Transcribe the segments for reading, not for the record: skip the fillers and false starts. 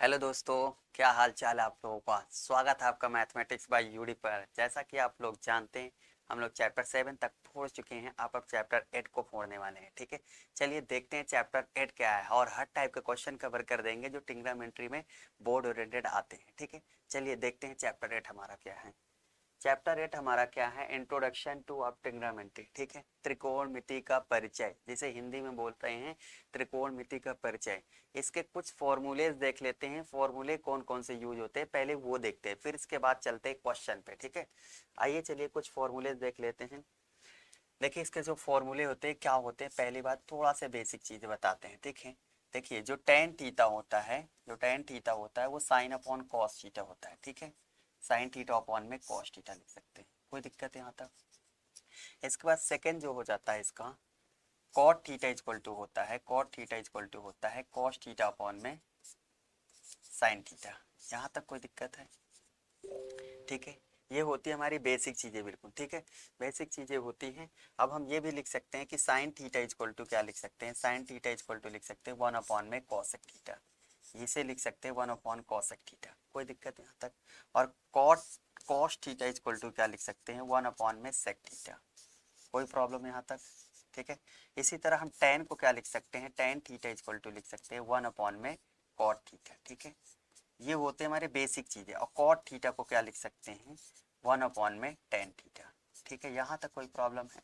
Hello दोस्तों, क्या हाल चाल है आप लोगों का। स्वागत है आपका मैथमेटिक्स बाय यूडी पर। जैसा कि आप लोग जानते हैं, हम लोग चैप्टर 7 तक फोड़ चुके हैं। आप अब चैप्टर 8 को फोड़ने वाले हैं। ठीक है, चलिए देखते हैं चैप्टर 8 क्या है, और हर टाइप के क्वेश्चन कवर कर देंगे जो ट्रिग्नोमेट्री में बोर्ड ओरिएंटेड आते हैं। ठीक है, चलिए देखते हैं चैप्टर 8 हमारा क्या है। चैप्टर 8 हमारा क्या है, इंट्रोडक्शन टू ऑफ ट्रिग्नोमेट्री। ठीक है, त्रिकोणमिति का परिचय, जिसे हिंदी में बोलते हैं त्रिकोणमिति का परिचय। इसके कुछ फॉर्मूलेज देख लेते हैं, फॉर्मूले कौन कौन से यूज होते हैं पहले वो देखते हैं, फिर इसके बाद चलते हैं क्वेश्चन पे। ठीक है, आइए चलिए कुछ फॉर्मूलेज देख लेते हैं। देखिए इसके जो फॉर्मूले होते हैं क्या होते हैं, पहली बात थोड़ा सा बेसिक चीजें बताते हैं। ठीक है, देखिए जो टेन थीटा होता है, जो टेन थीटा होता है वो साइन अपॉन कॉस थीटा होता है। ठीक है, साइन थीटा अपॉन में कॉस थीटा लिख सकते हैं, कोई दिक्कत है यहाँ तक। इसके बाद सेकंड जो हो जाता है इसका, कॉट थीटा इक्वल टू होता है, कॉट थीटा इक्वल टू होता है कॉस थीटा अपॉन में साइन थीटा। यहाँ तक कोई दिक्कत है? ठीक है, ये होती है हमारी बेसिक चीजें बिल्कुल। ठीक है, बेसिक चीजें होती हैं। अब हम ये भी लिख सकते हैं कि साइन थीटा इक्वल टू क्या लिख सकते हैं, साइन थीटा इक्वल टू लिख सकते हैं 1 अपॉन में कॉसेक थीटा। इसे लिख सकते हैं 1 अपॉन कॉसेक थीटा, कोई दिक्कत यहाँ तक। और cot cos theta equal to क्या लिख सकते हैं, 1 अपॉन में सेक थीटा, कोई प्रॉब्लम यहाँ तक। ठीक है, इसी तरह हम tan को क्या लिख सकते हैं, tan थीटा इक्वल टू लिख सकते हैं 1 अपॉन में कॉट थीटा। ठीक है, ये होते हैं हमारे बेसिक चीजें। और कॉट थीटा को क्या लिख सकते हैं, 1 अपॉन में tan थीटा। ठीक है, यहाँ तक कोई प्रॉब्लम है?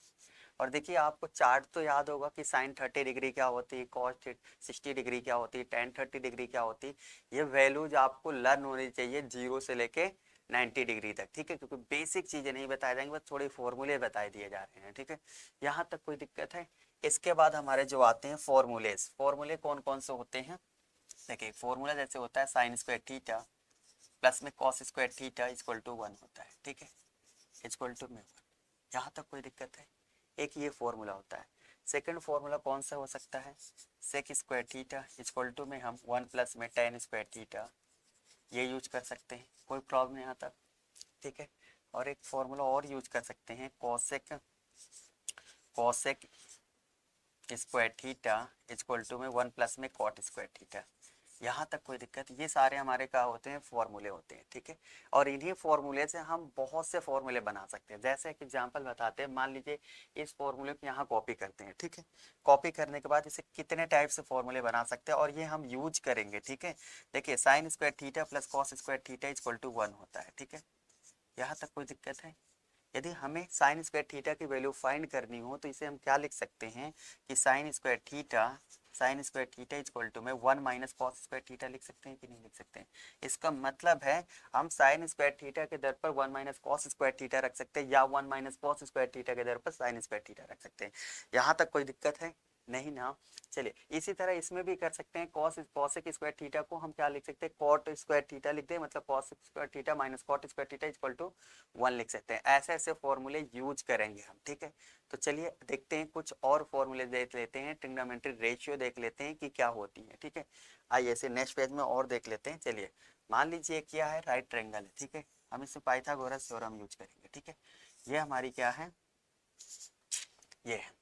और देखिए आपको चार्ट तो याद होगा कि साइन 30 डिग्री क्या होती है, कॉस 60 डिग्री क्या होती है, tan 30 डिग्री क्या होती है। ये वैल्यूज आपको लर्न होनी चाहिए 0 से लेके 90 डिग्री तक। ठीक है, क्योंकि बेसिक चीजें नहीं बताए जाएंगे, बस थोड़ी फॉर्मूले बताए दिए जा रहे हैं। ठीक है, यहाँ तक कोई दिक्कत है? इसके बाद हमारे जो आते हैं फॉर्मूलेज, फॉर्मूले कौन कौन से होते हैं। देखिए फॉर्मूला जैसे होता है साइन स्क्वायर थीटा प्लस में cos square theta equal to 1 होता है। ठीक है, इक्वल टू में 1, यहाँ तक कोई दिक्कत है? एक ये फॉर्मूला होता है। सेकंड फॉर्मूला कौन सा हो सकता है, sec square theta equal to में हम 1 प्लस में tan स्क्वायर थीटा, ये यूज कर सकते हैं, कोई प्रॉब्लम यहाँ तक। ठीक है, और एक फॉर्मूला और यूज कर सकते हैं, cosec cosec square theta equal to में 1 प्लस में कॉट स्क्वायर थीटा। यहाँ तक कोई दिक्कत? ये सारे हमारे क्या होते हैं, फॉर्मूले होते हैं। ठीक है, और इन्हीं फॉर्मूले से हम बहुत से फॉर्मूले बना सकते हैं। जैसे एक एग्जांपल बताते हैं, मान लीजिए इस फॉर्मूले को यहाँ कॉपी करते हैं। ठीक है, कॉपी करने के बाद इसे कितने टाइप से फॉर्मूले बना सकते हैं, और ये हम यूज करेंगे। ठीक है, देखिए sine square theta plus cos square theta equal to 1 होता है। ठीक है, यहाँ तक कोई दिक्कत है? यदि हमें साइन स्क्वायर थीटा की वैल्यू फाइंड करनी हो तो इसे हम क्या लिख सकते हैं कि sine square theta equal to में 1 माइनस कॉस स्क्वायर थीटा लिख सकते हैं कि नहीं लिख सकते हैं। इसका मतलब है हम साइन स्क्वायर थीटा के दर पर 1 माइनस कॉस स्क्वायर थीटा रख सकते हैं, या 1 माइनस कॉस स्क्वायर थीटा के दर पर साइन स्क्वायर थीटा रख सकते हैं। यहाँ तक कोई दिक्कत है? नहीं ना। चलिए इसी तरह इसमें भी कर सकते हैं, कॉसेक स्क्वायर थीटा को हम क्या लिख सकते हैं, कॉट स्क्वायर थीटा लिख दें, मतलब cosec square theta minus cot square theta equal to 1 लिख सकते हैं। ऐसे ऐसे फॉर्मूले यूज करेंगे हम। ठीक है, तो चलिए देखते हैं कुछ और फॉर्मूले देख लेते हैं, ट्रिग्नोमेट्री रेशियो देख लेते हैं कि क्या होती है। ठीक है, आइए ऐसे नेक्स्ट पेज में और देख लेते हैं। चलिए मान लीजिए क्या है, राइट ट्रायंगल है। ठीक है, हम इसमें पाइथागोरस थ्योरम यूज करेंगे। ठीक है, ये हमारी क्या है, ये है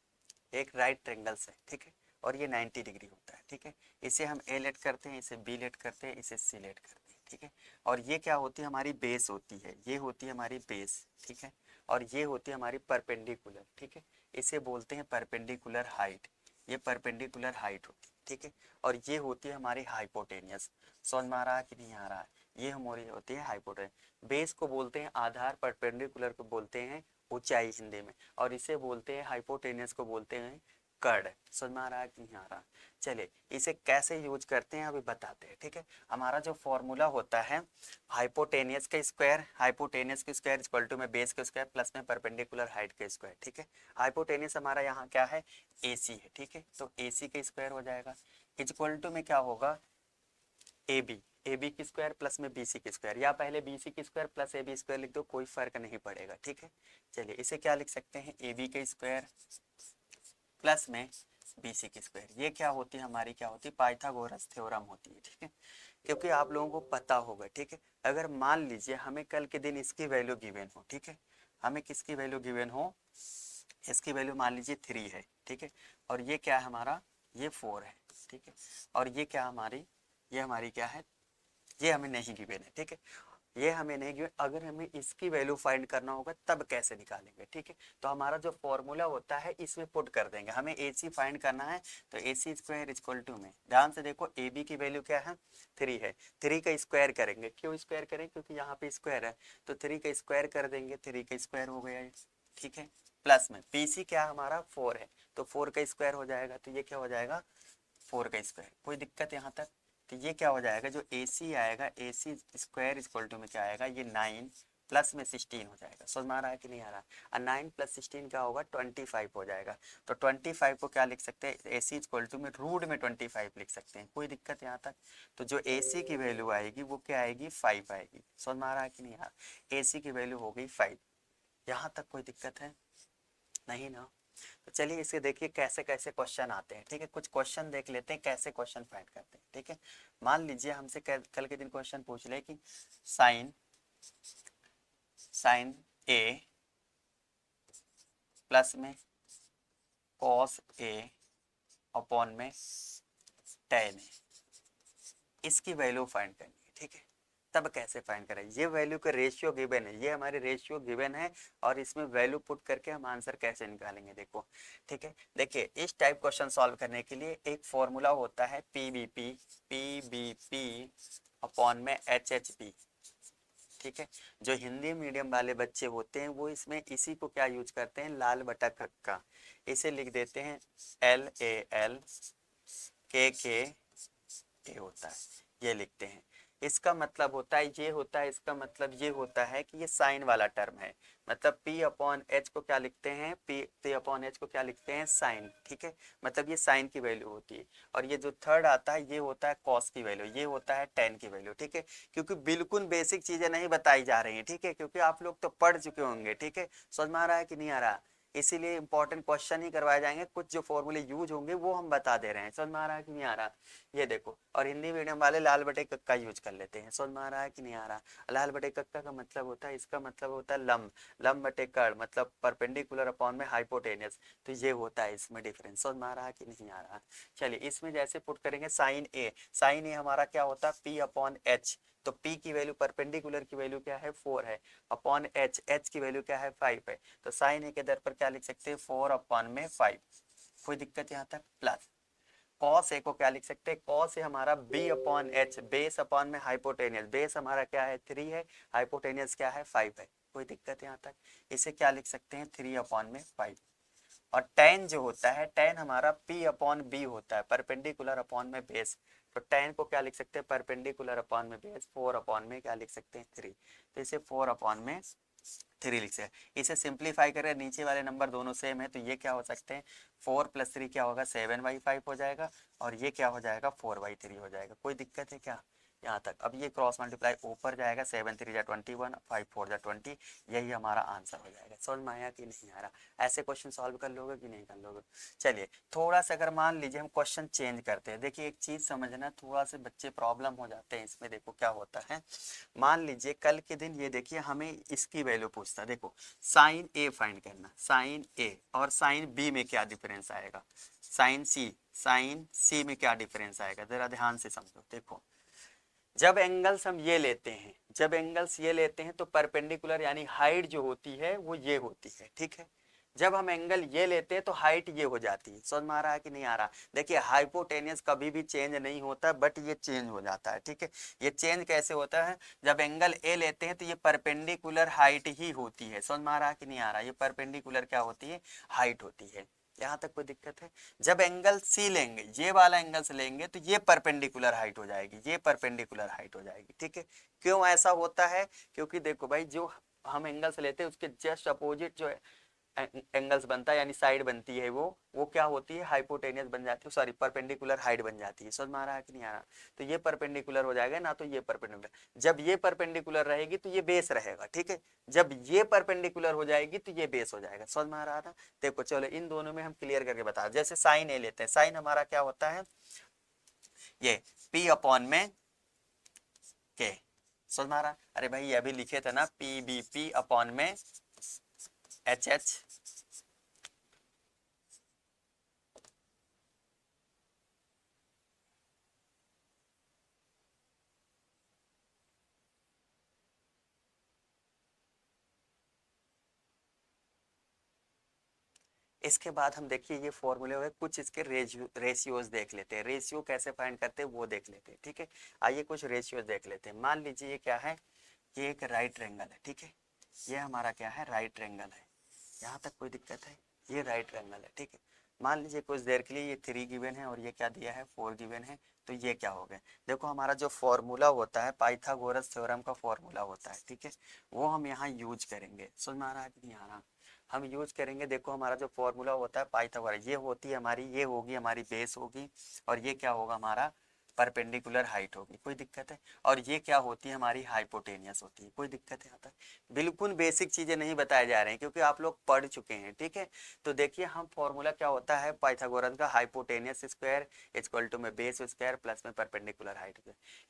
एक राइट ट्रायंगल से। ठीक है, और ये 90 डिग्री होता है। ठीक है, इसे हम ए लेट करते हैं, इसे बी लेट करते हैं, इसे सी लेट करते हैं। ठीक है, और ये क्या होती है, हमारी बेस होती है, ये होती है हमारी बेस। ठीक है, और ये होती है हमारी परपेंडिकुलर। ठीक है, इसे बोलते हैं परपेंडिकुलर हाइट, ये परपेंडिकुलर हाइट होती है। ठीक है, और ये होती है हमारी हाइपोटेनियस। समझ में आ रहा है कि नहीं आ रहा है? ये हमारी होती है हाइपोटेनियस। बेस को बोलते हैं आधार, परपेंडिकुलर को बोलते हैं ऊंचाई हिंदी में, और इसे बोलते हैं हाइपोटेनियस को बोलते हैं कर्ण। समझ में आ रहा है कि नहीं आ रहा? चलिए इसे कैसे यूज करते हैं अभी बताते हैं। ठीक है, हमारा जो फॉर्मूला होता है हाइपोटेनियस का स्क्वायर, हाइपोटेनियस के स्क्वायर इक्वल टू में बेस के स्क्वायर प्लस में परपेंडिकुलर हाइट के स्क्वायर। ठीक है, हाइपोटेनियस हमारा यहाँ क्या है, AC है। ठीक है, तो AC का स्क्वायर हो जाएगा इक्वल टू में क्या होगा, AB की स्क्वायर प्लस में BC की स्क्वायर, या पहले BC की स्क्वायर प्लस AB स्क्वायर लिख दो, कोई फर्क नहीं पड़ेगा। ठीक है, चलिए इसे क्या लिख सकते हैं, AB का स्क्वायर प्लस में BC की स्क्वायर। ये क्या होती है हमारी, क्या होती है, पाइथागोरस थ्योरम होती है। ठीक है, क्योंकि आप लोगों को पता होगा। ठीक है, अगर मान लीजिए हमें कल के दिन इसकी वैल्यू गिवन हो, ठीक है, हमें किसकी वैल्यू गिवन हो, इसकी वैल्यू मान लीजिए 3 है। ठीक है, और ये क्या है हमारा, ये 4 है। ठीक है, और ये क्या हमारी, ये हमारी क्या है ये हमें नहीं गिवन है, ठीक है, ये हमें नहीं गिवन। अगर हमें इसकी वैल्यू फाइंड करना होगा तब कैसे निकालेंगे, ठीक है, तो हमारा जो फॉर्मूला होता है इसमें पुट कर देंगे। हमें ए सी फाइंड करना है तो ए सी स्क्वायर इक्वल टू में, ध्यान से देखो ए बी की वैल्यू क्या है 3 है, 3 का स्क्वायर करेंगे, क्यों स्क्वायर करें, क्योंकि यहाँ पे स्क्वायर है, तो 3 का स्क्वायर कर देंगे, 3 का स्क्वायर हो गया, ठीक है, प्लस में पी सी क्या हमारा 4 है, तो 4 का स्क्वायर हो जाएगा, तो ये क्या हो जाएगा 4 का स्क्वायर, कोई दिक्कत यहाँ तक। तो ये क्या हो जाएगा, जो ए सी आएगा ए सी स्क्वायर इक्वल टू में क्या आएगा, ये 9 प्लस में 16 हो जाएगा, समझ में आ रहा है कि नहीं आ रहा, और 9 प्लस 16 क्या होगा 25 हो जाएगा। तो 25 को क्या लिख सकते हैं, ए सी इक्वल टू में रूट में 25 लिख सकते हैं, कोई दिक्कत यहाँ तक। तो जो ए सी की वैल्यू आएगी वो क्या आएगी 5 आएगी, समझ में आ रहा है कि नहीं आ रहा, ए सी की वैल्यू हो गई 5, यहाँ तक कोई दिक्कत है नहीं ना। तो चलिए इसे देखिए कैसे कैसे क्वेश्चन आते हैं, ठीक है, कुछ क्वेश्चन देख लेते हैं कैसे क्वेश्चन फाइंड करते हैं, ठीक है। मान लीजिए हमसे कल के दिन क्वेश्चन पूछ ले कि साइन साइन ए प्लस में कॉस ए अपॉन में टेन है, इसकी वैल्यू फाइंड करनी है, ठीक है, तब कैसे फाइंड करें, ये वैल्यू का रेशियो गिवन है, ये हमारे रेशियो गिवन है, और इसमें वैल्यू पुट करके हम आंसर कैसे निकालेंगे देखो, ठीक है। देखिए इस टाइप क्वेश्चन सॉल्व करने के लिए एक फॉर्मूला होता है पी बी पी अपॉन में HHP, ठीक है। जो हिंदी मीडियम वाले बच्चे होते हैं वो इसमें इसी को क्या यूज करते हैं, लाल बटा कक्का, इसे लिख देते हैं LAL के ए होता है, ये लिखते हैं। इसका मतलब होता है ये होता है, इसका मतलब ये होता है कि ये साइन वाला टर्म है, मतलब P अपॉन एच को क्या लिखते हैं, P अपॉन एच को क्या लिखते हैं साइन, ठीक है, मतलब ये साइन की वैल्यू होती है। और ये जो थर्ड आता है ये होता है कॉस की वैल्यू, ये होता है टेन की वैल्यू, ठीक है। क्योंकि बिल्कुल बेसिक चीजें नहीं बताई जा रही हैं, ठीक है, क्योंकि आप लोग तो पढ़ चुके होंगे, ठीक है, समझ में आ रहा है कि नहीं आ रहा, इसीलिए इंपॉर्टेंट क्वेश्चन ही करवाए जाएंगे, कुछ जो फॉर्मूले यूज होंगे वो हम बता दे रहे हैं, समझ में आ रहा है कि नहीं आ रहा। ये देखो, और हिंदी मीडियम वाले लाल बटे कक्का यूज कर लेते हैं, समझ में आ रहा है कि नहीं आ रहा। लाल बटे कक्का का मतलब होता है, इसका मतलब होता है लंब, लंब बटे कर्ण मतलब परपेंडिकुलर अपॉन में हाइपोटेनियस, तो ये होता है इसमें डिफरेंस, समझ में आ रहा है कि नहीं आ रहा। चलिए इसमें जैसे पुट करेंगे साइन ए हमारा क्या होता है P अपॉन एच, तो P की वैल्यू परपेंडिकुलर की वैल्यू क्या है 4 है, अपॉन एच की वैल्यू क्या है 5 है, तो साइन ए के दर पर क्या लिख सकते हैं 4 अपॉन में 5, कोई दिक्कत यहाँ तक। प्लस कॉस ए को क्या लिख सकते हैं, कॉस ए हमारा B upon H, base upon में हाइपोटेनियस, बेस हमारा क्या है 3 है, हाइपोटेनियस क्या है 5 है, कोई दिक्कत है यहाँ तक। इसे क्या लिख सकते हैं 3 अपॉन में 5। और टेन जो होता है, टेन हमारा P अपॉन बी होता है, परपेंडिकुलर अपॉन में बेस, तो टेन को क्या लिख सकते हैं परपेंडिकुलर अपॉन में बेस, 4 अपॉन में क्या लिख सकते हैं 3, तो इसे 4 अपॉन में 3 लिख सकते हैं। इसे सिंप्लीफाई करें, नीचे वाले नंबर दोनों सेम है, तो ये क्या हो सकते हैं 4 + 3 क्या होगा 7/5 हो जाएगा, और ये क्या हो जाएगा 4/3 हो जाएगा, कोई दिक्कत है क्या यहाँ तक। अब ये क्रॉस मल्टीप्लाई ऊपर जाएगा, 7 3 जा 21, 5 4 जा 20, यही हमारा आंसर हो जाएगा। समझ में आया कि नहीं आ रहा, ऐसे क्वेश्चन सॉल्व कर लोगे कि नहीं कर लोगे। चलिए थोड़ा सा अगर मान लीजिए हम क्वेश्चन चेंज करते हैं, देखिए एक चीज समझना, थोड़ा से बच्चे प्रॉब्लम हो जाते हैं इसमें, देखो क्या होता है। मान लीजिए कल के दिन ये देखिए हमें इसकी वैल्यू पूछता है, देखो साइन ए फाइंड करना, साइन ए और साइन बी में क्या डिफरेंस आएगा, साइन सी में क्या डिफरेंस आएगा, जरा ध्यान से समझो। देखो जब एंगल्स हम ये लेते हैं, जब एंगल्स ये लेते हैं तो परपेंडिकुलर यानी हाइट जो होती है वो ये होती है, ठीक है। जब हम एंगल ये लेते हैं तो हाइट ये हो जाती है, समझ में आ रहा है कि नहीं आ रहा। देखिए हाइपोटेनियस कभी भी चेंज नहीं होता, बट ये चेंज हो जाता है, ठीक है। ये चेंज कैसे होता है, जब एंगल ए लेते हैं तो ये परपेंडिकुलर हाइट ही होती है, समझ में आ रहा कि नहीं आ रहा, ये परपेंडिकुलर क्या होती है हाइट होती है, यहाँ तक कोई दिक्कत है। जब एंगल सी लेंगे, ये वाला एंगल से लेंगे तो ये परपेंडिकुलर हाइट हो जाएगी, ये परपेंडिकुलर हाइट हो जाएगी, ठीक है। क्यों ऐसा होता है, क्योंकि देखो भाई जो हम एंगल से लेते हैं उसके जस्ट अपोजिट जो एंगल्स बनता है यानी साइड बनती है वो क्या होती है हाइपोटेनियस बन जाती है, सॉरी परपेंडिकुलर हाइट बन जाती है, समझ में आ रहा है कि नहीं आ रहा। तो ये परपेंडिकुलर हो जाएगा ना, तो ये परपेंडिकुलर, जब ये परपेंडिकुलर रहेगी तो ये बेस रहेगा, ठीक है। जब ये परपेंडिकुलर हो जाएगी तो ये बेस हो जाएगा, समझ में आ रहा था। देखो चलो इन दोनों में हम क्लियर करके बता, जैसे साइन ए लेते हैं, साइन हमारा क्या होता है ये P अपॉन में के, समझ में आ रहा। अरे भाई ये अभी लिखे थे ना PBP अपॉन में HH, इसके बाद हम देखिए ये फॉर्मूले हुए, कुछ इसके रेशियोज देख लेते हैं, रेशियो कैसे फाइंड करते हैं वो देख लेते हैं, ठीक है। आइए कुछ रेशियोज देख लेते हैं। मान लीजिए ये क्या है, ये एक राइट ट्रायंगल है, ठीक है। ये हमारा क्या है, राइट ट्रायंगल है। यहाँ तक कोई दिक्कत है, ये राइट ट्रायंगल है, ठीक है। मान लीजिए कुछ देर के लिए ये 3 गिवन है और ये क्या दिया है, 4 गिवन है। तो ये क्या हो गया, देखो हमारा जो फॉर्मूला होता है पाइथागोरस थ्योरम का फॉर्मूला होता है, ठीक है, वो हम यहाँ यूज करेंगे। समझ में आ रहा है कि नहीं आ रहा, हम यूज करेंगे। देखो हमारा जो फॉर्मूला होता है पाइथागोरस, ये होती है हमारी, ये होगी हमारी बेस होगी, और ये क्या होगा हमारा परपेंडिकुलर हाइट होगी, कोई दिक्कत है। और ये क्या होती है हमारी हाइपोटेनियस होती है, कोई दिक्कत है यहाँ तक। बिल्कुल बेसिक चीजें नहीं बताए जा रहे हैं क्योंकि आप लोग पढ़ चुके हैं, ठीक है। तो देखिए हम फॉर्मूला क्या होता है पाइथागोरस का, हाइपोटेनियस स्क्वायर इक्वल टू में बेस स्क्वायर प्लस में परपेंडिकुलर हाइट।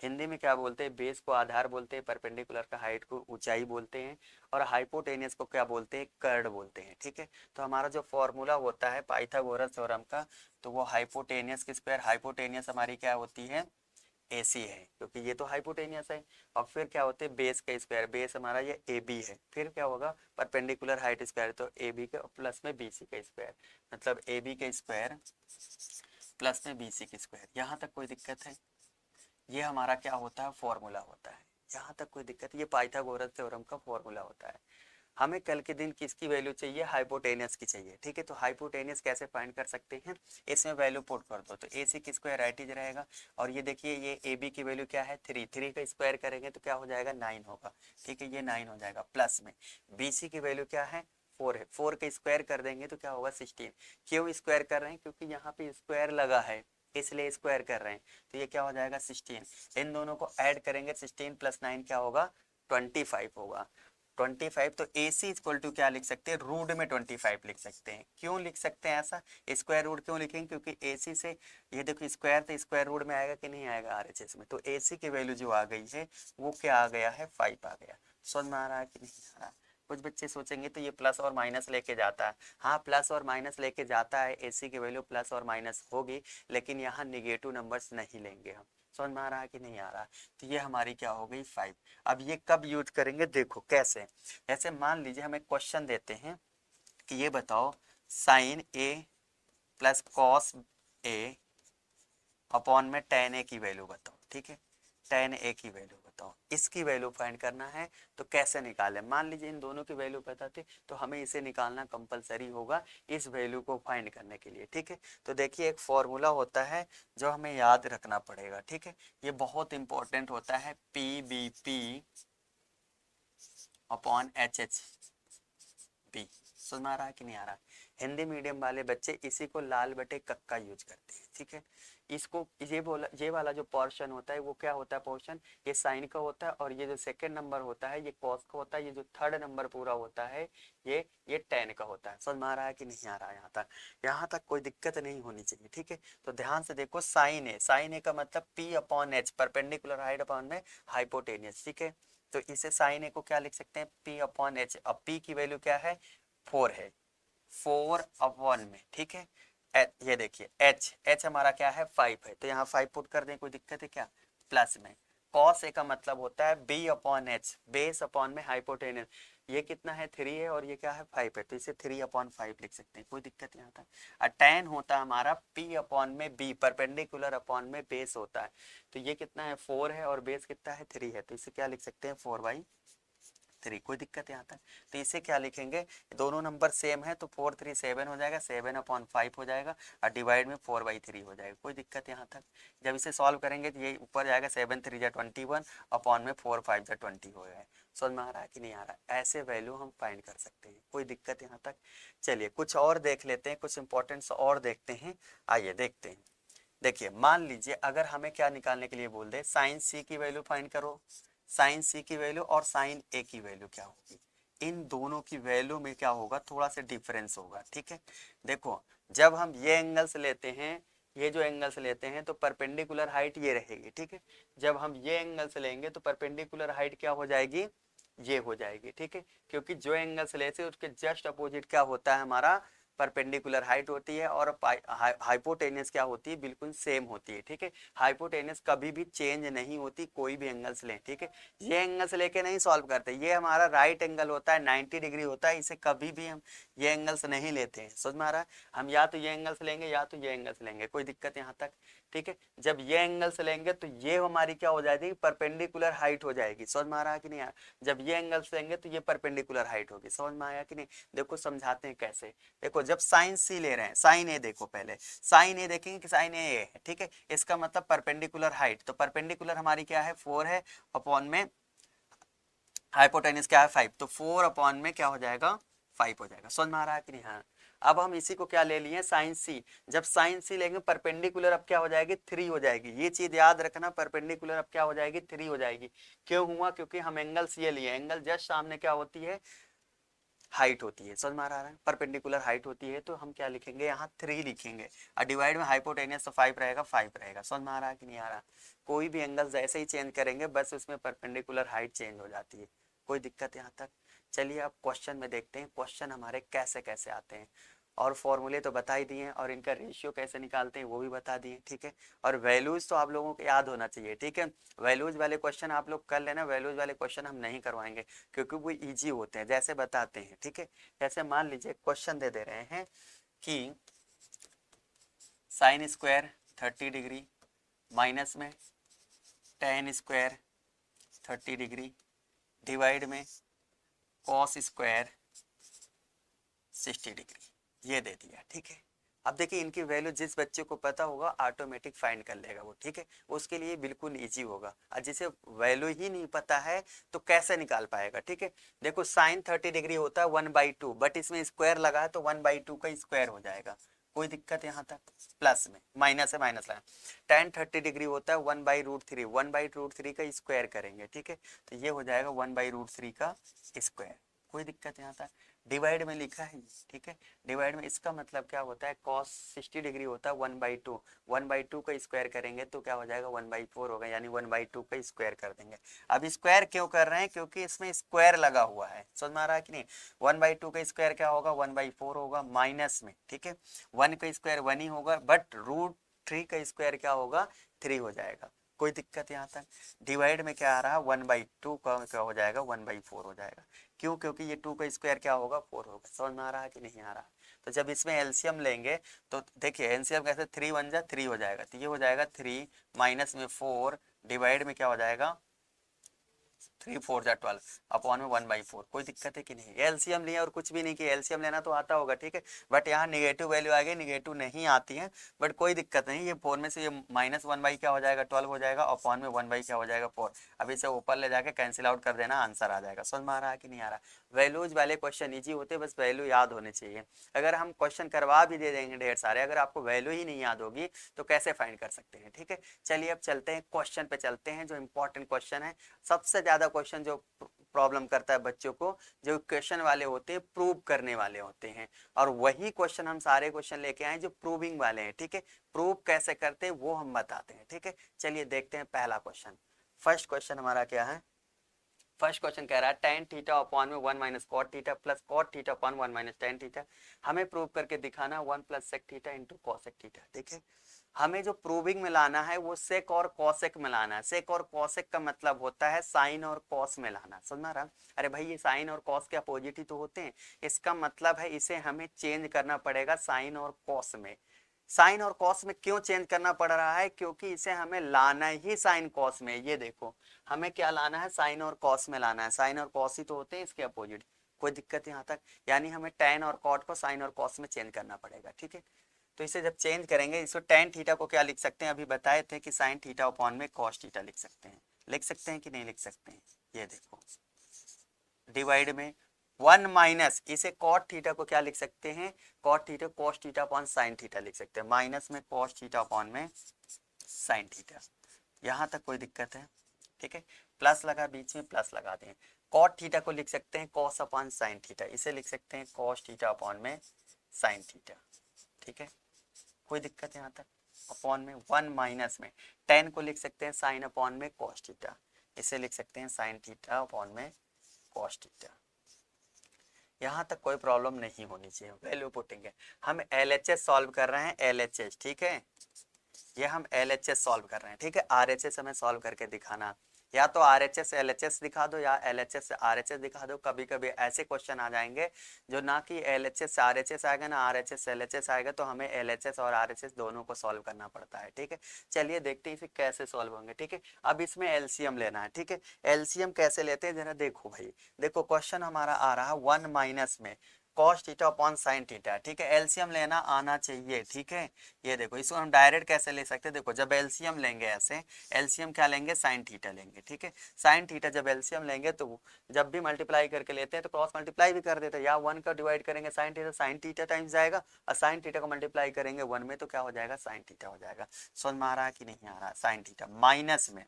हिंदी में क्या बोलते हैं, बेस को आधार बोलते हैं, परपेंडिकुलर का हाइट को ऊंचाई बोलते हैं, और हाइपोटेनियस को क्या बोलते हैं, कर्ड बोलते हैं, ठीक है। तो हमारा जो फॉर्मूला होता है पाइथागोरस थ्योरम का, तो वो हाइपोटेनियस की स्क्वायर, हाइपोटेनियस हमारी क्या होती है, AC है, क्योंकि ये तो हाइपोटेनियस है। और फिर क्या होते हैं बेस का स्क्वायर, बेस हमारा ये AB है, फिर क्या होगा परपेंडिकुलर हाइट स्क्वायर, तो AB का प्लस में BC का स्क्वायर, मतलब AB का स्क्वायर प्लस में BC का स्क्वायर। यहाँ तक कोई दिक्कत है, ये हमारा क्या होता है फॉर्मूला होता है। यहाँ तक कोई दिक्कत, ये पाइथागोरस थ्योरम का फॉर्मूला होता है। हमें कल के दिन किसकी वैल्यू चाहिए, हाइपोटेनियस की चाहिए, ठीक है। तो हाइपोटेनियस कैसे फाइंड कर सकते हैं, इसमें वैल्यू पुट कर दो, तो AC की स्क्वायर राइट ही रहेगा। और ये देखिए ये AB की वैल्यू क्या है 3, 3 का स्क्वायर करेंगे तो क्या हो जाएगा 9 होगा, ठीक है, ये 9 हो जाएगा। प्लस में BC की वैल्यू क्या है 4 है, 4 का स्क्वायर कर देंगे तो क्या होगा 16। क्यों स्क्वायर कर रहे हैं, क्योंकि यहाँ पे स्क्वायर लगा है इसलिए स्क्वायर कर रहे हैं। तो ये क्या हो जाएगा 16, इन दोनों को ऐड करेंगे 16 प्लस 9 क्या होगा 25 होगा। 25, तो AC इक्वल टू क्या लिख सकते हैं, रूट में 25 लिख सकते हैं। क्यों लिख सकते हैं ऐसा, स्क्वायर रूट क्यों लिखेंगे, क्योंकि AC से ये देखो स्क्वायर, तो स्क्वायर रूट में आएगा कि नहीं आएगा RHS में। तो AC की वैल्यू जो आ गई है वो क्या आ गया है 5 आ गया। समझ में आ रहा है कि नहीं आ रहा। कुछ बच्चे सोचेंगे तो ये प्लस और माइनस लेके जाता है, हाँ प्लस और माइनस लेके जाता है, AC की वैल्यू प्लस और माइनस होगी, लेकिन यहाँ निगेटिव नंबर्स नहीं लेंगे हम। समझ में आ रहा है कि नहीं आ रहा। तो ये हमारी क्या हो गई 5। अब ये कब यूज करेंगे, देखो कैसे, जैसे मान लीजिए हम एक क्वेश्चन देते हैं कि ये बताओ sine A plus cos A upon में tan A की वैल्यू बताओ, ठीक है, tan A की वैल्यू बताओ, इसकी वैल्यू फाइंड करना है। तो कैसे निकालें, मान लीजिए इन दोनों की वैल्यू पता थी तो हमें इसे निकालना कंपलसरी होगा इस वैल्यू को फाइंड करने के लिए, ठीक है। तो देखिए एक फॉर्मूला होता है जो हमें याद रखना पड़ेगा, ठीक है, ये बहुत इंपॉर्टेंट होता है, PBP अपॉन HHB। समझ में आ रहा है कि नहीं आ रहा। हिंदी मीडियम वाले बच्चे इसी को लाल बटे कक्का यूज करते हैं, ठीक है। इसको ये वाला जो पोर्शन होता है वो क्या होता है पोर्शन, ये साइन का होता है, और ये जो सेकंड नंबर होता है ये कॉस का होता है, ये जो थर्ड नंबर पूरा होता है ये tan का होता है। समझ में आ रहा है कि नहीं आ रहा है, यहाँ तक कोई दिक्कत नहीं होनी चाहिए, ठीक है। तो ध्यान से देखो साइन ए का मतलब P upon H, perpendicular height upon में हाइपोटेनियस, ठीक है। तो इसे साइन ए को क्या लिख सकते हैं P अपॉन H। अब P की वैल्यू क्या है 4 है, 4 अपॉन में, ठीक है। ये देखिए H हमारा क्या है 5 है, तो यहाँ 5 पुट कर दें, कोई दिक्कत है क्या, प्लस में cos A का मतलब होता है B upon H, base upon में हाइपोटेनस, ये कितना है 3 है और ये क्या है 5 है, तो इसे 3 अपॉन 5 लिख सकते हैं, कोई दिक्कत यहाँ तक। और tan होता है हमारा P अपॉन में B, परपेंडिकुलर अपॉन में बेस होता है, तो ये कितना है 4 है और बेस कितना है 3 है, तो इसे क्या लिख सकते हैं 4/3, कोई दिक्कत यहाँ तक। तो इसे क्या लिखेंगे, दोनों नंबर सेम है तो 4 3 7 हो जाएगा, 7 अपॉन 5 हो जाएगा, और डिवाइड में 4/3 हो जाएगा, कोई दिक्कत यहाँ तक। जब इसे सॉल्व करेंगे तो ये ऊपर जाएगा 7 3 जा 21 अपॉन में 4 5 जा 20 हो जाएगा। समझ में आ रहा है कि नहीं आ रहा, ऐसे वैल्यू हम फाइंड कर सकते हैं, कोई दिक्कत यहाँ तक। चलिए कुछ और देख लेते हैं, कुछ इंपॉर्टेंट्स और देखते हैं, आइए देखते हैं। देखिए मान लीजिए अगर हमें क्या निकालने के लिए बोल दे, साइन C की वैल्यू फाइंड करो, साइन C की वैल्यू और साइन A की वैल्यू क्या होगी, इन दोनों की वैल्यू में क्या होगा थोड़ा सा डिफरेंस होगा, ठीक है। देखो जब हम ये एंगल्स लेते हैं, ये जो एंगल्स लेते हैं तो परपेंडिकुलर हाइट ये रहेगी, ठीक है। जब हम ये एंगल्स लेंगे तो परपेंडिकुलर हाइट क्या हो जाएगी, ये हो जाएगी, ठीक है, क्योंकि जो एंगल्स लेते हैं उसके जस्ट अपोजिट क्या होता है हमारा परपेंडिकुलर हाइट होती है, और हाइपोटेनस क्या होती है, बिल्कुल सेम होती है, ठीक है। हाइपोटेनस कभी भी चेंज नहीं होती, कोई भी एंगल्स लें, ठीक है। ये एंगल्स लेके नहीं सॉल्व करते, ये हमारा राइट एंगल होता है, 90 डिग्री होता है, इसे कभी भी हम ये एंगल्स नहीं लेते हैं, समझ में आ रहा है। हम या तो ये एंगल्स लेंगे या तो ये एंगल्स लेंगे, कोई दिक्कत यहाँ तक, ठीक है। जब ये एंगल्स लेंगे तो ये हमारी क्या हो जाएगी, परपेंडिकुलर हाइट हो जाएगी, समझ में आ रहा है कि नहीं। जब ये एंगल्स लेंगे तो ये परपेंडिकुलर हाइट होगी, समझ में आया कि नहीं। देखो समझाते हैं कैसे। देखो जब साइन सी ले रहे हैं, साइन ए देखो, पहले साइन ए देखेंगे कि साइन ए है, ठीक है। इसका मतलब परपेंडिकुलर हाइट, तो परपेंडिकुलर हमारी क्या है, 4 है, अपॉन में हाइपोटेनस क्या है 5, तो 4 अपॉन में क्या हो जाएगा 5 हो जाएगा, समझ में आ रहा है कि नहीं। हाँ, अब हम इसी को क्या ले लिए, साइन सी। जब साइन सी लेंगे परपेंडिकुलर अब क्या हो जाएगी 3 हो जाएगी, ये चीज याद रखना, परपेंडिकुलर अब क्या हो जाएगी 3 हो जाएगी। क्यों हुआ, क्योंकि हम एंगल्स ये लिए, एंगल जस्ट सामने क्या होती है, हाइट होती है, समझ में आ रहा है, परपेंडिकुलर हाइट होती है, तो हम क्या लिखेंगे यहाँ 3 लिखेंगे, और डिवाइड में हाइपोटेनियस तो 5 रहेगा, 5 रहेगा, समझ में आ रहा है कि नहीं आ रहा। कोई भी एंगल जैसे ही चेंज करेंगे बस उसमें परपेंडिकुलर हाइट चेंज हो जाती है, कोई दिक्कत यहाँ तक। चलिए अब क्वेश्चन में देखते हैं क्वेश्चन हमारे कैसे कैसे आते हैं, और फॉर्मूले तो बता ही दिए, और इनका रेशियो कैसे निकालते हैं वो भी बता दिए, ठीक है। और वैल्यूज तो आप लोगों को याद होना चाहिए, ठीक है। वैल्यूज वाले क्वेश्चन आप लोग कर लेना, वैल्यूज वाले क्वेश्चन हम नहीं करवाएंगे क्योंकि वो इजी होते हैं, जैसे बताते हैं, ठीक है। जैसे मान लीजिए क्वेश्चन दे रहे हैं कि साइन स्क्वायर 30 डिग्री माइनस में टेन स्क्वायर 30 डिग्री डिवाइड में कॉस स्क्वायर 60 डिग्री, ये दे दिया, ठीक है। अब देखिए इनकी वैल्यू जिस बच्चे को पता होगा ऑटोमेटिक फाइंड कर लेगा वो, ठीक है। उसके लिए बिल्कुल इजी होगा, और जिसे वैल्यू ही नहीं पता है तो कैसे निकाल पाएगा, ठीक है। देखो साइन 30 डिग्री होता है 1/2, बट इसमें स्क्वायर लगा है तो 1/2 का स्क्वायर हो जाएगा, कोई दिक्कत यहाँ तक। प्लस में माइनस है, माइनस लगा। टेन 30 डिग्री होता है 1/√3, 1/√3 का स्क्वायर करेंगे, ठीक है, तो ये हो जाएगा 1/√3 का स्क्वायर, कोई दिक्कत यहाँ तक। डिवाइड में लिखा है, ठीक है। डिवाइड में इसका मतलब क्या होता है, cos 60 डिग्री होता है 1/2, 1/2 का स्क्वायर करेंगे तो क्या हो जाएगा 1/4 होगा, यानी 1/2 का स्क्वायर कर देंगे। अब स्क्वायर क्यों कर रहे हैं, क्योंकि इसमें स्क्वायर लगा हुआ है, समझ में आ रहा है कि नहीं। 1/2 का स्क्वायर क्या होगा 1/4 होगा, माइनस में, ठीक है। 1 का स्क्वायर 1 ही होगा, बट √3 का स्क्वायर क्या होगा 3 हो जाएगा, कोई दिक्कत यहाँ तक। डिवाइड में क्या आ रहा है 1/2 का क्या हो जाएगा 1/4 हो जाएगा, क्यों, क्योंकि ये 2 का स्क्वायर क्या होगा 4 होगा, समझ में आ रहा है कि नहीं आ रहा। तो जब इसमें एलसीएम लेंगे तो देखिए एलसीएम कैसे 3 1 जा 3 हो जाएगा, तो ये हो जाएगा 3 माइनस में 4 डिवाइड में क्या हो जाएगा 3 4 जा 12 अपॉन में 1/4, कोई दिक्कत है कि नहीं। एलसीएम लिया और कुछ भी नहीं किया, एलसीएम लेना तो आता होगा, ठीक है। बट यहाँ निगेटिव वैल्यू आ गई, निगेटिव नहीं आती है, बट कोई दिक्कत नहीं, ये 4 में से ये -1 क्या हो जाएगा 12 हो जाएगा, अपॉन में 1 क्या हो जाएगा 4। अब इसे ऊपर ले जाके कैंसिल आउट कर देना, आंसर आ जाएगा, समझ में आ रहा है कि नहीं आ रहा। वैल्यूज वाले क्वेश्चन ईजी होते, बस वैल्यू याद होने चाहिए। अगर हम क्वेश्चन करवा भी दे देंगे ढेर सारे, अगर आपको वैल्यू ही नहीं याद होगी तो कैसे फाइंड कर सकते हैं, ठीक है। चलिए अब चलते हैं क्वेश्चन पे, चलते हैं जो इंपॉर्टेंट क्वेश्चन है। सबसे ज्यादा क्वेश्चन जो प्रॉब्लम करता है बच्चों को, जो क्वेश्चन वाले होते हैं प्रूव करने वाले होते हैं, और वही क्वेश्चन हम सारे क्वेश्चन लेके आए जो प्रूविंग वाले हैं, ठीक है। प्रूव कैसे करते हैं वो हम बताते हैं, ठीक है। चलिए देखते हैं पहला क्वेश्चन। फर्स्ट क्वेश्चन हमारा क्या है, फर्स्ट क्वेश्चन कह रहा है tan थीटा अपॉन में 1 minus cot theta plus cot theta upon 1 minus tan theta, हमें प्रूव करके दिखाना 1 plus sec theta into cosec theta. देखिए हमें जो प्रूविंग में लाना है वो सेक और कॉसेक में लाना है। सेक और कॉसेक का मतलब होता है साइन और कॉस में लाना, समझ रहा। अरे भाई ये साइन और कॉस के अपोजिट ही तो होते हैं, इसका मतलब है इसे हमें चेंज करना पड़ेगा साइन और कॉस में। साइन और कॉस में क्यों चेंज करना पड़ रहा है, क्योंकि इसे हमें लाना ही साइन कॉस में। ये देखो हमें क्या लाना है, साइन और कॉस में लाना है, साइन और कॉस ही तो होते हैं इसके अपोजिट, कोई दिक्कत यहाँ तक। यानी हमें tan और cot को साइन और कॉस में चेंज करना पड़ेगा, ठीक है। तो इसे जब चेंज करेंगे, इसको tan थीटा को क्या लिख सकते हैं, अभी बताए थे कि साइन थीटा अपॉन में cos थीटा लिख सकते हैं, लिख सकते हैं कि नहीं लिख सकते हैं। ये देखो डिवाइड में 1 माइनस इसे कॉट थीटा को क्या लिख सकते हैं, cot theta cos theta upon sine theta लिख सकते हैं, माइनस में कॉस थीटा अपॉन में साइन थीटा। यहाँ तक कोई दिक्कत है, ठीक है। प्लस लगा बीच में, प्लस लगा दें। कॉट थीटा को लिख सकते हैं कॉस अपॉन साइन थीटा, इसे लिख सकते हैं कॉस थीटा अपॉन में साइन थीटा, ठीक है। कोई दिक्कत है यहाँ तक। अपॉन में 1 माइनस में tan को लिख सकते हैं साइन अपॉन में कॉस थीटा, इसे लिख सकते हैं साइन थीटा अपॉन में कॉस थीटा। यहाँ तक कोई प्रॉब्लम नहीं होनी चाहिए। वैल्यू पुटिंग है, हम LHS सॉल्व कर रहे हैं, LHS, ठीक है, ये हम LHS सॉल्व कर रहे हैं, ठीक है। RHS हमें सॉल्व करके दिखाना, या तो RHS LHS दिखा दो या LHS से RHS दिखा दो। कभी कभी ऐसे क्वेश्चन आ जाएंगे जो ना कि LHS से RHS आएगा ना RHS से LHS आएगा, तो हमें LHS और RHS दोनों को सॉल्व करना पड़ता है, ठीक है। चलिए देखते हैं इसे कैसे सॉल्व होंगे, ठीक है। अब इसमें LCM लेना है, ठीक है। LCM कैसे लेते हैं जरा देखो भाई, देखो क्वेश्चन हमारा आ रहा है 1 माइनस में cos theta upon sine theta, ठीक है। एलसीएम लेना आना चाहिए, ठीक है। ये देखो इसको हम डायरेक्ट कैसे ले सकते हैं, देखो जब एलसीएम लेंगे ऐसे, एलसीएम क्या लेंगे, साइन थीटा लेंगे, ठीक है। साइन थीटा जब एलसीएम लेंगे तो जब भी मल्टीप्लाई करके लेते हैं तो क्रॉस मल्टीप्लाई भी कर देते हैं, या 1 का डिवाइड करेंगे साइन थीटा टाइम्स जाएगा, और साइन थीटा को मल्टीप्लाई करेंगे 1 में तो क्या हो जाएगा, साइन थीटा हो जाएगा। समझ में आ रहा है कि नहीं आ रहा है। साइन थीटा माइनस में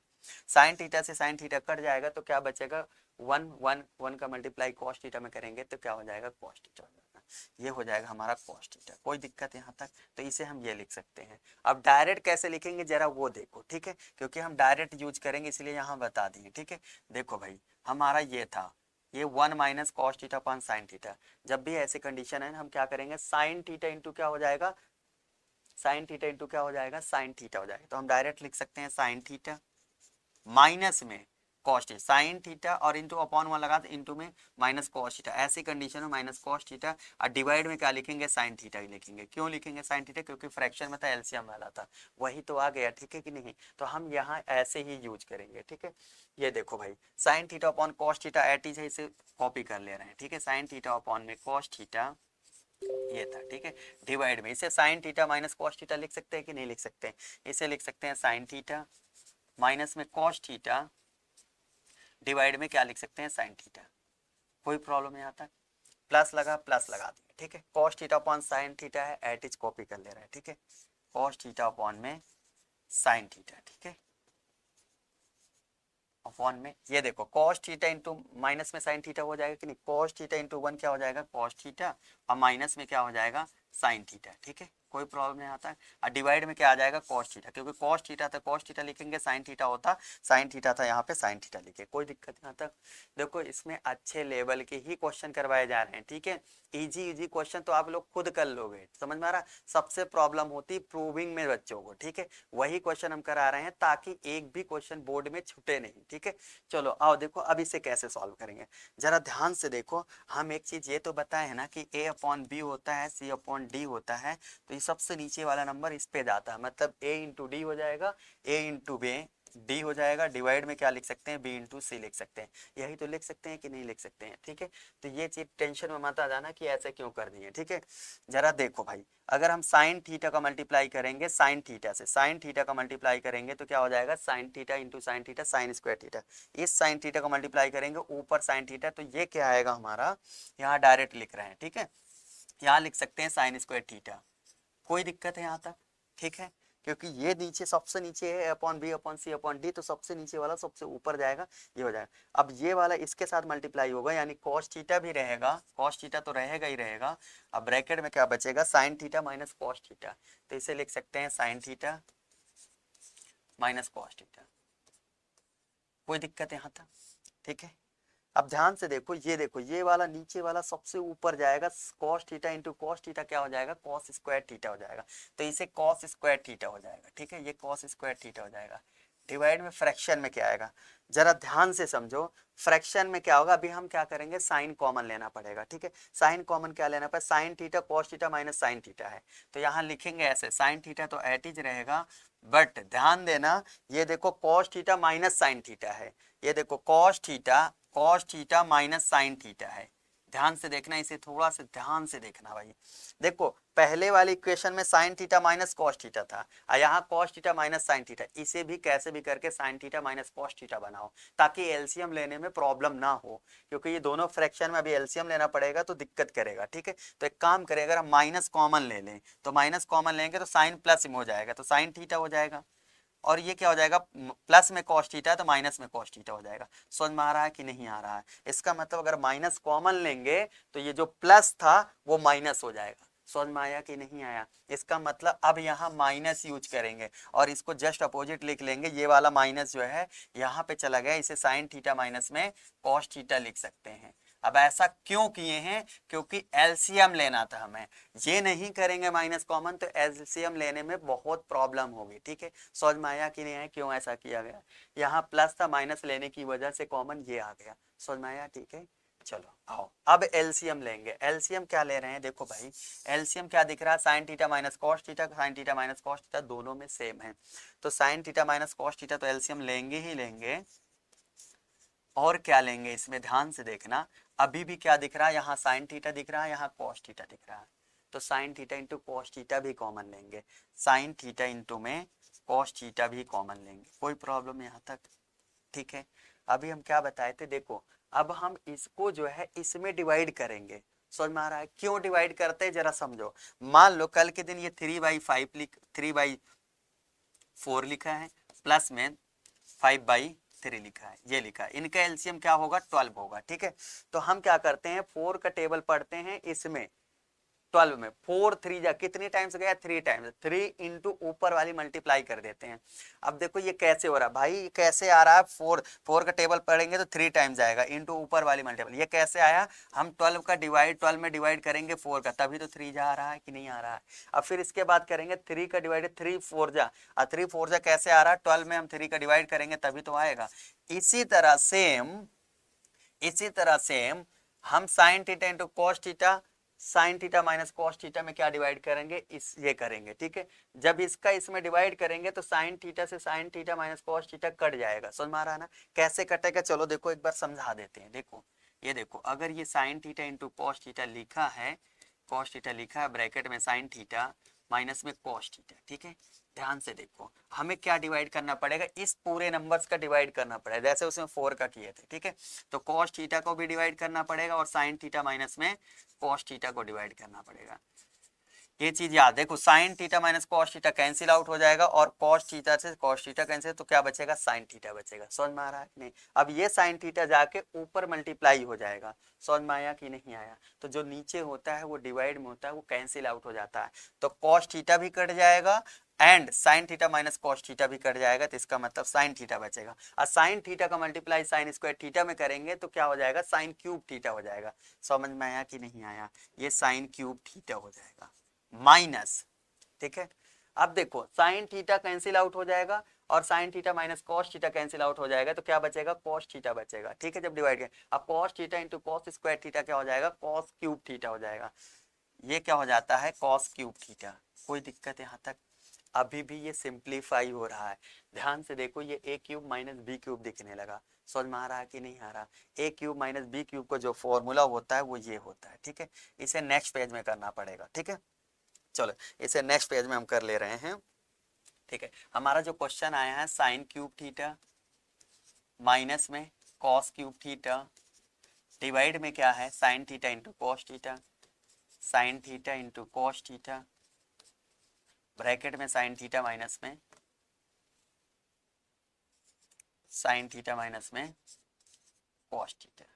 साइन थीटा से साइन थीटा कट जाएगा तो क्या बचेगा, 1 का मल्टीप्लाई कॉस थीटा में करेंगे तो क्या हो जाएगा, कॉस थीटा हो जाएगा। ये हो जाएगा हमारा कॉस थीटा। कोई दिक्कत यहाँ तक, तो इसे हम ये लिख सकते हैं। अब डायरेक्ट कैसे लिखेंगे जरा वो देखो, ठीक है, क्योंकि हम डायरेक्ट यूज करेंगे इसलिए यहाँ बता दिए, ठीक है। देखो भाई हमारा ये था, ये 1 minus cos theta upon sine theta. जब भी ऐसी कंडीशन है हम क्या करेंगे, साइन थीटा इंटू क्या हो जाएगा, साइन थीटा इंटू क्या हो जाएगा, साइन थीटा हो जाएगा। तो हम डायरेक्ट लिख सकते हैं साइन थीटा माइनस में कॉस थीटा, साइन थीटा और इंटू अपॉन 1 लगा, इंटू में माइनस कॉस थीटा। ऐसी कंडीशन में माइनस कॉस थीटा, और डिवाइड में क्या लिखेंगे, साइन थीटा ही लिखेंगे। क्यों लिखेंगे साइन थीटा, क्योंकि फ्रैक्शन में था, एलसीएम वाला था, वही तो आ गया, ठीक है कि नहीं। तो हम यहाँ ऐसे ही यूज करेंगे, ठीक है। ये देखो भाई sine theta upon cos theta as is है, इसे कॉपी कर ले रहे हैं, ठीक है। साइन थीटा अपॉन में कॉस थीटा ये था, ठीक है। डिवाइड में इसे sine theta minus cos theta लिख सकते हैं कि नहीं लिख सकते हैं, इसे लिख सकते हैं साइन थीटा माइनस में कॉस थीटा, डिवाइड में क्या लिख सकते हैं, साइन थीटा। कोई प्रॉब्लम यहाँ तक, प्लस लगा प्लस लगा दिए, ठीक है। Cos theta upon sine theta है, एट इज कॉपी कर ले रहे हैं, ठीक है। कॉस थीटा अपॉन में साइन थीटा, ठीक है, अपॉन में ये देखो कॉस थीटा इंटू माइनस में साइन थीटा हो जाएगा कि नहीं, कॉस थीटा इंटू 1 क्या हो जाएगा, कॉस थीटा, और माइनस में क्या हो जाएगा, साइन थीटा, ठीक है। कोई प्रॉब्लम नहीं आता है। और डिवाइड में क्या आ जाएगा, कॉस थीटा, क्योंकि कॉस थीटा था कॉस थीटा लिखेंगे, साइन थीटा होता साइन थीटा था, यहाँ पे साइन थीटा लिखे। कोई दिक्कत यहाँ तक। देखो इसमें अच्छे लेवल के ही क्वेश्चन करवाए जा रहे हैं, ठीक है। इजी इजी क्वेश्चन तो आप लोग खुद कर लोगे, समझ में आ रहा। सबसे प्रॉब्लम होती प्रूविंग में बच्चों को, ठीक है। वही क्वेश्चन हम करा रहे हैं ताकि एक भी क्वेश्चन बोर्ड में छूटे नहीं, ठीक है। चलो आओ देखो अब इसे कैसे सॉल्व करेंगे, जरा ध्यान से देखो। हम एक चीज ये तो बताए हैं ना कि a अपॉन बी होता है, c अपॉन डी होता है, तो ये सबसे नीचे वाला नंबर इस पे जाता है, मतलब a इंटू डी हो जाएगा, a इंटू बी डी हो जाएगा, डिवाइड में क्या लिख सकते हैं, b इंटू सी लिख सकते हैं। यही तो लिख सकते हैं कि नहीं लिख सकते हैं, ठीक है। तो ये चीज टेंशन में मत आ जाना कि ऐसे क्यों कर दिए, ठीक है। जरा देखो भाई, अगर हम साइन थीटा का मल्टीप्लाई करेंगे साइन थीटा से, साइन थीटा का मल्टीप्लाई करेंगे तो क्या हो जाएगा, sign theta into sine theta, sine square theta. इस साइन थीटा का मल्टीप्लाई करेंगे ऊपर साइन थीटा, तो ये क्या आएगा हमारा, यहाँ डायरेक्ट लिख रहे हैं, ठीक है। यहाँ लिख सकते हैं साइन स्क्वायर थीटा। कोई दिक्कत है यहाँ तक, ठीक है। क्योंकि ये नीचे सबसे नीचे है अपॉन बी अपॉन सी अपॉन डी, तो सबसे नीचे वाला सबसे ऊपर जाएगा, ये हो जाएगा। अब ये वाला इसके साथ मल्टीप्लाई होगा, यानी कॉस थीटा भी रहेगा, कॉस थीटा तो रहेगा ही रहेगा। अब ब्रैकेट में क्या बचेगा, sign theta minus cos theta, तो इसे लिख सकते हैं sign theta minus cos theta. कोई दिक्कत यहाँ तक, ठीक है। अब ध्यान से देखो, ये देखो ये वाला नीचे वाला सबसे ऊपर जाएगा, cos theta into cos theta क्या हो जाएगा, cos स्क्वायर थीटा हो जाएगा, तो इसे cos स्क्वायर थीटा हो जाएगा, ठीक है। ये cos स्क्वायर थीटा हो जाएगा। डिवाइड में फ्रैक्शन में क्या आएगा, जरा ध्यान से समझो। फ्रैक्शन में क्या होगा, अभी हम क्या करेंगे, साइन कॉमन लेना पड़ेगा, ठीक है। साइन कॉमन क्या लेना पड़ेगा, sine theta cos theta minus sine theta है, तो यहाँ लिखेंगे ऐसे, साइन थीटा तो एट इज रहेगा, बट ध्यान देना ये देखो cos theta minus sine theta है, ये देखो cos theta minus sine theta है। ध्यान से देखना, इसे थोड़ा सा ध्यान से देखना भाई। देखो पहले वाली इक्वेशन में sine theta minus cos theta था, और यहाँ cos theta minus sine theta, इसे भी कैसे भी करके sign theta minus cos theta बनाओ, ताकि एलसीएम लेने में प्रॉब्लम ना हो, क्योंकि ये दोनों फ्रैक्शन में अभी एलसीएम लेना पड़ेगा तो दिक्कत करेगा, ठीक है। तो एक काम करें, अगर हम माइनस कॉमन ले लें, तो माइनस कॉमन लेंगे तो साइन प्लस में हो जाएगा, तो साइन थीटा हो जाएगा, और ये क्या हो जाएगा, प्लस में कॉस थीटा है तो माइनस में कॉस थीटा हो जाएगा। समझ में आ रहा है कि नहीं आ रहा है। इसका मतलब अगर माइनस कॉमन लेंगे तो ये जो प्लस था वो माइनस हो जाएगा। समझ में आया कि नहीं आया। इसका मतलब अब यहाँ माइनस यूज करेंगे और इसको जस्ट अपोजिट लिख लेंगे, ये वाला माइनस जो है यहाँ पे चला गया, इसे साइन थीटा माइनस में कॉस थीटा लिख सकते हैं। अब ऐसा क्यों किए हैं, क्योंकि एलसीएम लेना था हमें, ये नहीं करेंगे माइनस कॉमन तो एलसीएम लेने में बहुत प्रॉब्लम होगी। ठीक है, समझ में आया कि नहीं है क्यों ऐसा किया गया, यहाँ प्लस था माइनस लेने की वजह से कॉमन ये आ गया, समझ में आया। ठीक है, चलो आओ अब एलसीएम लेंगे। एलसीएम क्या ले रहे हैं, देखो भाई एलसीएम क्या दिख रहा है, sine theta minus cos theta, sine theta minus cos theta दोनों में सेम है, तो sine theta minus cos theta तो एलसीएम लेंगे ही लेंगे। और क्या लेंगे इसमें ध्यान से देखना, अभी भी क्या दिख रहा है, यहाँ साइन थीटा दिख रहा है, यहाँ कॉस थीटा दिख रहा है, तो sine theta into cos theta भी कॉमन लेंगे, साइन थीटा इंटू में कॉस थीटा भी कॉमन लेंगे, कोई प्रॉब्लम यहाँ तक। ठीक है, अभी हम क्या बताए थे, देखो अब हम इसको जो है इसमें डिवाइड करेंगे, समझ में आ रहा है क्यों डिवाइड करते हैं जरा समझो। मान लो कल के दिन ये 3/5 3/4 लिखा है, प्लस में 5/3 लिखा है, ये लिखा है, इनका एलसीएम क्या होगा 12 होगा। ठीक है, तो हम क्या करते हैं 4 का टेबल पढ़ते हैं इसमें 12 में, 4 3 जा कितनी टाइम्स गया 3 टाइम्स, 3 इंटू ऊपर वाली मल्टीप्लाई कर देते हैं। अब देखो ये कैसे हो रहा है भाई, कैसे आ रहा है, 4 का टेबल पढ़ेंगे तो 3 टाइम्स आएगा इंटू ऊपर वाली मल्टीप्लाई, ये कैसे आया, हम 12 का डिवाइड 12 में डिवाइड करेंगे 4 का, तभी तो 3 जा रहा है कि नहीं आ रहा है। अब फिर इसके बाद करेंगे 3 का डिवाइड 3 4 जा, 3 4 जा कैसे आ रहा है, 12 में हम 3 का डिवाइड करेंगे तभी तो आएगा। इसी तरह सेम हम sine theta into cos theta, sine theta minus cos theta में क्या डिवाइड करेंगे, इस ये करेंगे। ठीक है, जब इसका इसमें डिवाइड करेंगे तो साइन थीटा से sign theta minus cos theta cut जाएगा, समझ में आ रहा है ना, कैसे कटेगा चलो देखो एक बार समझा देते हैं। देखो ये देखो, अगर ये sine theta into cos theta लिखा है, कॉस थीटा लिखा है ब्रैकेट में साइन थीटा माइनस में कॉस थीटा, ठीक है, ध्यान से देखो हमें क्या डिवाइड करना पड़ेगा, इस पूरे नंबर्स का डिवाइड करना पड़ेगा, जैसे उसमें 4 का किए थे। ठीक है, तो कॉस थीटा को भी डिवाइड करना पड़ेगा और साइन थीटा माइनस में कॉस थीटा को डिवाइड करना पड़ेगा। ये चीज याद देखो, sine theta minus cos theta cancel out हो जाएगा और कॉस थीटा से कॉस थीटा कैंसिल, तो क्या बचेगा साइन थीटा बचेगा, समझ में आ रहा है कि नहीं। अब ये साइन थीटा जाके ऊपर मल्टीप्लाई हो जाएगा, समझ में आया कि नहीं आया, तो जो नीचे होता है वो डिवाइड में होता है, वो कैंसिल आउट हो जाता है, तो कॉस थीटा भी कट जाएगा and sign theta minus cos theta भी कट जाएगा, तो इसका मतलब साइन थीटा बचेगा। और साइन थीटा का मल्टीप्लाई साइन स्क्वायर थीटा में करेंगे तो क्या हो जाएगा, साइन क्यूब थीटा हो जाएगा, समझ में आया कि नहीं आया, ये साइन क्यूब थीटा हो जाएगा माइनस। ठीक है, अब देखो साइन थीटा कैंसिल आउट हो जाएगा और sign theta minus cos theta cancel out हो जाएगा, तो क्या बचेगा कॉस थीटा बचेगा। ठीक है, जब डिवाइड करें, अब cos theta into cos square theta क्या हो जाएगा, कॉस क्यूब थीटा हो जाएगा, ये क्या हो जाता है कॉस क्यूब थीटा। कोई दिक्कत यहाँ तक, अभी भी ये सिंप्लीफाई हो रहा है, ध्यान से देखो ये ए क्यूब माइनस बी क्यूब दिखने लगा, समझ में आ रहा है कि नहीं आ रहा, ए क्यूब माइनस बी क्यूब का जो फॉर्मूला होता है वो ये होता है। ठीक है, इसे नेक्स्ट पेज में करना पड़ेगा। ठीक है, चलो इसे नेक्स्ट पेज में हम कर ले रहे हैं। ठीक है, हमारा जो क्वेश्चन आया है साइन क्यूब थीटा माइनस में कॉस क्यूब थीटा, डिवाइड में क्या है sine theta into cos theta, sine theta into cos theta, bracket में साइन थीटा माइनस में साइन थीटा माइनस में कॉस थीटा।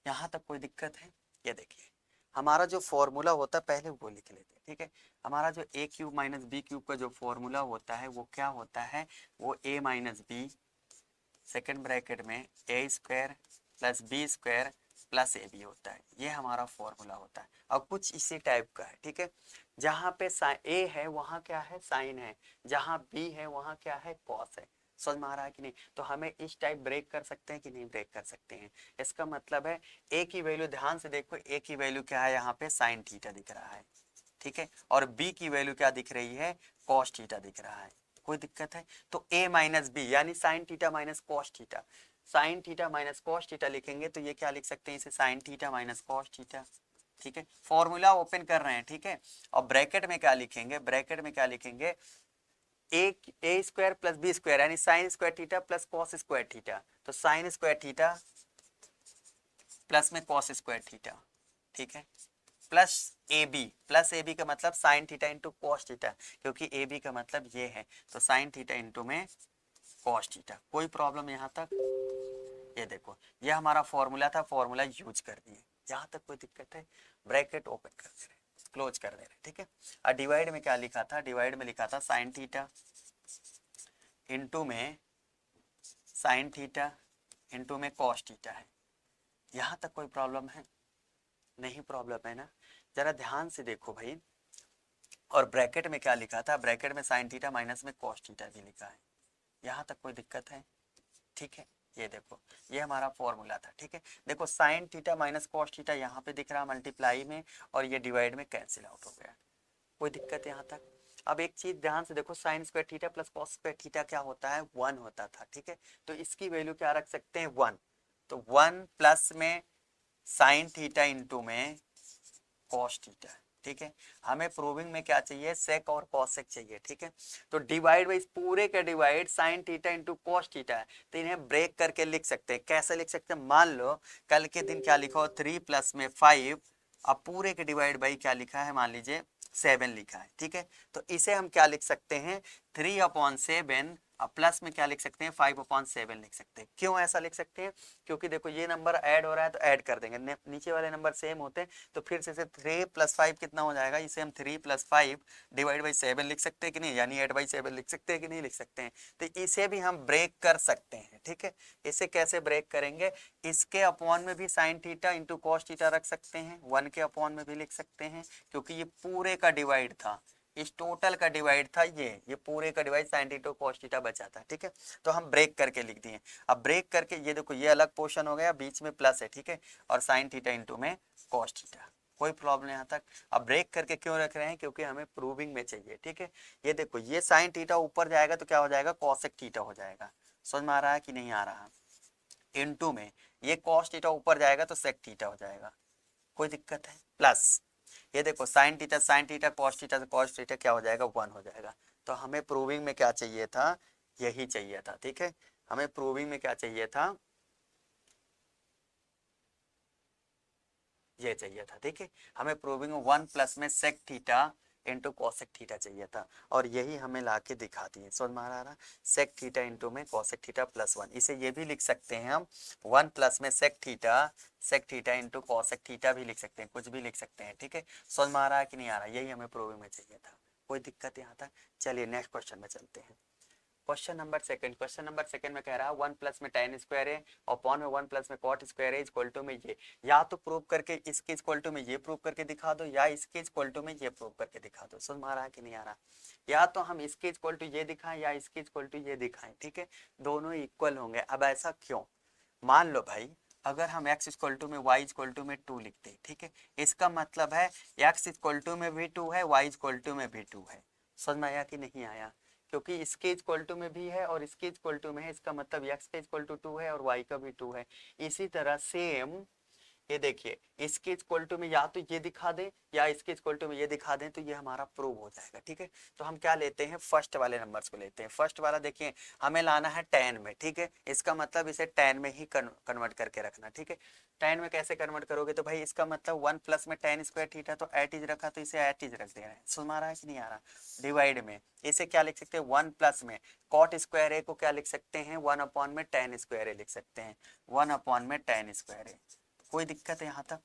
यहाँ तक कोई दिक्कत है, ये देखिए हमारा जो फॉर्मूला होता है पहले वो लिख लेते हैं। ठीक है, हमारा जो ए क्यूब माइनस बी क्यूब का जो फॉर्मूला होता है वो क्या होता है, वो a minus b second bracket में a square plus B square plus a b होता है, ये हमारा फॉर्मूला होता है। अब कुछ इसी टाइप का है। ठीक है, जहाँ पे ए है वहाँ क्या है साइन है, जहाँ बी है वहाँ क्या है कॉस है, समझ में आ रहा है कि नहीं। तो हमें इस टाइप ब्रेक कर सकते हैं कि नहीं ब्रेक कर सकते हैं, इसका मतलब है ए की वैल्यू ध्यान से देखो, ए की वैल्यू क्या है यहाँ पे साइन थीटा दिख रहा है। ठीक है, और बी की वैल्यू क्या दिख रही है कॉस थीटा दिख रहा है, कोई दिक्कत है। तो a माइनस बी यानी sign theta minus cos theta, sine theta minus cos theta लिखेंगे तो ये क्या लिख सकते हैं इसे sine theta minus cos theta. ठीक है, फॉर्मूला ओपन कर रहे हैं। ठीक है, और ब्रैकेट में क्या लिखेंगे, ब्रैकेट में क्या लिखेंगे ए स्क्वायर प्लस बी स्क्वायर यानी sine square theta plus cos square theta, तो साइन स्क्वायर थीटा प्लस में कॉस स्क्वायर थीटा। ठीक है, प्लस ए बी का मतलब sign theta into cos theta, क्योंकि ए बी का मतलब ये है, तो साइन थीटा इंटू में कॉस थीटा। कोई प्रॉब्लम यहाँ तक, ये देखो ये हमारा फॉर्मूला था, फॉर्मूला यूज कर दिए, यहाँ तक कोई दिक्कत है, ब्रैकेट ओपन कर दे रहे क्लोज कर दे रहे। ठीक है, और डिवाइड में क्या लिखा था, डिवाइड में लिखा था साइन थीटा इंटू में साइन थीटा इंटू में कॉस थीटा है, यहाँ तक कोई प्रॉब्लम है? नहीं प्रॉब्लम है ना। जरा ध्यान से देखो भाई, और ब्रैकेट में क्या लिखा था, ब्रैकेट में साइन थीटा माइनस में कॉस थीटा भी लिखा है। यहाँ तक कोई दिक्कत है? ठीक है, ये देखो, ये हमारा फॉर्मूला था। ठीक है, देखो sine theta minus cos theta यहाँ पे दिख रहा मल्टीप्लाई में, और ये डिवाइड में कैंसिल आउट हो गया। कोई दिक्कत यहाँ तक? अब एक चीज ध्यान से देखो, sign square theta plus cos square theta क्या होता है, 1 होता था। ठीक है, तो इसकी वैल्यू क्या रख सकते हैं, 1। तो 1 प्लस में साइन थीटा इंटू में कॉस थीटा। ठीक है, हमें प्रूविंग में क्या चाहिए, सेक और कॉसेक चाहिए। ठीक है, तो डिवाइड बाई, इस पूरे का divide sign theta into cos theta है, तो इन्हें ब्रेक करके लिख सकते हैं। कैसे लिख सकते हैं, मान लो कल के दिन क्या लिखा हो, 3 प्लस में 5, अब पूरे के डिवाइड बाई क्या लिखा है, मान लीजिए 7 लिखा है। ठीक है, तो इसे हम क्या लिख सकते हैं, 3/7, अब प्लस में क्या लिख सकते हैं, 5/7 लिख सकते हैं। क्यों ऐसा लिख सकते हैं, क्योंकि देखो ये नंबर ऐड हो रहा है तो ऐड कर देंगे, नीचे वाले नंबर सेम होते हैं, तो फिर से 3 + 5 कितना हो जाएगा, इसे हम 3 + 5 डिवाइड बाई 7 लिख सकते हैं कि नहीं, यानी 8/7 लिख सकते हैं कि नहीं लिख सकते हैं। तो इसे भी हम ब्रेक कर सकते हैं। ठीक है, इसे कैसे ब्रेक करेंगे, इसके अपॉन में भी sign theta into cos theta रख सकते हैं, 1 के अपॉन में भी लिख सकते हैं, क्योंकि ये पूरे का डिवाइड था, इस टोटल का डिवाइड था, ये पूरे का divide sine theta cos theta बचा था। ठीक है, तो हम ब्रेक करके लिख दिए। अब ब्रेक करके ये देखो, ये अलग पोर्शन हो गया, बीच में प्लस है। ठीक है, और साइन थीटा इंटू में कॉस थीटा, कोई प्रॉब्लम यहाँ तक? अब ब्रेक करके क्यों रख रहे हैं, क्योंकि हमें प्रूविंग में चाहिए। ठीक है, ये देखो, ये साइन थीटा ऊपर जाएगा तो क्या हो जाएगा, कॉसेक थीटा हो जाएगा। समझ में आ रहा है कि नहीं आ रहा? इनटू में ये कॉस थीटा ऊपर जाएगा तो सेक थीटा हो जाएगा। कोई दिक्कत है? प्लस ये देखो, साइन थीटा कॉस थीटा से कॉस थीटा क्या हो जाएगा, 1 हो जाएगा। तो हमें प्रूविंग में क्या चाहिए था, यही चाहिए था। ठीक है, हमें प्रूविंग में क्या चाहिए था, ये चाहिए था। ठीक है, हमें प्रूविंग में 1 प्लस में sec theta into cosec theta चाहिए था, और यही हमें लाके दिखा दिए। समझ में आ रहा, सेक थीटा इंटू में कॉसेक थीटा +1, इसे ये भी लिख सकते हैं हम, 1 प्लस में sec theta into cosec theta भी लिख सकते हैं, कुछ भी लिख सकते हैं। ठीक है, समझ में आ रहा है कि नहीं आ रहा, यही हमें प्रूविंग में चाहिए था। कोई दिक्कत यहाँ तक? चलिए नेक्स्ट क्वेश्चन में चलते हैं। क्वेश्चन नंबर सेकंड में कह रहा है 1 प्लस में tan स्क्वायर है और अपॉन में 1 प्लस में कॉट स्क्वायर है इक्वल टू में ये, या तो प्रूव करके इसके इक्वल टू में ये प्रूव करके दिखा दो, या इसके इक्वल टू में ये प्रूव करके दिखा दो। समझ में आ रहा है कि नहीं आ रहा? या तो हम इसके इक्वल टू ये दिखाएं या इसके इक्वल टू ये दिखाएं। ठीक है, दोनों इक्वल होंगे। अब ऐसा क्यों, मान लो भाई, अगर हम x इक्वल टू में y इक्वल टू में 2 लिखते हैं, ठीक है, इसका मतलब है x इक्वल टू में भी 2 है, y इक्वल टू में भी 2 है। समझ में आया कि नहीं आया? क्योंकि इसके इक्वल टू में भी है और इसके इक्वल टू में है, इसका मतलब x का इक्वल टू 2 है और y का भी 2 है। इसी तरह सेम ये देखिए, इसके इक्वल टू में या तो ये दिखा दें या इसके इक्वल टू में ये दिखा दें, तो ये हमारा प्रूव हो जाएगा। ठीक है, तो हम क्या लेते हैं, फर्स्ट वाले नंबर्स को लेते हैं। फर्स्ट वाला देखिए, हमें लाना है tan में। ठीक है, इसका मतलब इसे tan में ही कन्वर्ट करके रखना। ठीक है, tan में कैसे कन्वर्ट करोगे, तो भाई इसका मतलब 1 प्लस में tan स्क्वायर थीटा, तो एट इज रखा तो इसे एट इज रख दे रहे हैं। समझ आ रहा है कि नहीं आ रहा? डिवाइड में इसे क्या लिख सकते हैं, 1 प्लस में कॉट स्क्वायर ए को क्या लिख सकते हैं, 1 अपॉन में tan स्क्वायर ए लिख सकते हैं, 1 अपॉन में tan स्क्वायर ए। कोई दिक्कत है यहाँ तक?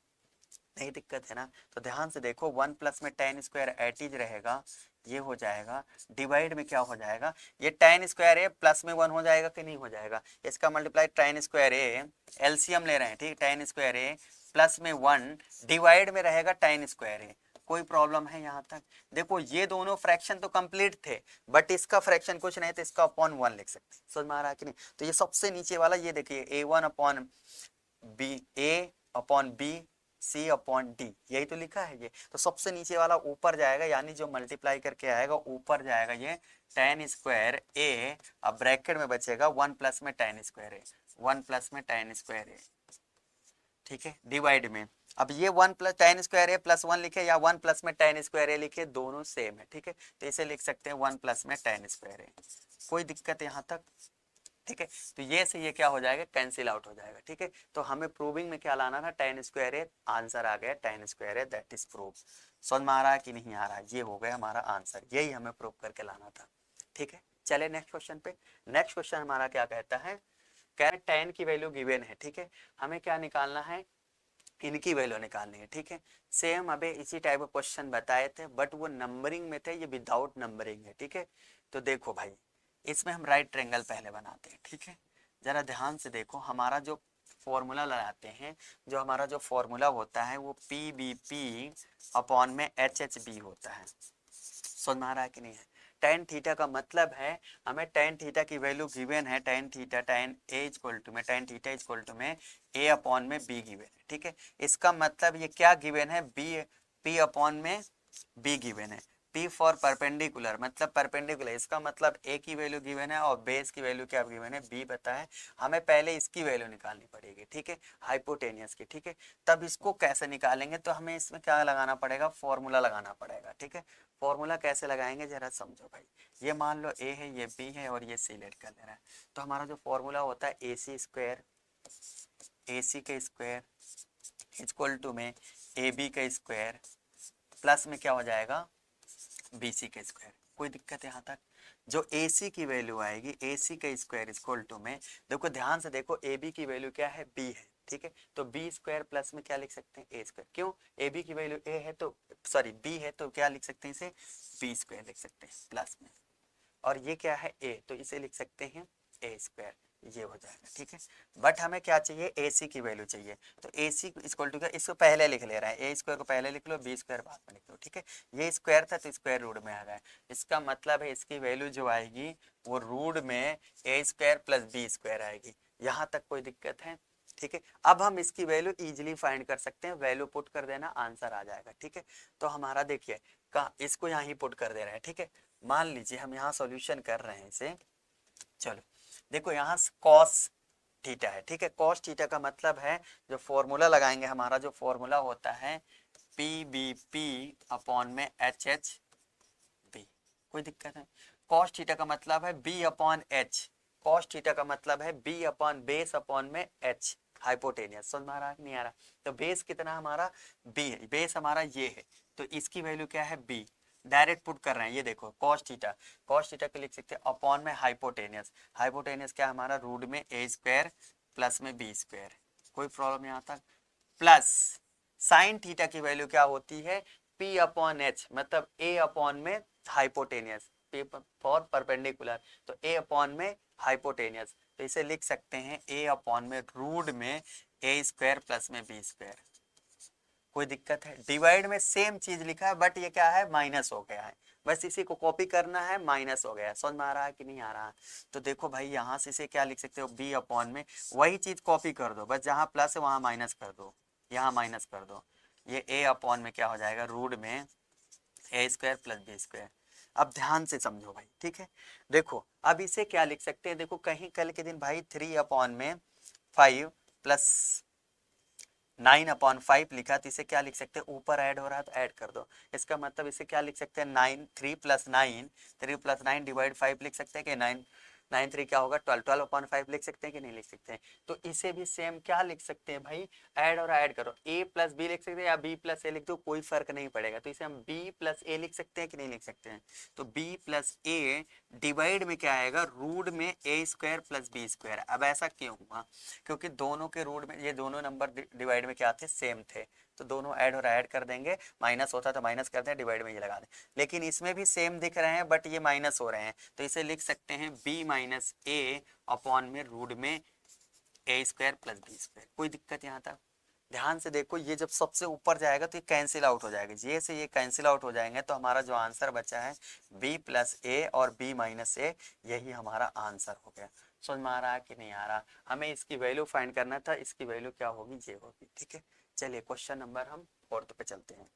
नहीं दिक्कत है ना? तो ध्यान से देखो, 1 प्लस में tan स्क्वायर एटीज रहेगा, ये हो जाएगा, डिवाइड में क्या हो जाएगा, ये tan स्क्वायर ए प्लस में 1 हो जाएगा कि नहीं हो जाएगा, इसका मल्टीप्लाई tan स्क्वायर ए, एलसीएम ले रहे हैं। ठीक, tan स्क्वायर ए प्लस में 1 डिवाइड में रहेगा tan स्क्वायर ए। कोई प्रॉब्लम है यहाँ तक? देखो, ये दोनों फ्रैक्शन तो कंप्लीट थे, बट इसका फ्रैक्शन कुछ नहीं, तो इसका अपॉन 1 लिख सकते हैं। समझ में आ रहा है कि नहीं? तो ये सबसे नीचे वाला ये देखिए, A1 अपॉन बी, ए अपॉन बी, सी अपॉन डी, यही तो लिखा है ये। तो सबसे नीचे वाला ऊपर जाएगा, यानी जो मल्टीप्लाई करके आएगा ऊपर जाएगा ये tan स्क्वायर ए, अब ब्रैकेट में बचेगा 1 प्लस में tan स्क्वायर ए, 1 प्लस में tan स्क्वायर ए। ठीक है, डिवाइड में अब ये 1 plus tan square a plus 1 लिखे या 1 प्लस में tan स्क्वायर ए लिखे, दोनों सेम है। ठीक है, तो इसे लिख सकते हैं 1 प्लस में tan स्क्वायर ए। कोई दिक्कत यहाँ तक? ठीक है, तो ये से ये क्या हो जाएगा, कैंसिल आउट हो जाएगा। ठीक है, तो हमें प्रूविंग में क्या लाना था, tan स्क्वायर ए, आंसर आ गया tan square A, that is prove. समझ में आ रहा है कि नहीं आ रहा है? ये हो गया हमारा आंसर, यही हमें प्रूव करके लाना था। ठीक है, चले नेक्स्ट क्वेश्चन पे। नेक्स्ट क्वेश्चन हमारा क्या कहता है, कह रहे tan की वैल्यू गिवन है। ठीक है, हमें क्या निकालना है, इनकी वैल्यू निकालनी है। ठीक है, सेम अबे इसी टाइप ऑफ क्वेश्चन बताए थे, बट वो नंबरिंग में थे, ये विदाउट नंबरिंग है। ठीक है, तो देखो भाई, इसमें हम राइट ट्रायंगल पहले बनाते हैं। ठीक है, जरा ध्यान से देखो, हमारा जो फॉर्मूला लगाते हैं, जो हमारा जो फॉर्मूला होता है वो पी बी पी अपॉन में एच एच बी होता है। समझ में आ रहा है कि नहीं है? टेन थीटा का मतलब है हमें टेन थीटा की वैल्यू गिवन है, tan theta tan a equal to में टेन थीटा इक्वल टू में ए अपॉन में बी गिवन है। ठीक है, इसका मतलब ये क्या गिवन है, बी पी अपॉन में बी गिवन है। P फॉर परपेंडिकुलर मतलब परपेंडिकुलर, इसका मतलब A की वैल्यू गिवन है और बेस की वैल्यू क्या गिवन है, B पता है। हमें पहले इसकी वैल्यू निकालनी पड़ेगी, ठीक है, हाइपोटेनियस की। ठीक है, तब इसको कैसे निकालेंगे, तो हमें इसमें क्या लगाना पड़ेगा, फॉर्मूला लगाना पड़ेगा। ठीक है, फॉर्मूला कैसे लगाएंगे जरा समझो भाई। ये मान लो A है, ये B है और ये C लेट कर ले रहा है, तो हमारा जो फॉर्मूला होता है AC स्क्वायर, AC का स्क्वायर इक्वल टू में AB का स्क्वायर प्लस में क्या हो जाएगा, BC का स्क्वायर। कोई दिक्कत है यहाँ तक? जो AC की वैल्यू आएगी, AC का स्क्वायर इक्वल टू में, देखो ध्यान से देखो, AB की वैल्यू क्या है, B है। ठीक है, तो B स्क्वायर प्लस में क्या लिख सकते हैं, A स्क्वायर। क्यों, AB की वैल्यू A है तो सॉरी B है, तो क्या लिख सकते हैं इसे, B स्क्वायर लिख सकते हैं प्लस में। और ये क्या है A, तो इसे लिख सकते हैं A स्क्वायर, ये हो जाएगा। ठीक है, बट हमें क्या चाहिए, AC की वैल्यू चाहिए, तो AC इक्वल टू क्या, इसको पहले लिख ले रहा है, A स्क्वायर को पहले लिख लो, B स्क्वायर बाद में लिख लो। ठीक है, ये स्क्वायर था तो स्क्वायर रूट में आ गया, इसका मतलब है इसकी वैल्यू जो आएगी वो रूट में A square plus B square आएगी। यहाँ तक कोई दिक्कत है? ठीक है, अब हम इसकी वैल्यू इजीली फाइंड कर सकते हैं, वैल्यू पुट कर देना, आंसर आ जाएगा। ठीक है, तो हमारा देखिए इसको यहाँ ही पुट कर दे रहे हैं। ठीक है, मान लीजिए हम यहाँ सॉल्यूशन कर रहे हैं इसे, चलो देखो यहाँ कॉस थीटा है। ठीक है, कॉस थीटा का मतलब है जो फॉर्मूला लगाएंगे, हमारा जो फॉर्मूला होता है पी बी पी अपॉन में एच एच बी। कोई दिक्कत है? कॉस थीटा का मतलब है b upon h, cos theta का मतलब है बी अपॉन बेस अपॉन में एच, हाइपोटेनियस। समझ में आ रहा है नहीं आ रहा? तो बेस कितना हमारा बी है, बेस हमारा ये है, तो इसकी वैल्यू क्या है, बी। डायरेक्ट पुट कर रहे हैं, ये देखो कॉस थीटा, कॉस थीटा को लिख सकते हैं अपॉन में हाइपोटेनियस, हाइपोटेनियस क्या हमारा रूट में ए स्क्वायर प्लस में बी स्क्वायर। कोई प्रॉब्लम यहाँ तक? प्लस साइन थीटा की वैल्यू क्या होती है, पी अपॉन एच, मतलब ए अपॉन में हाइपोटेनियस, पी फॉर परपेंडिकुलर, तो ए अपॉन में हाइपोटेनियस, तो इसे लिख सकते हैं ए अपॉन में रूट में ए स्क्वायर प्लस में बी स्क्वायर। कोई दिक्कत है? डिवाइड में सेम चीज लिखा है बट ये क्या है, माइनस हो गया है, बस इसी को कॉपी करना है, माइनस हो गया है। समझ में आ रहा है कि नहीं आ रहा है? तो देखो भाई यहाँ से इसे क्या लिख सकते हो, बी अपॉन में वही चीज कॉपी कर दो, बस जहाँ प्लस है वहां माइनस कर दो, यहाँ माइनस कर दो, ये ए अपॉन में क्या हो जाएगा, रूट में a square plus B square. अब ध्यान से समझो भाई, ठीक है, देखो अब इसे क्या लिख सकते हैं, देखो कहीं कल के दिन भाई 3 अपॉन में 5 प्लस 9 अपॉन 5 लिखा, तो इसे क्या लिख सकते हैं, ऊपर ऐड हो रहा है तो ऐड कर दो, इसका मतलब इसे क्या लिख सकते हैं, 9 3 प्लस 9, 3 प्लस 9 डिवाइड 5 लिख सकते हैं कि 9 9 3 क्या होगा 12, 12 अपॉन 5 लिख सकते हैं कि नहीं लिख सकते हैं? तो इसे भी सेम क्या लिख सकते हैं भाई, ऐड और ऐड करो, a प्लस बी लिख सकते हैं या b प्लस ए लिख दो, कोई फर्क नहीं पड़ेगा, तो इसे हम b प्लस ए लिख सकते हैं कि नहीं लिख सकते हैं? तो b प्लस ए डिवाइड में क्या आएगा, रूट में a square plus B square. अब ऐसा क्यों हुआ, क्योंकि दोनों के रूट में ये दोनों नंबर डिवाइड में क्या थे, सेम थे, तो दोनों ऐड और ऐड कर देंगे, माइनस होता तो माइनस करते हैं, डिवाइड में ये लगा दें, लेकिन इसमें भी सेम दिख रहे हैं बट ये माइनस हो रहे हैं, तो इसे लिख सकते हैं b माइनस ए अपॉन में रूट में a square plus B square. कोई दिक्कत यहाँ तक? ध्यान से देखो, ये जब सबसे ऊपर जाएगा तो ये कैंसिल आउट हो जाएगा, ये से ये कैंसिल आउट हो जाएंगे, तो हमारा जो आंसर बचा है b प्लस ए और b माइनस ए, यही हमारा आंसर हो गया। समझ में आ रहा है कि नहीं आ रहा? हमें इसकी वैल्यू फाइंड करना था, इसकी वैल्यू क्या होगी, ये होगी। ठीक है, चलिए क्वेश्चन नंबर हम 4 पे चलते हैं।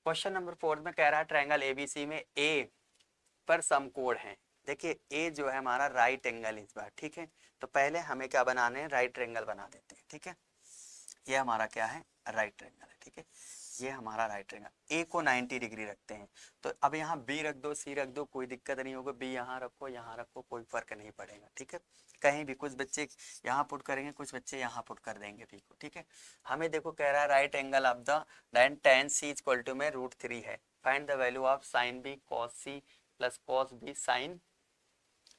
क्वेश्चन नंबर 4 में कह रहा है ट्रायंगल एबीसी में ए पर समकोण है। देखिए ए जो है हमारा राइट एंगल इस बार, ठीक है, तो पहले हमें क्या बनाने हैं, राइट एंगल बना देते हैं। ठीक है, ये हमारा क्या है, राइट एंगल है। ठीक है, ये हमारा राइट एंगल, ए को 90 डिग्री रखते हैं, तो अब यहाँ बी रख दो, सी रख दो, कोई दिक्कत नहीं होगा, बी यहाँ रखो, कोई फर्क नहीं पड़ेगा। ठीक है, कहीं भी कुछ बच्चे यहाँ पुट करेंगे, कुछ बच्चे यहाँ पुट कर देंगे बी को। ठीक है, हमें देखो कह रहा है right angle of the line tan c equal to में √3 है, find the value of sine b cos c plus cos b sine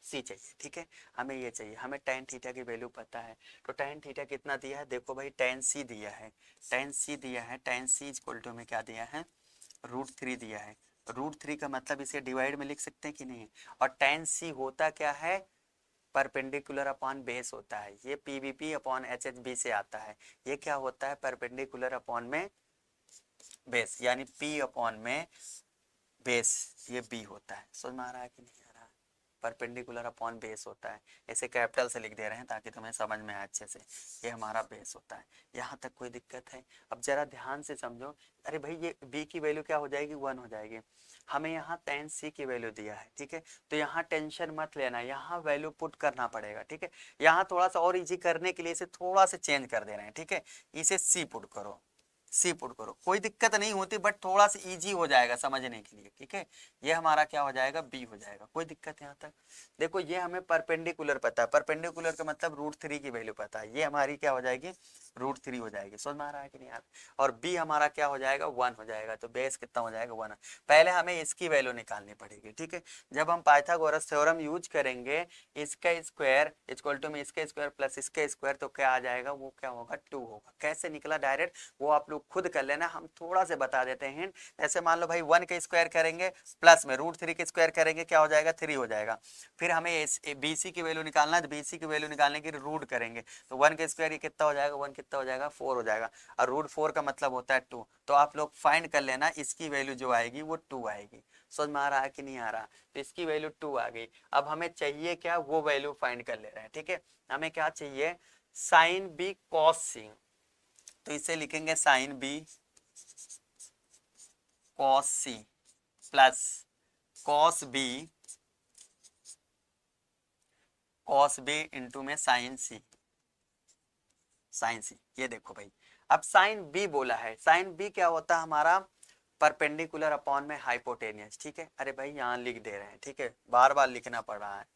c चाहिए। ठीक है, हमें ये चाहिए, हमें tan थीटा की वैल्यू पता है, तो tan थीटा कितना दिया है, देखो भाई tan c दिया है, tan c दिया है, tan c इक्वल टू में क्या दिया है, √3 दिया है, √3 का मतलब इसे डिवाइड में लिख सकते हैं कि नहीं, और tan c होता क्या है, परपेंडिकुलर अपॉन बेस होता है, ये पीवीपी अपॉन एचएचबी से आता है। ये क्या होता है, परपेंडिकुलर अपॉन में बेस, यानी पी अपॉन में बेस, ये बी होता है। समझ में आ रहा है कि नहीं आ रहा है? परपेंडिकुलर अपॉन बेस होता है, ऐसे कैपिटल से लिख दे रहे हैं ताकि तुम्हें समझ में आए अच्छे से। ये हमारा बेस होता है। यहाँ तक कोई दिक्कत है? अब जरा ध्यान से समझो। अरे भाई ये बी की वैल्यू क्या हो जाएगी, 1 हो जाएगी। हमें यहाँ tan c की वैल्यू दिया है, ठीक है, तो यहाँ टेंशन मत लेना, यहाँ वैल्यू पुट करना पड़ेगा, ठीक है। यहाँ थोड़ा सा और इजी करने के लिए इसे थोड़ा सा चेंज कर दे रहे हैं, ठीक है। इसे c पुट करो, सी पुट करो, कोई दिक्कत नहीं होती, बट थोड़ा सा इजी हो जाएगा समझने के लिए, ठीक है। ये हमारा क्या हो जाएगा, बी हो जाएगा। कोई दिक्कत यहाँ तक? देखो ये हमें परपेंडिकुलर पता है, परपेंडिकुलर का मतलब √3 की वैल्यू पता है, ये हमारी क्या हो जाएगी, √3 हो जाएगी। समझ में आ रहा है कि नहीं यार? और बी हमारा क्या हो जाएगा, 1 हो जाएगा। तो बेस कितना हो जाएगा, 1। पहले हमें इसकी वैल्यू निकालनी पड़ेगी, ठीक है। जब हम पाइथागोरस थ्योरम यूज करेंगे, इसका स्क्वायर इक्वल टू में इसका स्क्वायर प्लस इसका स्क्वायर, तो क्या आ जाएगा, वो क्या होगा, 2 होगा। कैसे निकला डायरेक्ट, वो आप लोग खुद कर लेना, हम थोड़ा से बता देते हैं। ऐसे मान लो भाई 1 का स्क्वायर करेंगे प्लस में √3 के स्क्वायर करेंगे, क्या हो जाएगा, 3 हो जाएगा। फिर हमें बीसी की वैल्यू निकालना है, तो बीसी की वैल्यू निकालने के लिए रूट करेंगे, तो 1 का स्क्वायर ये कितना हो जाएगा, 1 कितना हो जाएगा, 4 हो जाएगा। और √4 का मतलब होता है 2, तो आप लोग फाइंड कर लेना, इसकी वैल्यू जो आएगी वो 2 आएगी। समझ में आ रहा है कि नहीं आ रहा? तो इसकी वैल्यू 2 आ गई। अब हमें चाहिए क्या, वो वैल्यू फाइंड कर ले रहे हैं, ठीक है। हमें क्या चाहिए, साइन बी कॉस सी, तो इसे लिखेंगे sine b cos c plus cos b into में साइन सी, साइन सी। ये देखो भाई, अब साइन बी बोला है, साइन बी क्या होता है हमारा, परपेंडिकुलर अपॉन में हाइपोटेनियस, ठीक है। अरे भाई यहाँ लिख दे रहे हैं, ठीक है, बार बार लिखना पड़ रहा है।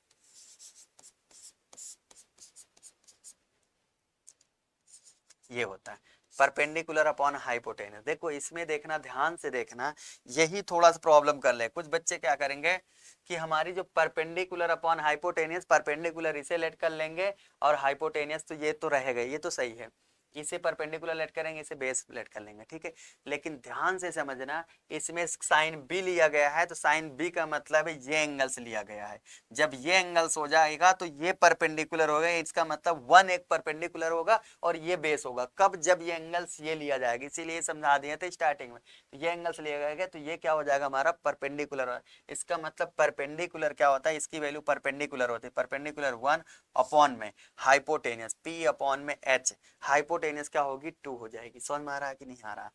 ये होता है परपेंडिकुलर अपॉन हाइपोटेनस। देखो इसमें देखना, ध्यान से देखना, यही थोड़ा सा प्रॉब्लम कर ले। कुछ बच्चे क्या करेंगे कि हमारी जो परपेंडिकुलर अपॉन हाइपोटेनियस, परपेंडिकुलर इसे लेट कर लेंगे और हाइपोटेनियस तो ये तो रहेगा, ये तो सही है, इसे परपेंडिकुलर लेट करेंगे, इसे बेस लेट कर लेंगे, ठीक है। लेकिन ध्यान से समझना, इसमें साइन बी लिया गया है, तो साइन बी का मतलब है ये एंगल्स लिया गया है। जब ये एंगल्स हो जाएगा तो ये परपेंडिकुलर होगा, इसका मतलब 1 एक परपेंडिकुलर होगा और ये बेस होगा। कब, जब ये एंगल्स ये लिया जाएगा, इसीलिए समझा दिए थे स्टार्टिंग में। तो ये एंगल्स लिया गया तो ये क्या हो जाएगा हमारा, परपेंडिकुलर। इसका मतलब परपेंडिकुलर क्या होता है, इसकी वैल्यू परपेंडिकुलर होती है, परपेंडिकुलर 1 अपॉन में हाइपोटेनियस P अपॉन में H, हाइपोटेनियस क्या होगी, 2 हो जाएगी। समझ में आ रहा है कि नहीं आ रहा?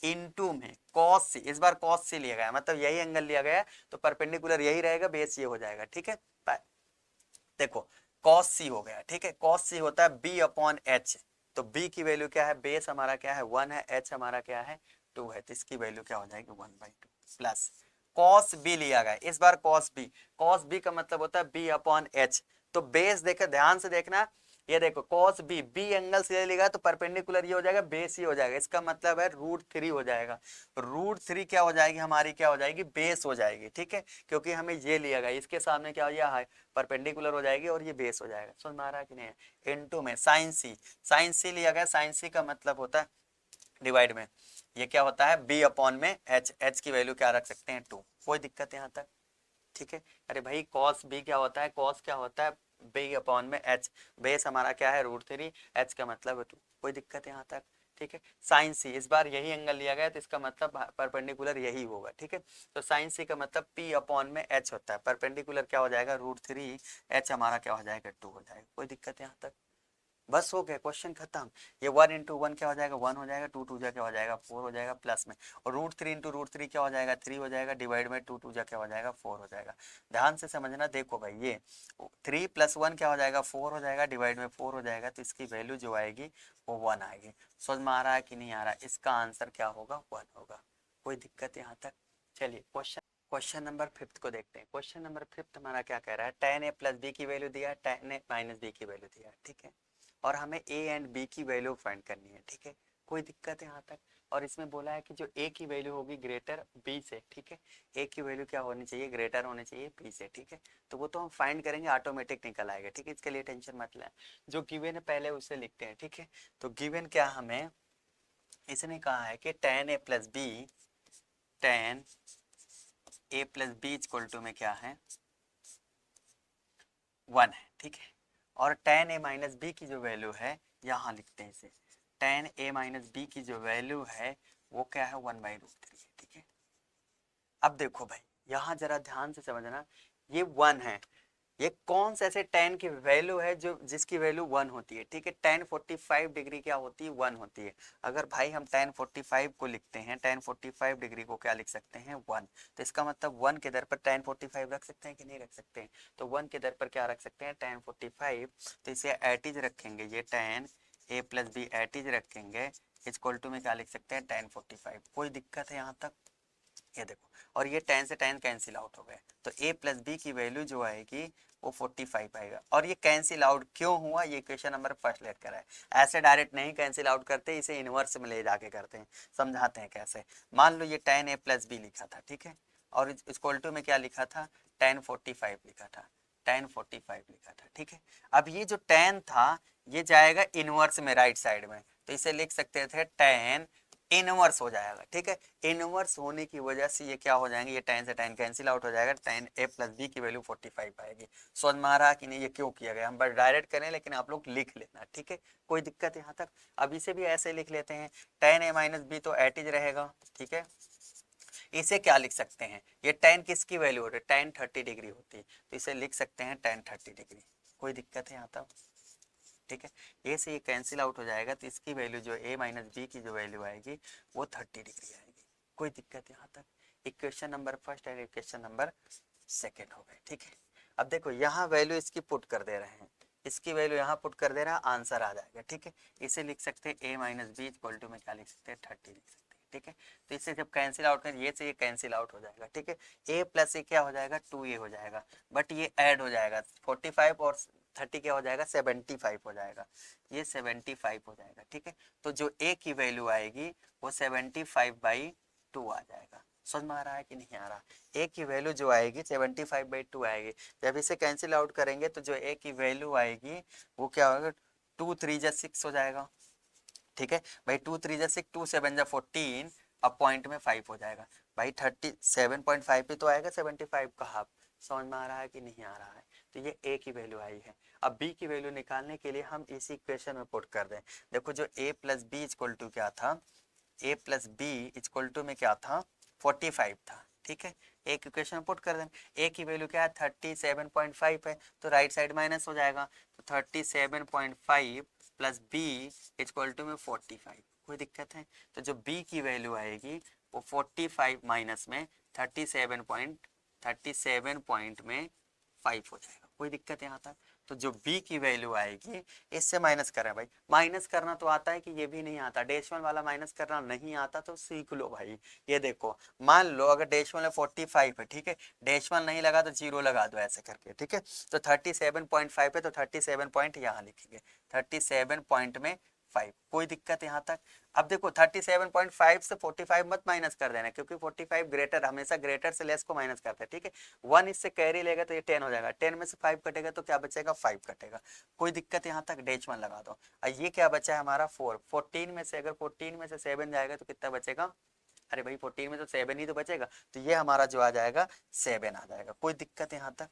इनटू में कॉस सी, इस बार कॉस सी लिया गया, मतलब यही एंगल लिया गया, तो परपेंडिकुलर यही रहेगा, बेस ये हो जाएगा, ठीक है। देखो कॉस सी हो गया, ठीक है। कॉस सी होता है बी अपॉन एच, तो बी की वैल्यू क्या है, बेस हमारा क्या है 1 है, एच हमारा क्या है 2 है, तो इसकी वैल्यू क्या हो जाएगी 1/2 प्लस कॉस बी लिया गया, इस बार कॉस बी, कॉस बी का मतलब होता है बी अपॉन एच। तो बेस देखो, ध्यान से देखना, ये देखो कॉस बी, बी एंगल से ले लेगा तो परपेंडिकुलर ये हो जाएगा, बेस ही हो जाएगा, इसका मतलब है √3 हो जाएगा। √3 क्या हो जाएगी हमारी, क्या हो जाएगी, बेस हो जाएगी, ठीक है। क्योंकि हमें ये लिया गया, इसके सामने क्या हो गया, परपेंडिकुलर हो जाएगी और ये बेस हो जाएगा। समझ में आ रहा है कि नहीं? इनटू में साइन सी, साइन सी लिया गया, साइन सी का मतलब होता है डिवाइड में, ये क्या होता है बी अपॉन में एच, एच की वैल्यू क्या रख सकते हैं 2। कोई दिक्कत है यहाँ तक? ठीक है। अरे भाई कॉस बी क्या होता है, कॉस क्या होता है बी अपॉन में एच, बेस हमारा क्या है √3, एच का मतलब है 2। कोई दिक्कत है यहाँ तक? ठीक है। साइन सी, इस बार यही एंगल लिया गया तो इसका मतलब परपेंडिकुलर यही होगा, ठीक है। तो साइन सी का मतलब P अपॉन में एच होता है, परपेंडिकुलर क्या हो जाएगा √3, एच हमारा क्या हो जाएगा 2 हो जाएगा। कोई दिक्कत है यहाँ तक? बस हो गया, क्वेश्चन खत्म। ये 1 इंटू 1 क्या हो जाएगा 1 हो जाएगा, 2 2 जा क्या हो जाएगा 4 हो जाएगा प्लस में, और √3 इंटू √3 क्या हो जाएगा 3 हो जाएगा, डिवाइड में 2 2 जा क्या हो जाएगा 4 हो जाएगा। ध्यान से समझना, देखो भाई ये 3 + 1 क्या हो जाएगा 4 हो जाएगा, डिवाइड में 4 हो जाएगा, तो इसकी वैल्यू जो आएगी वो 1 आएगी। समझ में आ रहा है कि नहीं आ रहा? इसका आंसर क्या होगा 1 होगा। कोई दिक्कत यहाँ तक? चलिए क्वेश्चन नंबर 5 को देखते हैं। क्वेश्चन नंबर 5 हमारा क्या कह रहा है, tan a + b की वैल्यू दिया है, tan a - b की वैल्यू दिया है, ठीक है। और हमें a एंड b की वैल्यू फाइंड करनी है, ठीक है। कोई दिक्कत है यहाँ तक? और इसमें बोला है कि जो a की वैल्यू होगी ग्रेटर b से, ठीक है। a की वैल्यू क्या होनी चाहिए, ग्रेटर होनी चाहिए b से, ठीक है। तो वो तो हम फाइंड करेंगे, ऑटोमेटिक निकल आएगा, ठीक है। इसके लिए टेंशन मत लें, जो गिवन है पहले उसे लिखते हैं, ठीक है। तो गिवन क्या, हमें इसने कहा है कि tan a + b, tan a + b equal to में क्या है 1 है, ठीक है। और tan a माइनस बी की जो वैल्यू है यहाँ लिखते हैं इसे, tan a माइनस बी की जो वैल्यू है वो क्या है 1/√3 है। ठीक है, अब देखो भाई यहाँ जरा ध्यान से समझना, ये 1 है, ये कौन से ऐसे tan की वैल्यू है जो जिसकी वैल्यू 1 होती है। ठीक है, tan 45 डिग्री क्या होती है 1 होती है। अगर भाई हम tan 45 को लिखते हैं, tan 45 डिग्री को क्या लिख सकते हैं 1, तो इसका मतलब 1 के दर पर tan 45 रख सकते हैं कि नहीं रख सकते हैं, तो 1 के दर पर क्या रख सकते हैं tan 45, तो इसे एटीज रखेंगे, ये tan a plus b as is रखेंगे, इक्वल टू में क्या लिख सकते हैं tan 45। कोई दिक्कत है यहाँ तक, ये देखो, और ये tan से tan कैंसिल आउट हो गए, तो a प्लस बी की वैल्यू जो आएगी वो 45 आएगा। और ये कैंसिल आउट क्यों हुआ, ये क्वेश्चन नंबर फर्स्ट लेट करा है। ऐसे डायरेक्ट नहीं कैंसिल आउट करते, इसे इनवर्स में ले जाके करते हैं, समझाते हैं कैसे। मान लो ये tan a प्लस बी लिखा था, ठीक है, और इक्वल टू में क्या लिखा था tan 45 लिखा था, tan 45 लिखा था। ठीक है, अब ये जो tan था ये जाएगा इनवर्स में राइट साइड में, तो इसे लिख सकते थे tan इनवर्स हो जाएगा। ठीक है, इनवर्स होने की वजह से ये क्या हो जाएंगे, ये tan से tan कैंसिल आउट हो जाएगा, tan a प्लस बी की वैल्यू 45 आएगी। समझ में आ रहा कि नहीं ये क्यों किया गया, हम बस डायरेक्ट करें लेकिन आप लोग लिख लेना। ठीक है, कोई दिक्कत यहाँ तक। अब इसे भी ऐसे लिख लेते हैं, tan a माइनस बी तो एटीज रहेगा। ठीक है, इसे क्या लिख सकते हैं, ये tan किसकी वैल्यू होती है tan 30 डिग्री होती है, तो इसे लिख सकते हैं tan 30 डिग्री। कोई दिक्कत है यहाँ तक। ठीक है, ए से ये कैंसिल आउट हो जाएगा, तो इसकी वैल्यू जो a माइनस बी की जो वैल्यू आएगी वो 30 डिग्री आएगी। कोई दिक्कत यहाँ तक। इक्वेशन नंबर फर्स्ट और इक्वेशन नंबर सेकेंड हो गए। ठीक है, अब देखो यहाँ वैल्यू इसकी पुट कर दे रहे हैं, इसकी वैल्यू यहाँ पुट कर दे रहा है, आंसर आ जाएगा। ठीक है, इसे लिख सकते हैं a minus b equal to में क्या लिख सकते हैं 30 लिख सकते हैं। ठीक है, तो इसे जब कैंसिल आउट करें, ये से ये कैंसिल आउट हो जाएगा। ठीक है, a प्लस ए क्या हो जाएगा 2a हो जाएगा, बट ये ऐड हो जाएगा 45 और 30 क्या हो जाएगा 75 हो जाएगा, ये 75 हो जाएगा। ठीक है, तो जो a की वैल्यू आएगी वो 75/2 आ जाएगा। समझ में आ रहा है कि नहीं आ रहा, a की वैल्यू जो आएगी 75/2 आएगी। जब इसे कैंसिल आउट करेंगे तो जो a की वैल्यू आएगी वो क्या होगा 2 3 जा 6 हो जाएगा। ठीक है भाई, 2 3 जा 6, 2 7 जा 14, अब पॉइंट में 5 हो जाएगा भाई, 37.5 पे तो आएगा 75 का हाफ। समझ में आ रहा है कि नहीं आ रहा है, तो ये a की वैल्यू आई है। अब b की वैल्यू निकालने के लिए हम इसी इक्वेशन में पुट कर दें। देखो जो a plus b equal to क्या था, a plus b equal to में क्या था 45 था। ठीक है, एक इक्वेशन में पुट कर दें, a की वैल्यू क्या है 37.5 है, तो राइट साइड माइनस हो जाएगा, तो 37.5 प्लस बी इक्वल टू में 45। कोई दिक्कत है, तो जो b की वैल्यू आएगी वो 45 माइनस में 37 पॉइंट में 5 हो जाएगा। कोई दिक्कत है यहाँ तक। तो जो b की वैल्यू आएगी, इससे माइनस कर रहे हैं भाई, माइनस करना तो आता है कि ये भी नहीं आता, डेसिमल वाला माइनस करना नहीं आता तो सीख लो भाई। ये देखो, मान लो अगर डेसिमल है 45 है, ठीक है, डेसिमल नहीं लगा तो 0 लगा दो ऐसे करके। ठीक है, तो 37.5 है तो 37 पॉइंट यहाँ लिखेंगे, 37 पॉइंट में 5। कोई दिक्कत यहाँ तक। अब देखो 37.5 से 45 मत माइनस कर देना, क्योंकि 45 ग्रेटर, हमेशा ग्रेटर से लेस को माइनस करते हैं। ठीक है, 1 इससे कैरी लेगा तो ये 10 हो जाएगा, 10 में से 5 कटेगा तो क्या बचेगा 5 कटेगा। कोई दिक्कत यहाँ तक, डेसिमल लगा दो। और ये क्या बचा है हमारा 4, 14 में से अगर 14 में से 7 जाएगा तो कितना बचेगा, अरे भाई 14 में तो 7 ही तो बचेगा, तो ये हमारा जो आ जाएगा 7 आ जाएगा। कोई दिक्कत यहाँ तक।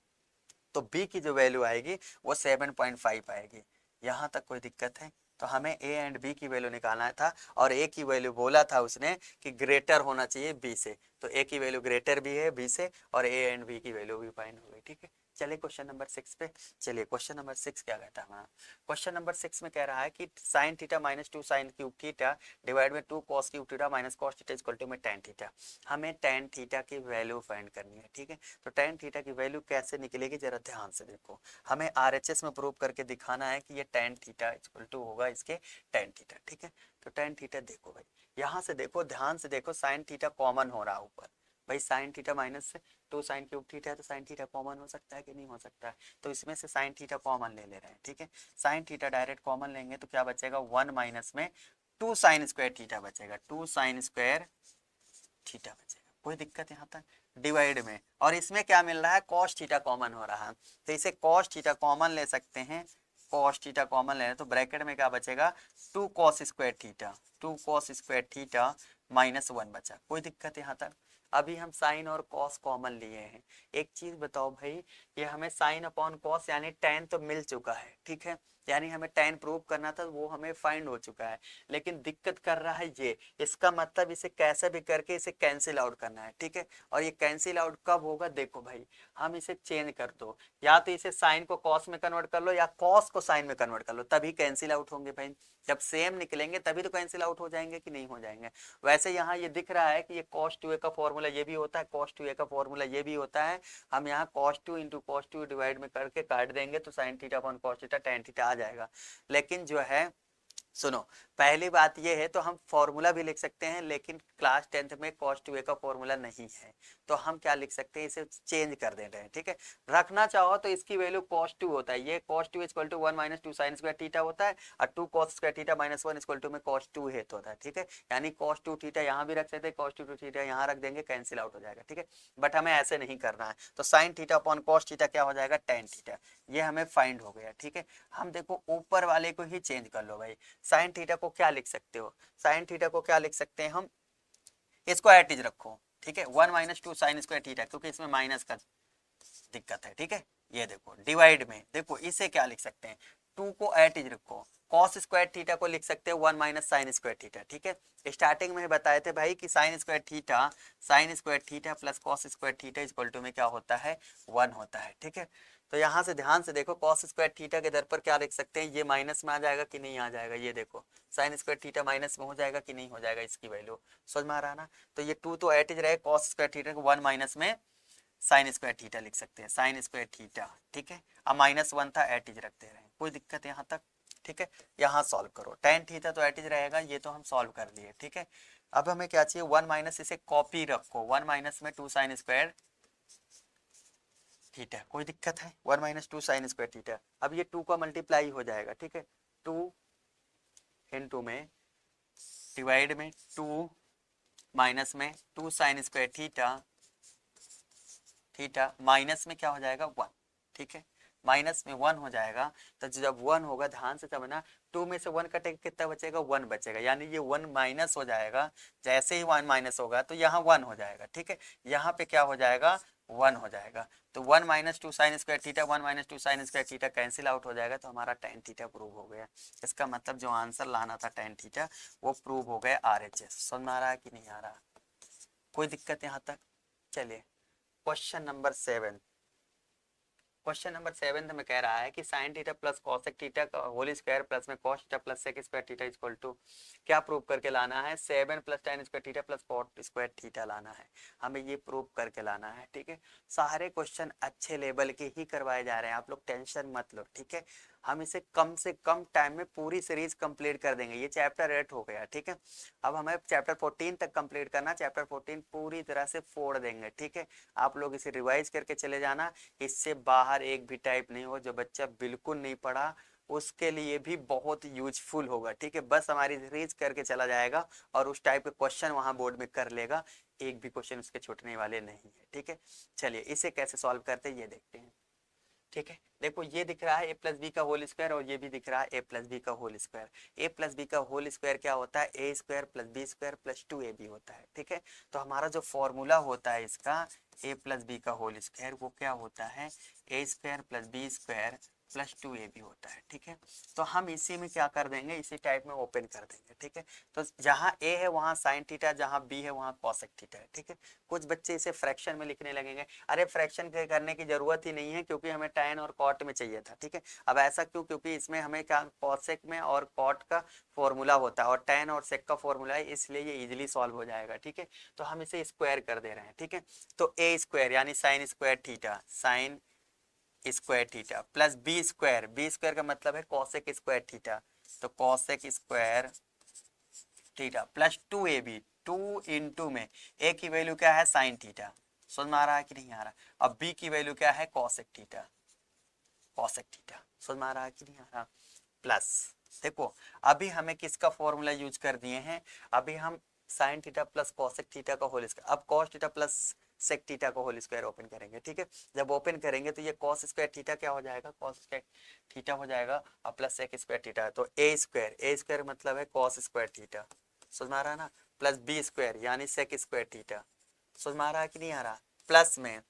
तो b की जो वैल्यू आएगी वो 7.5 आएगी। यहाँ तक कोई दिक्कत है। तो हमें a एंड b की वैल्यू निकालना था, और a की वैल्यू बोला था उसने कि ग्रेटर होना चाहिए b से, तो a की वैल्यू ग्रेटर भी है b से, और a एंड b की वैल्यू भी फाइन हो गई। ठीक है, चलिए क्वेश्चन नंबर 6 पे। चलिए क्वेश्चन नंबर 6 क्या कहता है हमारा, क्वेश्चन नंबर 6 में कह रहा है कि sine theta minus 2 sine cube theta divide में 2 cos cube theta minus cos theta equal to में tan थीटा। हमें tan थीटा की वैल्यू फाइंड करनी है। ठीक है, तो tan थीटा की वैल्यू कैसे निकलेगी जरा ध्यान से देखो, हमें RHS में प्रूव करके दिखाना है कि ये tan थीटा इक्वल टू होगा इसके tan थीटा। ठीक है, तो tan थीटा देखो भाई, यहाँ से देखो ध्यान से देखो, साइन थीटा कॉमन हो रहा है ऊपर भाई, साइन थीटा माइनस से 2 साइन क्यूब थीटा है, तो साइन थीटा कॉमन हो सकता है कि नहीं हो सकता है, तो इसमें से साइन थीटा कॉमन ले रहे हैं। ठीक है, साइन थीटा डायरेक्ट कॉमन लेंगे तो क्या बचेगा 1 माइनस में 2 साइन स्क्वायर थीटा बचेगा, 2 साइन स्क्वायर थीटा बचेगा। कोई दिक्कत यहाँ तक। डिवाइड में, और इसमें क्या मिल रहा है कॉस थीटा कॉमन हो रहा है, तो इसे कॉस थीटा कॉमन ले सकते हैं, कॉस थीटा कॉमन ले रहे तो ब्रैकेट में क्या बचेगा 2 cos square theta, 2 cos square theta minus 1 बचा। कोई दिक्कत यहाँ तक। अभी हम साइन और कॉस कॉमन लिए हैं। एक चीज बताओ भाई, ये हमें साइन अपॉन कॉस यानी tan तो मिल चुका है, ठीक है, यानी हमें tan प्रूव करना था, वो हमें फाइंड हो चुका है। लेकिन दिक्कत कर रहा है ये, इसका मतलब इसे कैसे भी करके इसे कैंसिल आउट करना है, ठीक है। और ये कैंसिल आउट कब होगा, देखो भाई, हम इसे चेंज कर दो, या तो इसे साइन को कॉस में कन्वर्ट कर लो या कॉस को साइन में कन्वर्ट कर लो, तभी कैंसिल आउट होंगे भाई। जब सेम निकलेंगे तभी तो कैंसिल आउट हो जाएंगे कि नहीं हो जाएंगे। वैसे यहाँ ये दिख रहा है कि ये cos 2a का फॉर्मूला ये भी होता है, cos 2a का फॉर्मूला ये भी होता है। हम यहाँ cos 2 इंटू cos 2 डिवाइड में करके काट देंगे तो sine theta upon cos theta tan theta आ जाएगा। लेकिन जो है, सुनो, पहली बात ये है, तो हम फॉर्मूला भी लिख सकते हैं, लेकिन क्लास 10th में cos 2a का फॉर्मूला नहीं है, तो हम क्या लिख सकते हैं, इसे चेंज कर दे रहे हैं, ठीक है। रखना चाहो तो इसकी वैल्यू cos 2 होता है, ये cos 2 equal to 1 minus 2 sine square theta होता है, और 2 cos square theta minus 1 equal to में cos 2 है तो होता है, ठीक है। यानी cos 2 थीटा यहाँ भी रख सकते हैं, cos 2 थीटा यहाँ रख देंगे, कैंसिल आउट हो जाएगा, ठीक है। बट हमें ऐसे नहीं करना है, तो sine theta upon cos theta क्या हो जाएगा, tan थीटा, ये हमें फाइंड हो गया, ठीक है। हम देखो ऊपर वाले को ही चेंज कर लो भाई, साइन थीटा को क्या लिख सकते हो, साइन थीटा को क्या लिख सकते हैं हम, इसको एट इज रखो, ठीक है, 1 माइनस 2 साइन स्क्वायर थीटा, क्योंकि इसमें माइनस का दिक्कत है, ठीक है। ये देखो डिवाइड में, देखो इसे क्या लिख सकते हैं, 2 को एट इज रखो, कॉस स्क्वायर थीटा को लिख सकते हैं 1 माइनस साइन स्क्वायर थीटा, ठीक है। स्टार्टिंग में बताए थे भाई कि sine square theta plus cos square theta equal to में क्या होता है, 1 होता है, ठीक है। तो यहाँ से ध्यान से देखो, कॉस स्क्वायर थीटा के दर पर क्या लिख सकते हैं, ये माइनस में आ जाएगा कि नहीं आ जाएगा, ये देखो साइन स्क्वायर थीटा माइनस में हो जाएगा कि नहीं हो जाएगा, इसकी वैल्यू समझ में आ रहा ना। तो ये 2 तो एट इज रहे, कॉस स्क्वायर थीटा को 1 माइनस में साइन स्क्वायर थीटा लिख सकते हैं, साइन स्क्वायर थीटा, ठीक है। अब -1 था, एट इज रखते रहे, कोई दिक्कत यहाँ तक, ठीक है। यहाँ सॉल्व करो, tan थीटा तो एट इज रहेगा, ये तो हम सॉल्व कर लिए, ठीक है। अब हमें क्या चाहिए, 1 माइनस, इसे कॉपी रखो, 1 माइनस में 2 साइन स्क्वायर थीटा, कोई दिक्कत है, 1 माइनस 2 साइन स्क्वायर थीटा। अब ये 2 का मल्टीप्लाई हो जाएगा, ठीक है, 2 इंटू में डिवाइड में 2 माइनस में 2 sine square theta, theta minus में क्या हो जाएगा 1, ठीक है, माइनस में 1 हो जाएगा। तो जब 1 होगा, ध्यान से समझना, 2 में से 1 कटेगा कितना बचेगा, 1 बचेगा, यानी ये 1 माइनस हो जाएगा। जैसे ही 1 माइनस होगा तो यहाँ 1 हो जाएगा, ठीक है, यहाँ पे क्या हो जाएगा, 1 हो जाएगा। तो 1 minus 2 sine square theta, 1 minus 2 sine square theta cancel out हो जाएगा, तो हमारा tan थीटा प्रूव हो गया। इसका मतलब जो आंसर लाना था tan थीटा, वो प्रूव हो गया RHS। समझ में आ रहा है कि नहीं आ रहा, कोई दिक्कत यहाँ तक। चलिए क्वेश्चन नंबर 7, क्वेश्चन नंबर 7 में कह रहा है कि sine theta plus cosec theta का होल स्क्वायर प्लस में cos theta plus sec square theta equal to क्या प्रूव करके लाना है, 7 plus tan square theta plus cot square theta लाना है, हमें ये प्रूव करके लाना है, ठीक है। सारे क्वेश्चन अच्छे लेवल के ही करवाए जा रहे हैं, आप लोग टेंशन मत लो, ठीक है। हम इसे कम से कम टाइम में पूरी सीरीज कंप्लीट कर देंगे, ये चैप्टर 8 हो गया, ठीक है। अब हमें चैप्टर 14 तक कंप्लीट करना, चैप्टर 14 पूरी तरह से फोड़ देंगे, ठीक है। आप लोग इसे रिवाइज करके चले जाना, इससे बाहर एक भी टाइप नहीं हो, जो बच्चा बिल्कुल नहीं पढ़ा उसके लिए भी बहुत यूजफुल होगा, ठीक है। बस हमारी सीरीज करके चला जाएगा और उस टाइप के क्वेश्चन वहां बोर्ड में कर लेगा, एक भी क्वेश्चन उसके छूटने वाले नहीं है, ठीक है। चलिए इसे कैसे सॉल्व करते हैं ये देखते हैं, ठीक है। देखो ये दिख रहा है ए प्लस बी का होल स्क्वायर, और ये भी दिख रहा है ए प्लस बी का whole square. A plus b का होल स्क्वायर क्या होता है, ए square plus B square plus 2ab होता है, ठीक है। तो हमारा जो फॉर्मूला होता है इसका, ए प्लस बी का होल स्क्वायर, वो क्या होता है, ए square plus B square plus 2ab होता है, ठीक है। तो हम इसी में क्या कर देंगे, इसी टाइप में ओपन कर देंगे, ठीक है। तो जहाँ ए है वहाँ साइन थीटा, जहाँ बी है वहाँ कॉसेक थीटा है, ठीक है। कुछ बच्चे इसे फ्रैक्शन में लिखने लगेंगे, अरे फ्रैक्शन करने की जरूरत ही नहीं है, क्योंकि हमें tan और cot में चाहिए था, ठीक है। अब ऐसा क्यों, क्योंकि इसमें हमें क्या कॉसेक में और cot का फॉर्मूला होता है, और tan और sec का फॉर्मूला है, इसलिए ये इजीली सॉल्व हो जाएगा, ठीक है। तो हम इसे स्क्वायर कर दे रहे हैं, ठीक है। तो ए स्क्वायर यानी sine square theta, sine square theta plus B square, b square का मतलब है कॉसेक स्क्वायर थीटा, तो cosec square theta plus 2ab, 2 into में ए की वैल्यू क्या है, साइन थीटा, समझ में आ रहा है कि नहीं आ रहा। अब बी की वैल्यू क्या है, कॉसेक थीटा, कॉसेक थीटा, समझ में आ रहा है कि नहीं आ रहा। प्लस देखो अभी हमें किसका फॉर्मूला यूज कर दिए हैं, अभी हम sine theta plus cosec theta का होल स्क्वायर, अब cos theta plus sec theta का होल स्क्वायर ओपन करेंगे, ठीक है। जब ओपन करेंगे तो ये कॉस स्क्वायर थीटा क्या हो जाएगा, कॉस स्क्वायर थीटा हो जाएगा, और प्लस सेक स्क्वायर थीटा, तो ए स्क्वायर मतलब है कॉस स्क्वायर थीटा, समझ में आ रहा है ना, प्लस बी स्क्वायर यानी सेक स्क्वायर थीटा, समझ में आ रहा है कि नहीं आ रहा, प्लस में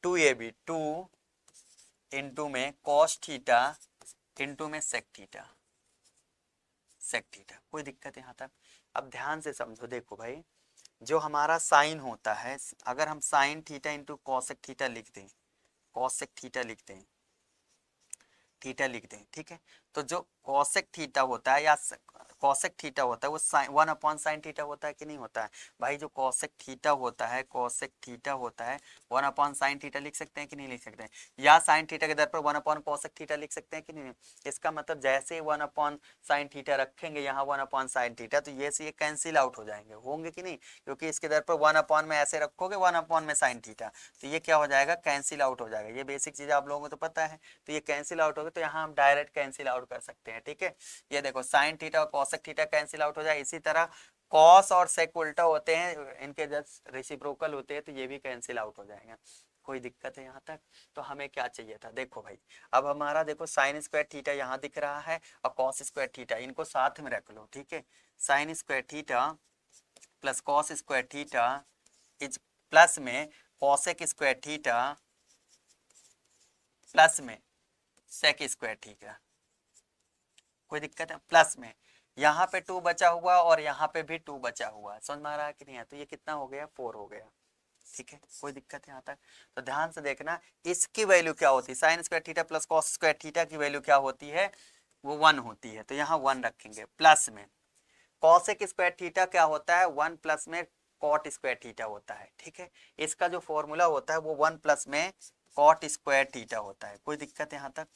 2ab 2 इंटू में कॉस थीटा इंटू में सेक थीटा, सेक थीटा। कोई दिक्कत है यहाँ तक? अब ध्यान से समझो, देखो भाई जो हमारा साइन होता है, अगर हम sine theta into cosec theta लिख दें, कॉसेक थीटा लिख दें, थीटा लिख दें, ठीक है, तो जो कॉसेक थीटा होता है या कॉसेक थीटा होता है वो साइन 1/sin थीटा होता है कि नहीं होता है भाई? जो कॉसेक थीटा होता है, कॉसेक थीटा होता है 1/sin थीटा लिख सकते हैं कि नहीं लिख सकते हैं? या साइन थीटा के दर पर 1/cosec थीटा लिख सकते हैं कि नहीं? इसका मतलब जैसे ही 1/sin थीटा रखेंगे यहाँ 1/sin थीटा, तो ये से ये कैंसिल आउट हो जाएंगे, होंगे कि नहीं? क्योंकि इसके दर पर 1/ में ऐसे रखोगे 1/ में sin थीटा, तो ये क्या हो जाएगा, कैंसिल आउट हो जाएगा। ये बेसिक चीज आप लोगों को तो पता है, तो ये कैंसिल आउट हो गए, तो यहाँ हम डायरेक्ट कैंसिल आउट कर सकते हैं, ठीक है। ये देखो साइन थीटा और कॉसेक थीटा कैंसिल आउट हो जाए, इसी तरह कॉस और सेक उल्टा होते हैं, इनके जस्ट रेसिप्रोकल होते हैं, तो ये भी कैंसिल आउट हो जाएंगे। कोई दिक्कत है यहाँ तक? तो हमें क्या चाहिए था, देखो भाई अब हमारा देखो साइन स्क्वायर थीटा यहाँ दिख रहा है और कॉस स्क्वायर थीटा, इनको साथ में रख लो, ठीक है। Sine square theta plus cos square theta is plus में कॉसेक स्क्वायर थीटा प्लस में सेक स्क्वायर थीटा। कोई दिक्कत है? प्लस में यहाँ पे 2 बचा हुआ और यहाँ पे भी 2 बचा हुआ, समझ में आ रहा है कि नहीं है? तो ये कितना हो गया, 4 हो गया, ठीक है। कोई दिक्कत है यहाँ तक? तो ध्यान से देखना इसकी वैल्यू क्या होती है, sine square theta plus cos square theta की वैल्यू क्या होती है, वो 1 होती है, तो यहाँ 1 रखेंगे। प्लस में कॉसेक स्क्वायर थीटा क्या होता है, 1 प्लस में कॉट स्क्वायर थीटा होता है, ठीक है। इसका जो फॉर्मूला होता है वो 1 प्लस में कॉट स्क्वायर थीटा होता है। कोई दिक्कत है यहाँ तक?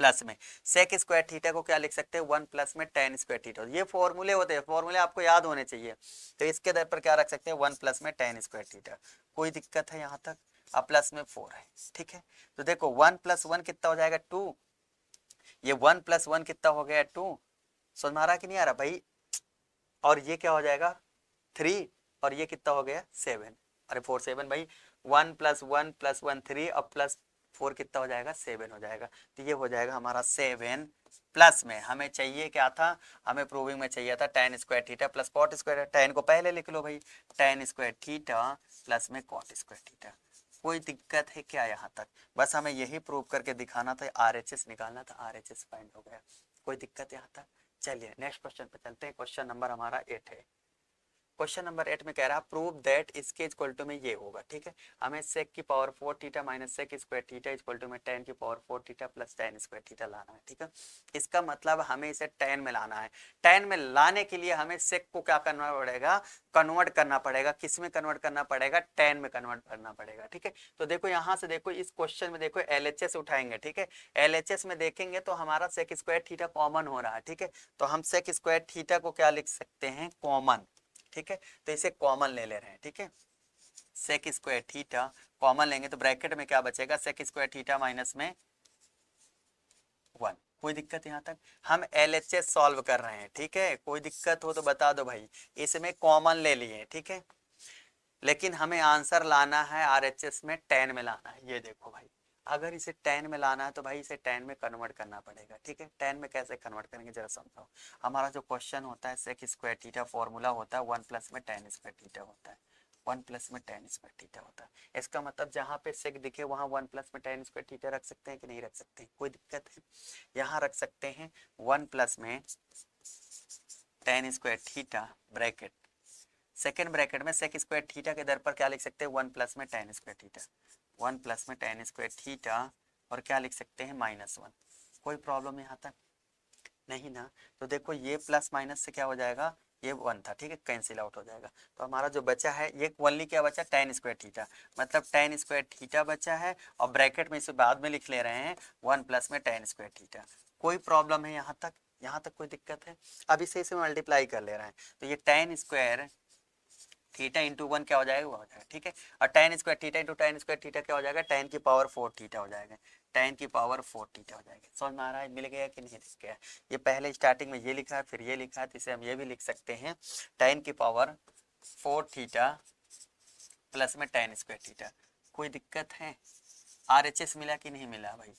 प्लस में सेक स्क्वायर थीटा को क्या लिख सकते हैं, 1 प्लस में tan स्क्वायर थीटा। ये फॉर्मूले होते हैं, फॉर्मूले आपको याद होने चाहिए, तो इसके दर पर क्या रख सकते हैं, 1 प्लस में tan स्क्वायर थीटा। कोई दिक्कत है यहाँ तक? अब प्लस में 4 है, ठीक है। तो देखो 1 + 1 कितना हो जाएगा, 2। ये 1 + 1 कितना हो गया, 2। समझ में आ रहा कि नहीं आ रहा भाई? और ये क्या हो जाएगा, 3, और ये कितना हो गया, 7। अरे 4 7 भाई, 1 + 1 + 1 3 और प्लस 4 कितना हो जाएगा, 7 हो जाएगा। तो ये हो जाएगा हमारा 7। प्लस में हमें चाहिए क्या था, हमें प्रूविंग में चाहिए था tan square theta plus cot square. tan को पहले लिख लो भाई, tan स्क्वायर थीटा प्लस में कॉट स्क्वायर थीटा। कोई दिक्कत है क्या यहाँ तक? बस हमें यही प्रूव करके दिखाना था, RHS निकालना था, RHS फाइंड हो गया। कोई दिक्कत यहाँ तक? चलिए नेक्स्ट क्वेश्चन पे चलते हैं। क्वेश्चन नंबर हमारा 8 है। क्वेश्चन नंबर 8 में कह रहा है प्रूव दैट इसके इक्वल टू में ये होगा, ठीक है। हमें सेक की power 4 theta minus sec square theta equal to में tan की power 4 theta plus tan square theta लाना है, ठीक है। इसका मतलब हमें इसे tan में लाना है। tan में लाने के लिए हमें सेक को क्या करना पड़ेगा, कन्वर्ट करना पड़ेगा। किस में कन्वर्ट करना पड़ेगा, tan में कन्वर्ट करना पड़ेगा, ठीक है। तो देखो यहाँ से देखो, इस क्वेश्चन में देखो LHS उठाएंगे, ठीक है। LHS में देखेंगे तो हमारा सेक स्क्वायर थीटा कॉमन हो रहा है, ठीक है। तो हम सेक स्क्वायर थीटा को क्या लिख सकते हैं, कॉमन, ठीक है। तो इसे कॉमन ले रहे हैं, ठीक है। सेक स्क्वायर थीटा कॉमन लेंगे तो ब्रैकेट में क्या बचेगा, सेक स्क्वायर थीटा माइनस में 1। कोई दिक्कत यहाँ तक? हम LHS सॉल्व कर रहे हैं, ठीक है। कोई दिक्कत हो तो बता दो भाई, इसमें कॉमन ले लिए, ठीक है। लेकिन हमें आंसर लाना है RHS में tan में लाना है। ये देखो भाई, अगर इसे tan में लाना है तो भाई इसे tan में कन्वर्ट करना पड़ेगा, ठीक है। tan में कैसे कन्वर्ट करेंगे जरा समझाओ। हमारा जो क्वेश्चन होता है सेक स्क्वायर थीटा फॉर्मूला होता है 1 प्लस में tan स्क्वायर थीटा होता है, 1 प्लस में tan स्क्वायर थीटा होता है। इसका मतलब जहाँ पे सेक दिखे वहाँ 1 प्लस में tan स्क्वायर थीटा रख सकते हैं कि नहीं रख सकते? कोई दिक्कत है? यहाँ रख सकते हैं 1 प्लस में tan square theta bracket, second bracket में सेक स्क्वायर थीटा के दर पर क्या लिख सकते हैं, 1 प्लस में tan स्क्वायर थीटा, 1 प्लस में tan स्क्वायर थीटा, और क्या लिख सकते हैं, -1। कोई प्रॉब्लम यहाँ तक? नहीं ना। तो देखो ये प्लस माइनस से क्या हो जाएगा, ये 1 था, ठीक है, कैंसिल आउट हो जाएगा। तो हमारा जो बचा है ये ओनली क्या बचा, tan स्क्वायर थीटा, मतलब tan स्क्वायर थीटा बचा है, और ब्रैकेट में इसे बाद में लिख ले रहे हैं 1 प्लस में tan स्क्वायर थीटा। कोई प्रॉब्लम है यहाँ तक? यहाँ तक कोई दिक्कत है? अब इसे मल्टीप्लाई कर ले रहे हैं, तो ये tan स्क्वायर थीटा इंटू 1 क्या हो जाएगा, वो हो जाएगा, ठीक है। और tan square theta into tan square theta क्या हो जाएगा, tan की पावर 4 थीटा हो जाएगा, tan की पावर 4 थीटा हो जाएगा। समझ में आ रहा है, मिल गया कि नहीं लिख गया? ये पहले स्टार्टिंग में ये लिखा है, फिर ये लिखा है, तो इसे हम ये भी लिख सकते हैं tan की पावर 4 थीटा प्लस में tan स्क्वायर थीटा। कोई दिक्कत है? RHS मिला कि नहीं मिला भाई?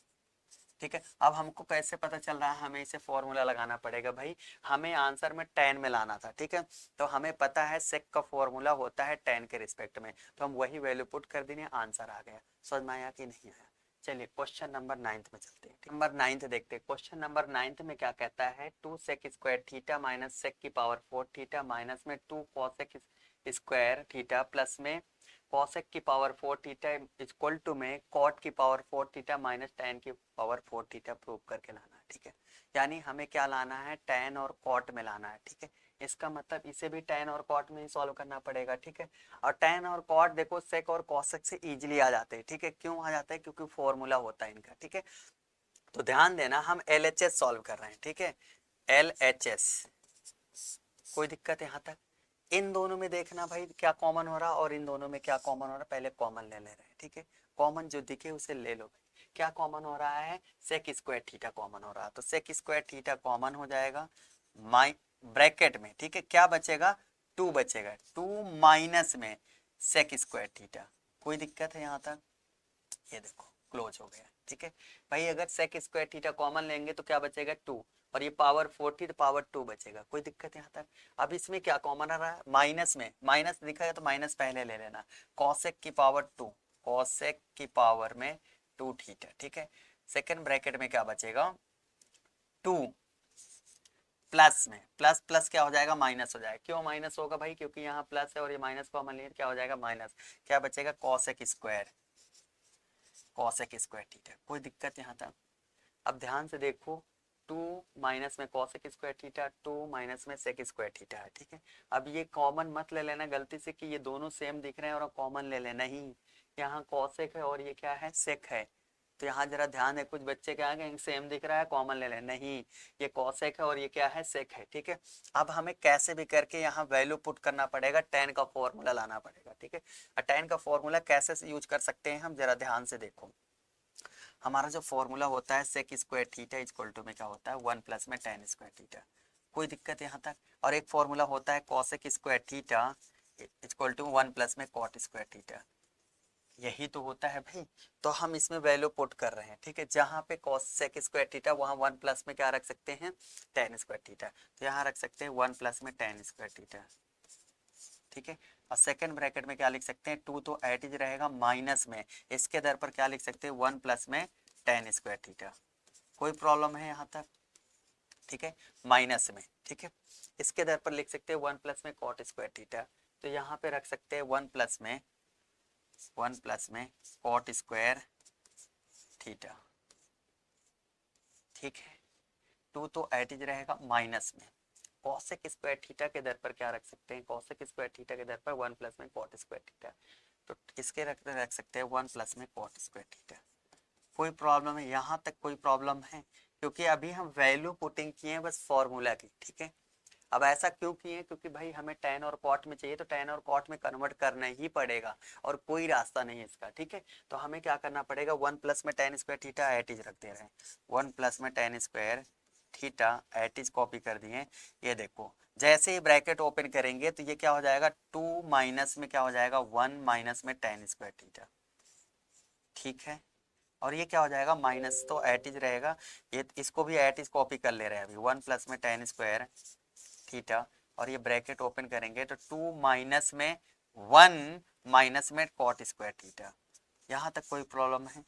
ठीक है। अब हमको कैसे पता चल रहा है, हमें इसे फॉर्मूला लगाना पड़ेगा भाई, हमें आंसर में tan में लाना था, ठीक है। तो हमें पता है सेक का फॉर्मूला होता है tan के रिस्पेक्ट में, तो हम वही वैल्यू पुट कर देंगे, आंसर आ गया। समझ में आया कि नहीं आया? चलिए क्वेश्चन नंबर 9 में चलते हैं। नंबर 9 देखते हैं। क्वेश्चन नंबर 9 में क्या कहता है, 2 sec square theta minus sec की पावर 4 थीटा माइनस में 2 कॉसेक स्क्वायर थीटा प्लस में कॉसेक की पावर 4 थीटा इक्वल टू में कॉट की पावर 4 थीटा माइनस tan की पावर 4 थीटा प्रूव करके लाना है, ठीक है। यानी हमें क्या लाना है, tan और कॉट में लाना है, ठीक है। इसका मतलब इसे भी tan और कॉट में ही सॉल्व करना पड़ेगा, ठीक है। और tan और कॉट देखो सेक और कॉसेक से इजीली आ जाते हैं, ठीक है। क्यों आ जाता है, क्योंकि फॉर्मूला होता है इनका, ठीक है। तो ध्यान देना, हम LHS सॉल्व कर रहे हैं, ठीक है। LHS, कोई दिक्कत है यहाँ तक? इन दोनों में देखना भाई क्या कॉमन हो रहा और इन दोनों में क्या कॉमन हो रहा, पहले कॉमन ले रहे हैं, ठीक है। कॉमन जो दिखे उसे ले लो भाई। क्या कॉमन हो रहा है, सेक स्क्वायर थीटा कॉमन हो रहा है, तो सेक स्क्वायर थीटा कॉमन हो जाएगा माइ ब्रैकेट में, ठीक है। क्या बचेगा, 2 बचेगा, 2 माइनस में सेक स्क्वायर थीटा। कोई दिक्कत है यहाँ तक? ये देखो क्लोज हो गया, ठीक है भाई। अगर सेक स्क्वायर थीटा कॉमन लेंगे तो क्या बचेगा, 2, और ये पावर 40 तो पावर 2 बचेगा। कोई दिक्कत यहाँ तक? अब इसमें क्या कॉमन आ रहा है, माइनस में, माइनस दिखा है तो माइनस पहले ले लेना, कॉसेक की पावर 2, कॉसेक की पावर में 2 थीटा, ठीक है। सेकंड ब्रैकेट में क्या बचेगा, 2 प्लस में, प्लस प्लस क्या हो जाएगा, माइनस हो जाएगा। क्यों माइनस होगा भाई, क्योंकि यहाँ प्लस है और ये माइनस कॉमन लिया, क्या हो जाएगा माइनस। क्या बचेगा, cosec square, cosec square theta. कोई दिक्कत यहाँ तक? अब ध्यान से देखो, 2 माइनस में कॉसेक स्क्वायर थीटा, 2 माइनस में सेक स्क्वायर थीटा है, ठीक है। अब ये कॉमन मत ले लेना गलती से कि ये दोनों सेम दिख रहे हैं और कॉमन ले लेना ही। यहाँ कॉसेक है और ये क्या है, सेक है। तो यहाँ जरा ध्यान है, कुछ बच्चे क्या है सेम दिख रहा है कॉमन ले लेना, नहीं, ये कॉसेक है और ये क्या है, सेक है, ठीक है। अब हमें कैसे भी करके यहाँ वैल्यू पुट करना पड़ेगा, tan का फॉर्मूला लाना पड़ेगा, ठीक है। और tan का फॉर्मूला कैसे यूज कर सकते हैं हम, जरा ध्यान से देखो। हमारा जो फॉर्मूला होता है sec square theta equal to में क्या होता है, 1 प्लस में tan स्क्वायर थीटा। कोई दिक्कत यहाँ तक? और एक फॉर्मूला होता है cosec square theta equal to 1 plus में कॉट स्क्वायर थीटा। यही तो होता है भाई। तो हम इसमें वैल्यू पुट कर रहे हैं, ठीक है। जहाँ पे कॉसेक स्क्वायर थीटा वहाँ 1 प्लस में क्या रख सकते हैं, tan स्क्वायर थीटा। तो यहाँ रख सकते हैं 1 प्लस में tan स्क्वायर थीटा, ठीक है। और सेकंड ब्रैकेट में क्या लिख सकते हैं, 2 तो एट इज रहेगा माइनस में, इसके दर पर क्या लिख सकते हैं, 1 प्लस में tan स्क्वायर थीटा। कोई प्रॉब्लम है यहाँ तक? ठीक है, माइनस में, ठीक है। इसके दर पर लिख सकते हैं 1 प्लस में कॉट स्क्वायर थीटा। तो यहाँ पे रख सकते हैं 1 प्लस में कॉट स्क्वायर थीटा, ठीक है। 2 तो एट इज रहेगा माइनस में, कॉसेक स्क्वायर थीटा के दर पर क्या रख सकते हैं, कॉसेक स्क्वायर थीटा के दर पर 1 प्लस में कॉट स्क्वायर थीटा। तो इसके रख सकते हैं 1 प्लस में कॉट स्क्वायर थीटा। कोई प्रॉब्लम है यहाँ तक, कोई प्रॉब्लम है? क्योंकि अभी हम वैल्यू पुटिंग किए हैं बस फॉर्मूला की, ठीक है। अब ऐसा क्यों किए, क्योंकि भाई हमें tan और cot में चाहिए, तो tan और cot में कन्वर्ट करना ही पड़ेगा और कोई रास्ता नहीं है इसका, ठीक है। तो हमें क्या करना पड़ेगा, 1 प्लस में tan square theta as is रख दे रहे हैं, 1 प्लस में tan square theta as is copy कर दिए। ये देखो जैसे ही ब्रैकेट ओपन करेंगे तो ये क्या हो जाएगा, 2 माइनस में क्या हो जाएगा, 1 माइनस में tan स्क्वायर थीटा, ठीक है। और ये क्या हो जाएगा, माइनस तो एट इज रहेगा, ये इसको भी एट इज कॉपी कर ले रहे हैं अभी, 1 प्लस में tan स्क्वायर थीटा, और ये ब्रैकेट ओपन करेंगे तो 2 माइनस में 1 माइनस में कॉट स्क्वायर थीटा। यहाँ तक कोई प्रॉब्लम है?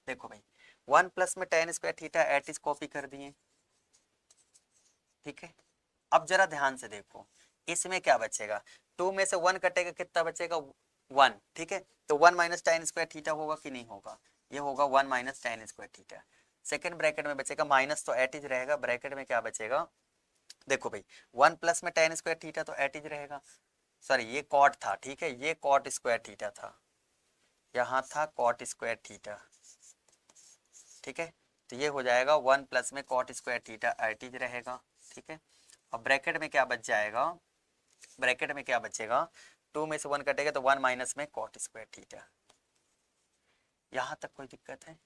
देखो भाई 1 प्लस में tan square theta as is copy कर दिए, ठीक है। अब जरा ध्यान से देखो, इसमें क्या बचेगा, 2 में से 1 कटेगा, कितना बचेगा, 1, ठीक है। तो 1 माइनस tan स्क्वायर थीटा होगा कि नहीं होगा, ये होगा 1 minus tan square theta. Second bracket में बचेगा माइनस, तो एट इज रहेगा, ब्रैकेट में क्या बचेगा, देखो भाई 1 प्लस में tan स्क्वायर थीटा तो एट इज रहेगा, सॉरी ये कॉट था, ठीक है, ये कॉट स्क्वायर थीटा था, यहाँ था कॉट स्क्वायर थीटा, ठीक है। तो ये हो जाएगा 1 प्लस में cot square theta as is रहेगा, ठीक है। और ब्रैकेट में क्या बच जाएगा, ब्रैकेट में क्या बचेगा, 2 में से 1 कटेगा तो 1 माइनस में कॉट स्क्वायर थीटा। यहाँ तक कोई दिक्कत है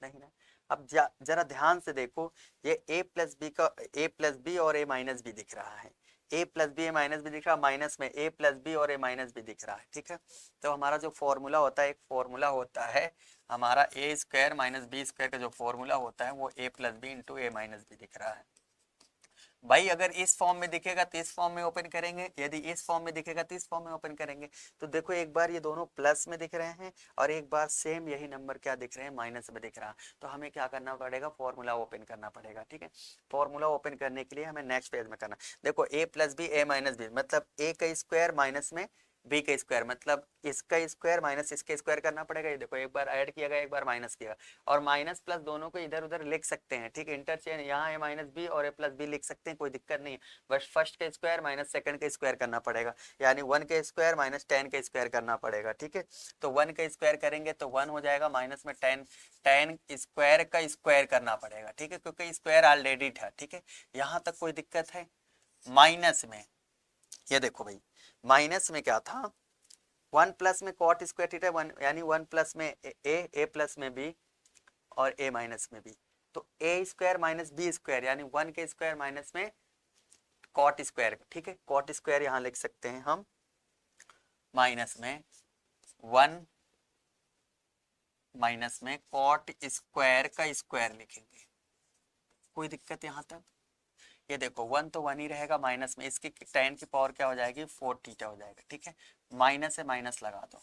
नहीं ना? अब जरा ध्यान से देखो, ये a प्लस बी का a प्लस बी और a माइनस बी दिख रहा है, a plus b a minus b दिख रहा है, माइनस में ए प्लस बी और ए माइनस बी दिख रहा है, ठीक है। तो हमारा जो फॉर्मूला होता है, एक फॉर्मूला होता है हमारा a square minus b square का जो फॉर्मूला होता है वो ए प्लस बी इंटू ए माइनस बी दिख रहा है। भाई अगर इस फॉर्म में दिखेगा तो इस फॉर्म में ओपन करेंगे, यदि इस फॉर्म में दिखेगा तो इस फॉर्म में ओपन करेंगे। तो देखो एक बार ये दोनों प्लस में दिख रहे हैं और एक बार सेम यही नंबर क्या दिख रहे हैं, माइनस में दिख रहा है। तो हमें क्या करना पड़ेगा, फॉर्मूला ओपन करना पड़ेगा, ठीक है। फॉर्मूला ओपन करने के लिए हमें नेक्स्ट पेज में करना, देखो ए plus b a minus B मतलब ए का स्क्वायर माइनस में बी का स्क्वायर मतलब इसका स्क्वायर माइनस इसका स्क्वायर करना पड़ेगा। ये देखो एक बार ऐड किया गया, एक बार माइनस किया, और माइनस प्लस दोनों को इधर उधर लिख सकते हैं, ठीक है। इंटरचेंज यहाँ ए माइनस बी और ए प्लस बी लिख सकते हैं, कोई दिक्कत नहीं है। बस फर्स्ट का स्क्वायर माइनस सेकंड का स्क्वायर करना पड़ेगा, यानी 1 का स्क्वायर माइनस 10 का स्क्वायर करना पड़ेगा, ठीक है। तो 1 का स्क्वायर करेंगे तो 1 हो जाएगा, माइनस में 10 स्क्वायर का स्क्वायर करना पड़ेगा, ठीक है, क्योंकि स्क्वायर ऑलरेडी था, ठीक है। यहाँ तक कोई दिक्कत है। माइनस में ये देखो भाई, माइनस में क्या था, 1 प्लस में कॉट स्क्वायर थीटा 1, यानी 1 प्लस में ए प्लस में बी और ए माइनस में बी। तो a square minus b square यानी 1 के स्क्वायर माइनस में कॉट स्क्वायर, ठीक है। कॉट स्क्वायर यहाँ लिख सकते हैं हम, माइनस में 1 माइनस में कॉट स्क्वायर का स्क्वायर लिखेंगे, कोई दिक्कत यहाँ तक। ये देखो 1 तो 1 ही रहेगा, माइनस में इसकी 10 की पावर क्या हो जाएगी 4 थीटा हो जाएगा, ठीक है। माइनस से माइनस लगा दो,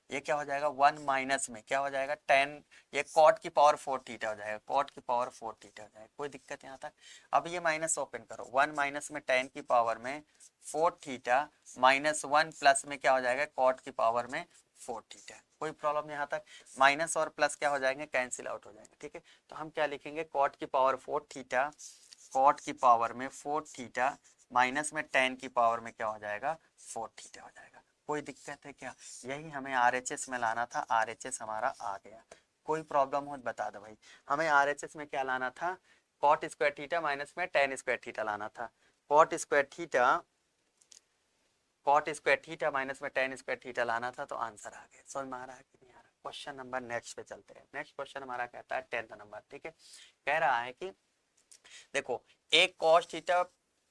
ये क्या हो जाएगा 1 माइनस में क्या हो जाएगा 10, ये कॉट की पावर 4 थीटा हो जाएगा, कॉट की पावर 4 थीटा हो जाएगा, कोई दिक्कत यहाँ तक। अब ये माइनस ओपन करो, 1 माइनस में 10 की पावर में 4 थीटा माइनस 1 प्लस में क्या हो जाएगा कॉट की पावर में 4 थीटा, कोई प्रॉब्लम यहाँ तक। माइनस और प्लस क्या हो जाएंगे, कैंसिल आउट हो जाएंगे, ठीक है। तो हम क्या लिखेंगे, कॉट की पावर 4 थीटा, कॉट की पावर में 4 थीटा माइनस में 10 की पावर में क्या हो जाएगा 4 थीटा हो जाएगा, कोई दिक्कत है क्या। यही हमें आरएचएस में लाना था, आरएचएस हमारा आ गया। कोई प्रॉब्लम हो तो बता दो भाई। हमें आरएचएस में क्या लाना था, कॉट स्क्वायर थीटा माइनस में टेन स्क्वायर थीटा लाना था। कॉट स्क्वायर थीटा माइनस में टेन स्क्वायर थीटा लाना था, तो आंसर आ गया। समझ में आ रहा है कि नहीं आ रहा। क्वेश्चन नंबर नेक्स्ट पे चलते हैं। नेक्स्ट क्वेश्चन हमारा कहता है 10th नंबर, ठीक है। कह रहा है कि देखो a cos theta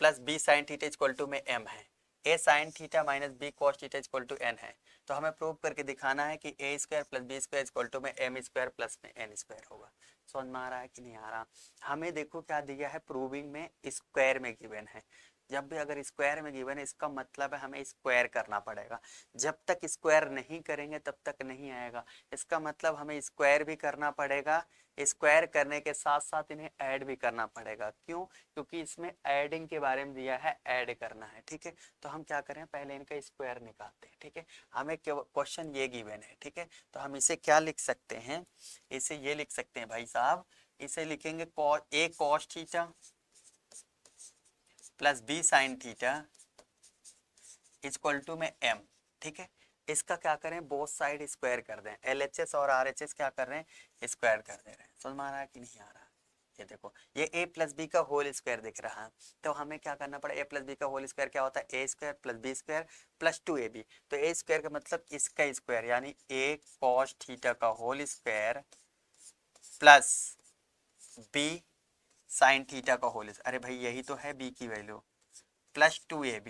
plus b sine theta equal to में एम है, a sine theta minus b cos theta equal to n है। तो हमें प्रूव करके दिखाना है कि ए square plus B square equal to में एम स्क्वायर प्लस में एन स्क्वायर होगा। समझ में आ रहा है कि नहीं आ रहा। हमें देखो क्या दिया है, प्रूविंग में स्क्वायर में गिवन है। जब भी अगर स्क्वायर में गिवन है इसका मतलब है हमें स्क्वायर करना पड़ेगा। जब तक स्क्वायर नहीं करेंगे तब तक नहीं आएगा। इसका मतलब हमें स्क्वायर भी करना पड़ेगा, स्क्वायर करने के साथ साथ इन्हें ऐड भी करना पड़ेगा। क्यों, क्योंकि इसमें ऐडिंग के बारे में दिया है, ऐड करना है, ठीक है। तो हम क्या करें, पहले इनका स्क्वायर निकालते हैं, ठीक है। हमें क्वेश्चन ये गिवन है, ठीक है। तो हम इसे क्या लिख सकते हैं, इसे ये लिख सकते हैं भाई साहब, इसे लिखेंगे a cos theta plus b sine theta equal to में एम, ठीक है। इसका क्या करें, बोथ साइड स्क्वायर कर दें। एलएचएस और आरएचएस क्या कर रहे हैं, स्क्वायर कर दे रहे हैं। समझ में आ रहा है कि नहीं आ रहा। ये देखो ये ए प्लस बी का होल स्क्वायर दिख रहा है, तो हमें क्या करना पड़ेगा, ए प्लस बी का होल स्क्वायर क्या होता है, ए square plus B square plus 2ab। तो ए स्क्वायर का मतलब इसका स्क्वायर यानी ए कॉस थीटा का whole square plus b sine theta का होल, अरे भाई यही तो है बी की वैल्यू, प्लस 2ab।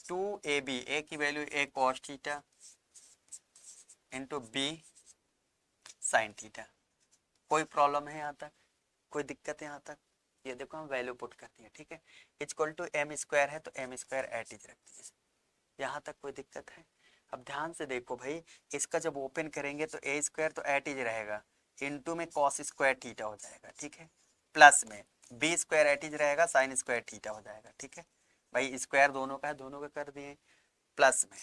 2ab ए की value a cos theta into b sine theta. कोई प्रॉब्लम है यहाँ तक, कोई दिक्कत है यहाँ तक। ये देखो हम वैल्यू पुट करती है, ठीक है। इक्वल टू एम स्क्वायर है तो एम स्क्वायर एट इज रखती है। यहाँ तक कोई दिक्कत है। अब ध्यान से देखो भाई, इसका जब ओपन करेंगे तो ए स्क्वायर तो एट इज रहेगा, इंटू में कॉस स्क्वायर थीटा हो जाएगा, ठीक है। प्लस में बी स्क्वायर एट इज रहेगा, साइन स्क्वायर थीटा हो जाएगा, ठीक है। भाई स्क्वायर दोनों का है, दोनों का कर दिए। प्लस में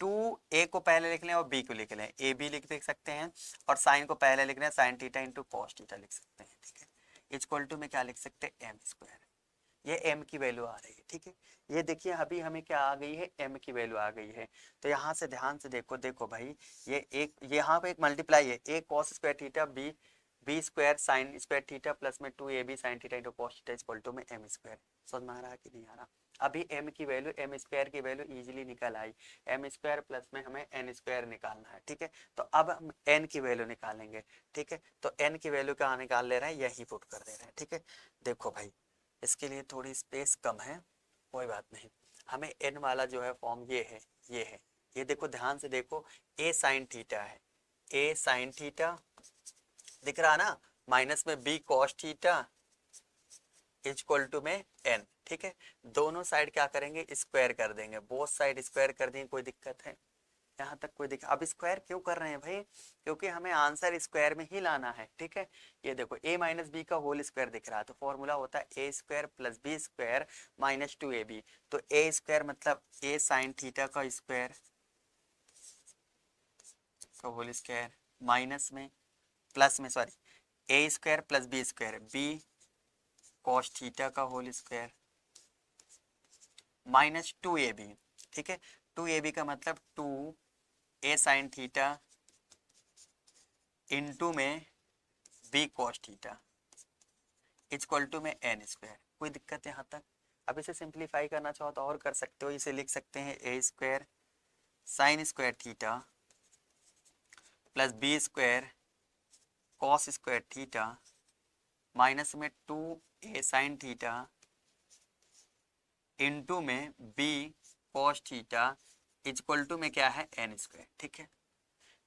2a को पहले लिख लें और b को लिख लें, ए बी लिख सकते हैं, और साइन को पहले लिख लें, sign theta into cos theta लिख सकते हैं, ठीक है। इक्वल टू में क्या लिख सकते हैं, एम स्क्वायर। ये m की वैल्यू आ रही है, ठीक है। ये देखिए अभी हमें क्या आ गई है, m की वैल्यू आ गई है। तो यहाँ से ध्यान से देखो, देखो भाई ये एक यहाँ पे एक मल्टीप्लाई है, a cos square theta B square sine square theta plus में 2ab sine theta into cos theta equal to में m स्क्वायर। समझ में आ रहा है कि नहीं आ रहा। अभी m की वैल्यू, m स्क्वायर की वैल्यू इजीली निकल आई, m स्क्वायर प्लस में हमें n स्क्वायर निकालना है, ठीक है। तो अब हम n की वैल्यू निकालेंगे, ठीक है। तो n की वैल्यू क्या निकाल ले रहे हैं, यही पुट कर दे रहे हैं, ठीक है। देखो भाई इसके लिए थोड़ी स्पेस कम है, कोई बात नहीं, हमें एन वाला जो है फॉर्म ये है, ये है, ये देखो ध्यान से देखो, ए साइन थीटा है, ए साइन थीटा दिख रहा ना, माइनस में b cos theta equal to में एन, ठीक है। दोनों साइड क्या करेंगे, स्क्वायर कर देंगे, बोथ साइड स्क्वायर कर देंगे, कोई दिक्कत है यहाँ तक, कोई दिक्कत। अब स्क्वायर क्यों कर रहे हैं भाई, क्योंकि हमें आंसर स्क्वायर में ही लाना है, ठीक है। ये देखो a माइनस बी का होल स्क्वायर दिख रहा है, तो फॉर्मूला होता है ए square plus B square minus 2ab। तो ए स्क्वायर मतलब ए साइन थीटा का स्क्वायर का होल स्क्वायर, माइनस में प्लस में sorry, a square plus B square b cos theta का होल स्क्वायर माइनस 2ab, ठीक है। 2ab का मतलब 2 ए साइन थीटा इंटू में b cos theta equal to में एन स्क्वायर। कोई दिक्कत है यहाँ तक। अब इसे सिंप्लीफाई करना चाहो तो और कर सकते हो, इसे लिख सकते हैं a square sine square theta plus B square cos square theta minus में 2 ए साइन थीटा इंटू में b cos theta equal to में क्या है एन स्क्वायर, ठीक है।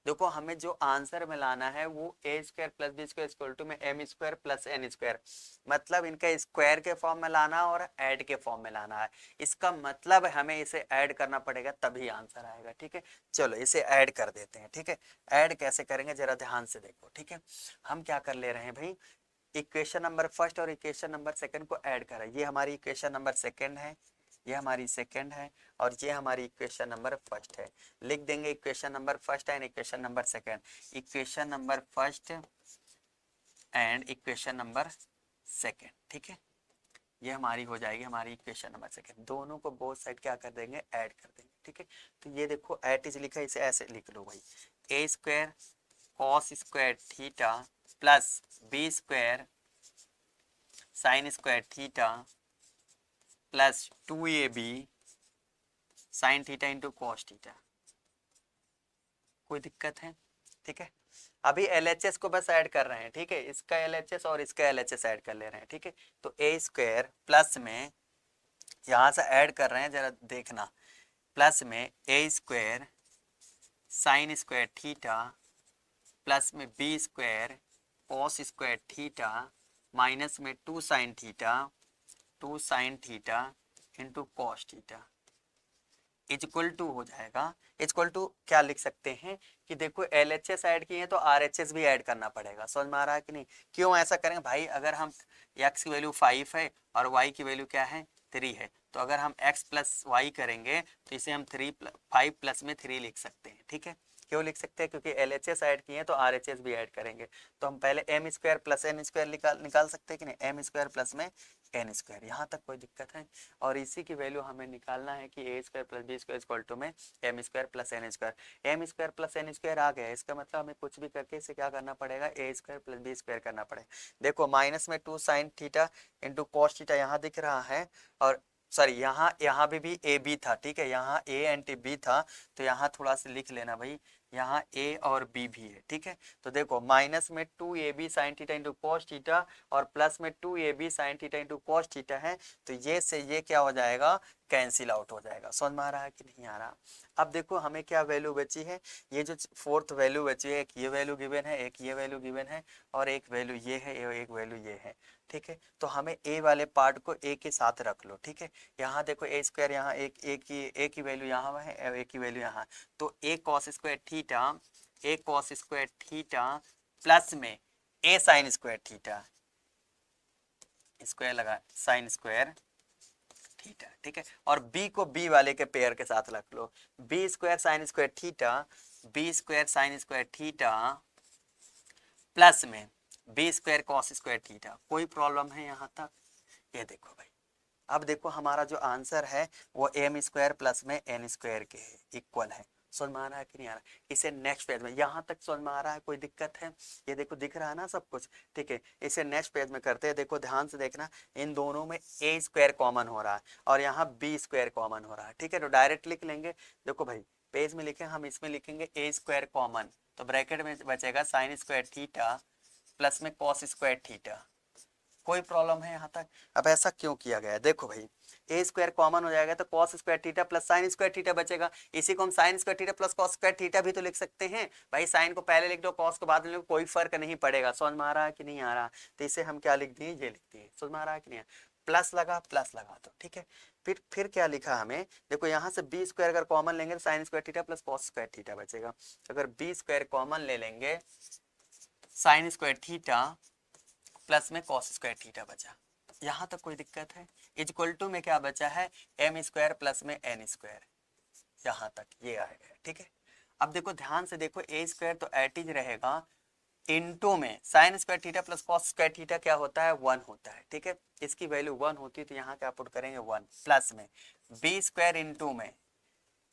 देखो हमें जो आंसर में लाना है वो a square plus B square equal to में M square plus N square, मतलब इनका स्क्वायर के फॉर्म में लाना और ऐड के फॉर्म में लाना है। इसका मतलब हमें इसे ऐड करना पड़ेगा तभी आंसर आएगा, ठीक है। चलो इसे ऐड कर देते हैं, ठीक है। ऐड कैसे करेंगे जरा ध्यान से देखो, ठीक है। हम क्या कर ले रहे हैं भाई, इक्वेशन नंबर फर्स्ट और इक्वेशन नंबर सेकंड को ऐड करें। ये हमारी इक्वेशन नंबर सेकंड है, ये हमारी सेकंड है, और ये हमारी इक्वेशन नंबर फर्स्ट है। लिख देंगे equation number first and equation number second, equation number first and equation number second, ठीक है। ये हमारी हो जाएगी हमारी इक्वेशन नंबर सेकंड। दोनों को बोथ साइड क्या कर देंगे, ऐड कर देंगे, ठीक है। तो ये देखो एट इज लिखा है, इसे ऐसे लिख लो भाई, a square cos square theta plus B square sine square theta plus 2ab sine theta into cos theta. कोई दिक्कत है, ठीक है। अभी LHS को बस ऐड कर रहे हैं, ठीक है। इसका LHS और इसका LHS ऐड कर ले रहे हैं, ठीक है। तो ए स्क्वायर प्लस में यहाँ से ऐड कर रहे हैं, जरा देखना, प्लस में a square sine square theta plus में B square cos square theta minus में 2 sine theta into cos theta equal to हो जाएगा। इक्वल टू क्या लिख सकते हैं कि देखो LHS ऐड किए हैं तो RHS भी ऐड करना पड़ेगा। समझ में आ रहा है कि नहीं। क्यों ऐसा करेंगे भाई, अगर हम x की वैल्यू 5 है और y की वैल्यू क्या है 3 है, तो अगर हम x प्लस वाई करेंगे तो इसे हम 5 प्लस में 3 लिख सकते हैं, ठीक है। क्यों लिख सकते हैं, क्योंकि LHS ऐड किए हैं तो RHS भी ऐड करेंगे। तो हम पहले m square plus N square निकाल सकते हैं कि नहीं, एम स्क्वायर प्लस में एन स्क्वायर। यहाँ तक कोई दिक्कत है। और इसी की वैल्यू हमें निकालना है कि ए square plus B square equal to में M square plus N square. M square plus N square आ गया, इसका मतलब हमें कुछ भी करके इसे क्या करना पड़ेगा, ए स्क्वायर प्लस बी स्क्वायर करना पड़ेगा। देखो माइनस में 2 sine theta into cos theta यहाँ दिख रहा है, और सॉरी यहाँ भी ए बी था, ठीक है। यहाँ ए एंटी बी था, तो यहाँ थोड़ा सा लिख लेना भाई, यहाँ ए और बी भी है, ठीक है। तो देखो माइनस में 2ab sine theta into cos theta और प्लस में 2ab sine theta into cos theta है, तो ये से ये क्या हो जाएगा, कैंसिल आउट हो जाएगा। समझ में आ रहा है कि नहीं आ रहा। अब देखो हमें क्या वैल्यू बची है, ये जो फोर्थ वैल्यू बची है, एक ये वैल्यू गिवन है, एक ये वैल्यू गिवन है, और एक वैल्यू ये है, एक वैल्यू ये है, ठीक है। तो हमें ए वाले पार्ट को ए के साथ रख लो, ठीक है। यहाँ देखो ए स्क्वायर, यहाँ एक की वैल्यू यहाँ है, एक की वैल्यू यहाँ, तो ए कॉस स्क्वायर थीटा प्लस में ए साइन स्क्वायर थीटा, स्क्वायर लगा साइन स्क्वायर थीटा, ठीक है। और बी को बी वाले के पेयर के साथ रख लो, B square sine square theta, B square sine square theta plus में B square cos square theta. कोई प्रॉब्लम है यहाँ तक। ये देखो भाई, अब देखो हमारा जो आंसर है वो एम स्क्वायर प्लस में एन स्क्वायर के है, इक्वल है। समझ में आ रहा है कि नहीं आ रहा है। इसे नेक्स्ट पेज में, यहाँ तक समझ में आ रहा है, कोई दिक्कत है। ये देखो दिख रहा है ना सब कुछ, ठीक है। इसे नेक्स्ट पेज में करते हैं। देखो ध्यान से देखना, इन दोनों में ए स्क्वायर कॉमन हो रहा है और यहाँ बी स्क्वायर कॉमन हो रहा है, ठीक है। तो डायरेक्ट लिख लेंगे। देखो भाई पेज में लिखे, हम इसमें लिखेंगे ए स्क्वायर कॉमन, तो ब्रैकेट में बचेगा साइन स्क्वायर थीटा प्लस में कॉस स्क्वायर थीटा कोई प्रॉब्लम है यहाँ तक? अब ऐसा क्यों किया गया है, देखो भाई ए स्क्वायर कॉमन हो जाएगा तो cos square theta plus sign square theta बचेगा। इसी को हम sign square theta plus cos square theta भी तो लिख सकते हैं भाई। साइन को पहले लिख दो, कॉस को बाद में लिखो, कोई फर्क नहीं पड़ेगा। समझ में आ रहा है कि नहीं आ रहा? तो इसे हम क्या लिख दिए, ये लिख दिए। समझ में आ रहा है कि नहीं? प्लस लगा दो, ठीक है। फिर क्या लिखा हमें, देखो यहाँ से बी स्क्वायर अगर कॉमन लेंगे तो sign square theta plus cos square theta बचेगा। अगर बी स्क्वायर कॉमन ले लेंगे, साइन स्क्वायर थीटा प्लस में कॉस स्क्वायर थीटा बचा। यहाँ तक कोई दिक्कत है? इक्वल टू में क्या बचा है, एम स्क्वायर प्लस में एन स्क्वायर। यहाँ तक ये आएगा, ठीक है। अब देखो ध्यान से देखो, ए स्क्वायर तो एट इज रहेगा, इनटू में sign square theta plus cos square theta क्या होता है, 1 होता है, ठीक है। इसकी वैल्यू 1 होती है तो यहाँ क्या पुट करेंगे 1, प्लस में बी स्क्वायर इंटू में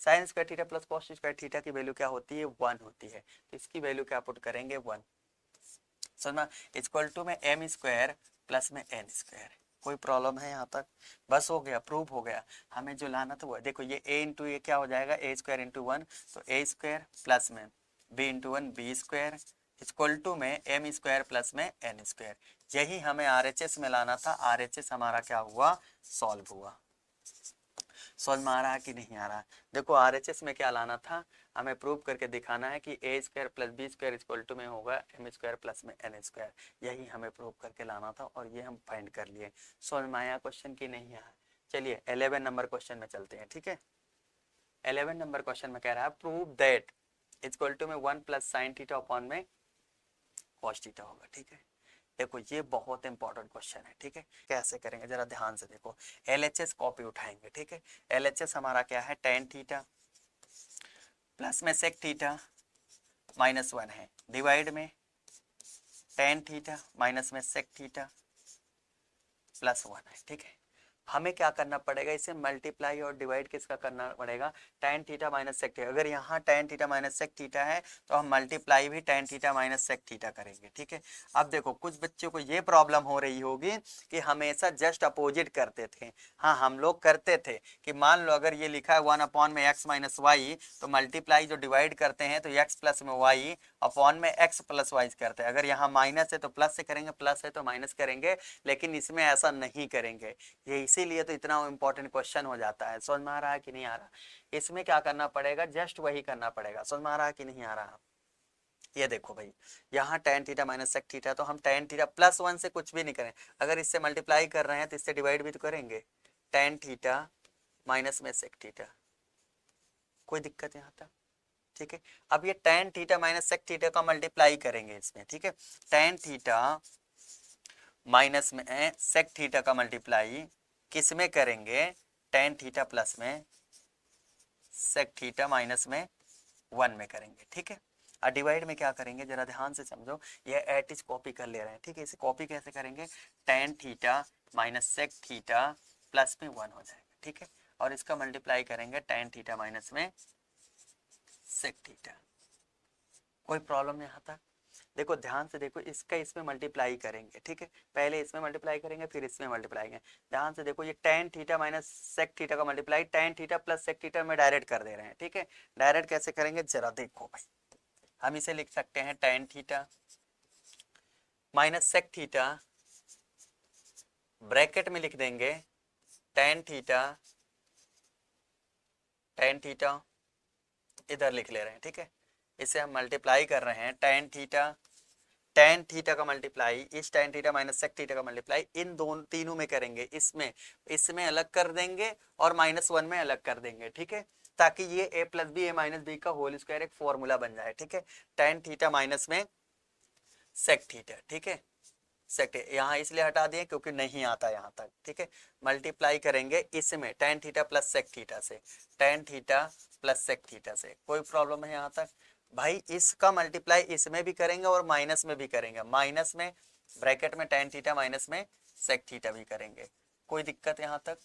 sign square theta plus cos square theta की वैल्यू क्या होती है, 1 होती है, तो इसकी वैल्यू क्या पुट करेंगे 1। समझना, इक्वल टू में एम स्क्वायर प्लस में एन स्क्वायर। कोई प्रॉब्लम है यहाँ तक? बस हो गया, प्रूव हो गया। हमें जो लाना था वो देखो, ये ए इंटू ए क्या हो जाएगा, ए स्क्वायर इंटू 1, तो ए स्क्वायर प्लस में b into 1 b square equal to में एम स्क्वायर प्लस में एन स्क्वायर। यही हमें आरएचएस में लाना था। आरएचएस हमारा क्या हुआ, सॉल्व हुआ। समझ में आ रहा है कि नहीं आ रहा? देखो आरएचएस में क्या लाना था, हमें प्रूव करके दिखाना है कि ए square plus B square equal to में होगा एम स्क्वायर प्लस में एन स्क्वायर। यही हमें प्रूव करके लाना था और ये हम फाइंड कर लिए। समझ में आया क्वेश्चन की नहीं आया? चलिए 11 नंबर क्वेश्चन में चलते हैं, ठीक है। 11 नंबर क्वेश्चन में कह रहा है प्रूव दैट इक्वल टू में 1 प्लस साइन थीटा अपॉन में कॉस थीटा होगा, ठीक है। देखो ये बहुत इंपॉर्टेंट क्वेश्चन है, ठीक है। कैसे करेंगे जरा ध्यान से देखो, एलएचएस कॉपी उठाएंगे, ठीक है। एलएचएस हमारा क्या है, टेन थीटा प्लस में सेक थीटा माइनस 1 है, डिवाइड में टेन थीटा माइनस में सेक थीटा प्लस 1 है, ठीक है। हमें क्या करना पड़ेगा, इसे मल्टीप्लाई और डिवाइड किसका करना पड़ेगा, tan theta minus sec theta. अगर यहाँ tan theta minus sec theta है तो हम मल्टीप्लाई भी tan theta minus sec theta करेंगे, ठीक है। अब देखो कुछ बच्चों को ये प्रॉब्लम हो रही होगी कि हमेशा जस्ट अपोजिट करते थे। हाँ हम लोग करते थे कि मान लो अगर ये लिखा है 1 अपॉन में एक्स माइनस वाई, तो मल्टीप्लाई जो डिवाइड करते हैं तो एक्स प्लस में वाई अपॉन में एक्स प्लस वाई करते हैं। अगर यहाँ माइनस है तो प्लस से करेंगे, प्लस है तो माइनस करेंगे, लेकिन इसमें ऐसा नहीं करेंगे। ये इसीलिए तो इतना इंपॉर्टेंट क्वेश्चन हो जाता है। समझ में आ रहा है कि नहीं आ रहा? इसमें क्या करना पड़ेगा, जस्ट वही करना पड़ेगा। समझ में आ रहा है कि नहीं आ रहा? ये देखो भाई, यहाँ tan theta minus sec theta, तो हम टेन थीटा प्लस 1 से कुछ भी नहीं करें। अगर इससे मल्टीप्लाई कर रहे हैं तो इससे डिवाइड भी तो करेंगे, टेन थीटा माइनस में सेक थीटा। कोई दिक्कत यहाँ तक? ठीक है। अब ये tan theta minus sec theta का मल्टीप्लाई करेंगे इसमें, ठीक है। टेन थीटा माइनस में सेक थीटा का मल्टीप्लाई किस में करेंगे, टेन थीटा प्लस में सेक थीटा माइनस में 1 में करेंगे, ठीक है। और डिवाइड में क्या करेंगे जरा ध्यान से समझो, ये एट इज कॉपी कर ले रहे हैं, ठीक है। इसे कॉपी कैसे करेंगे, tan theta minus sec theta plus में 1 हो जाएगा, ठीक है। और इसका मल्टीप्लाई करेंगे टेन थीटा माइनस में सेक थीटा। कोई प्रॉब्लम यहाँ तक? देखो ध्यान से देखो, इसका इसमें मल्टीप्लाई करेंगे, ठीक है। पहले इसमें मल्टीप्लाई करेंगे फिर इसमें मल्टीप्लाई करेंगे। ध्यान से देखो, ये tan theta minus sec theta का multiply tan theta plus sec theta में डायरेक्ट कर दे रहे हैं, ठीक है। डायरेक्ट कैसे करेंगे जरा देखो भाई, हम इसे लिख सकते हैं tan theta minus sec theta, bracket में लिख देंगे टेन थीटा इधर लिख ले रहे हैं, ठीक है। इसे हम मल्टीप्लाई कर रहे हैं टेन थीटा का मल्टीप्लाई इस tan theta minus sec theta का मल्टीप्लाई इन दोनों तीनों में करेंगे। इसमें अलग कर देंगे और माइनस 1 में अलग कर देंगे, ठीक है। ताकि ये a plus b a minus b का होल स्क्वायर एक फॉर्मूला बन जाए, ठीक है। टेन थीटा माइनस में सेक थीटा, ठीक है। सेक यहाँ इसलिए हटा दिए क्योंकि नहीं आता यहाँ तक, ठीक है। मल्टीप्लाई करेंगे इसमें tan theta plus sec theta से, tan theta plus sec theta से। कोई प्रॉब्लम है यहाँ तक? भाई इसका मल्टीप्लाई इसमें भी करेंगे और माइनस में भी करेंगे, माइनस में ब्रैकेट में टेन थीटा माइनस में सेक थीटा भी करेंगे। कोई दिक्कत यहाँ तक?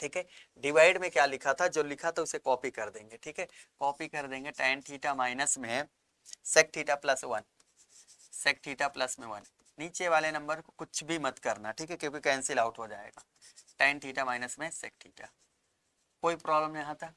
ठीक है। डिवाइड में क्या लिखा था, जो लिखा था उसे कॉपी कर देंगे, ठीक है। कॉपी कर देंगे टेन थीटा माइनस में sec theta plus 1, sec theta plus में 1। नीचे वाले नंबर को कुछ भी मत करना, ठीक है, क्योंकि कैंसिल आउट हो जाएगा। टेन थीटा माइनस में सेक थीटा। कोई प्रॉब्लम यहाँ तक?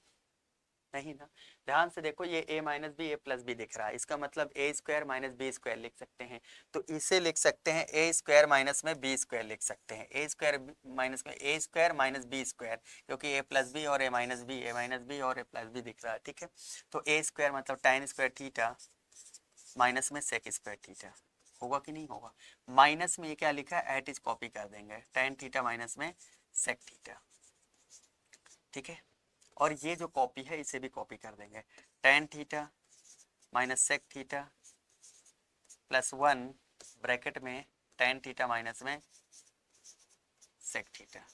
नहीं ना। ध्यान से देखो ये a minus b a plus b दिख रहा है, इसका मतलब a square minus b square लिख सकते हैं। तो इसे लिख सकते हैं ए स्क्वायर माइनस में बी स्क्वायर लिख सकते हैं, ए स्क्वायर माइनस में a square minus b square, क्योंकि ए प्लस बी और ए माइनस बी और ए प्लस बी दिख रहा है, ठीक है। तो ए स्क्वायर मतलब tan स्क्वायर थीटा माइनस में सेक स्क्वायर थीटा, होगा कि नहीं होगा। माइनस में ये क्या लिखा है, एट इज कॉपी कर देंगे, tan थीटा माइनस में सेक थीटा, ठीक है। और ये जो कॉपी है इसे भी कॉपी कर देंगे, tan theta minus sec theta plus 1 bracket में tan थीटा माइनस में सेक थीटा।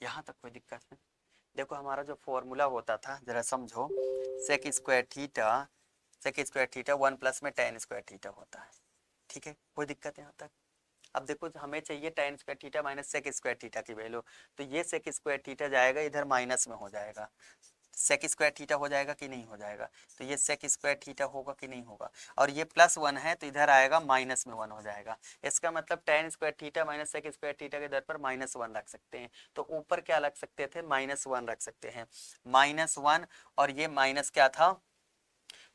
यहाँ तक कोई दिक्कत नहीं। देखो हमारा जो फॉर्मूला होता था जरा समझो, सेक स्क्वायर थीटा 1 प्लस में tan स्क्वायर थीटा होता है, ठीक है। कोई दिक्कत यहाँ तक। अब देखो हमें चाहिए tan square theta minus sec square theta की वैल्यू, तो ये सेक स्क्वायर थीटा जाएगा इधर माइनस में हो जाएगा, सेक स्क्वायर थीटा हो जाएगा कि नहीं हो जाएगा। तो ये सेक स्क्वायर थीटा होगा कि नहीं होगा, और ये प्लस 1 है तो इधर आएगा माइनस में 1 हो जाएगा। इसका मतलब tan square theta minus sec square theta के दर पर -1 रख सकते हैं। तो ऊपर क्या रख सकते थे, -1 रख सकते हैं, -1, और ये माइनस क्या था,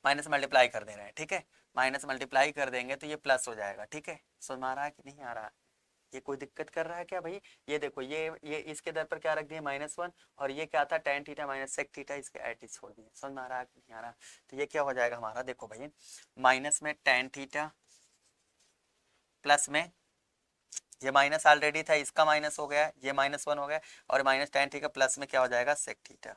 माइनस मल्टीप्लाई कर दे रहे हैं, ठीक है। माइनस मल्टीप्लाई कर देंगे तो ये प्लस हो जाएगा, ठीक है। समझ में आ रहा है कि नहीं आ रहा। ये कोई दिक्कत कर रहा है क्या भाई। ये देखो ये इसके दर पर क्या रख दिया, -1, और ये क्या था tan theta minus sec theta, इसके एट इज छोड़ दिए। समझ में आ रहा है कि नहीं आ रहा। तो ये क्या हो जाएगा हमारा, देखो भाई माइनस में tan थीटा प्लस में ये माइनस ऑलरेडी था, इसका माइनस हो गया, ये -1 हो गया, और माइनस tan थीटा प्लस में क्या हो जाएगा, सेक थीटा।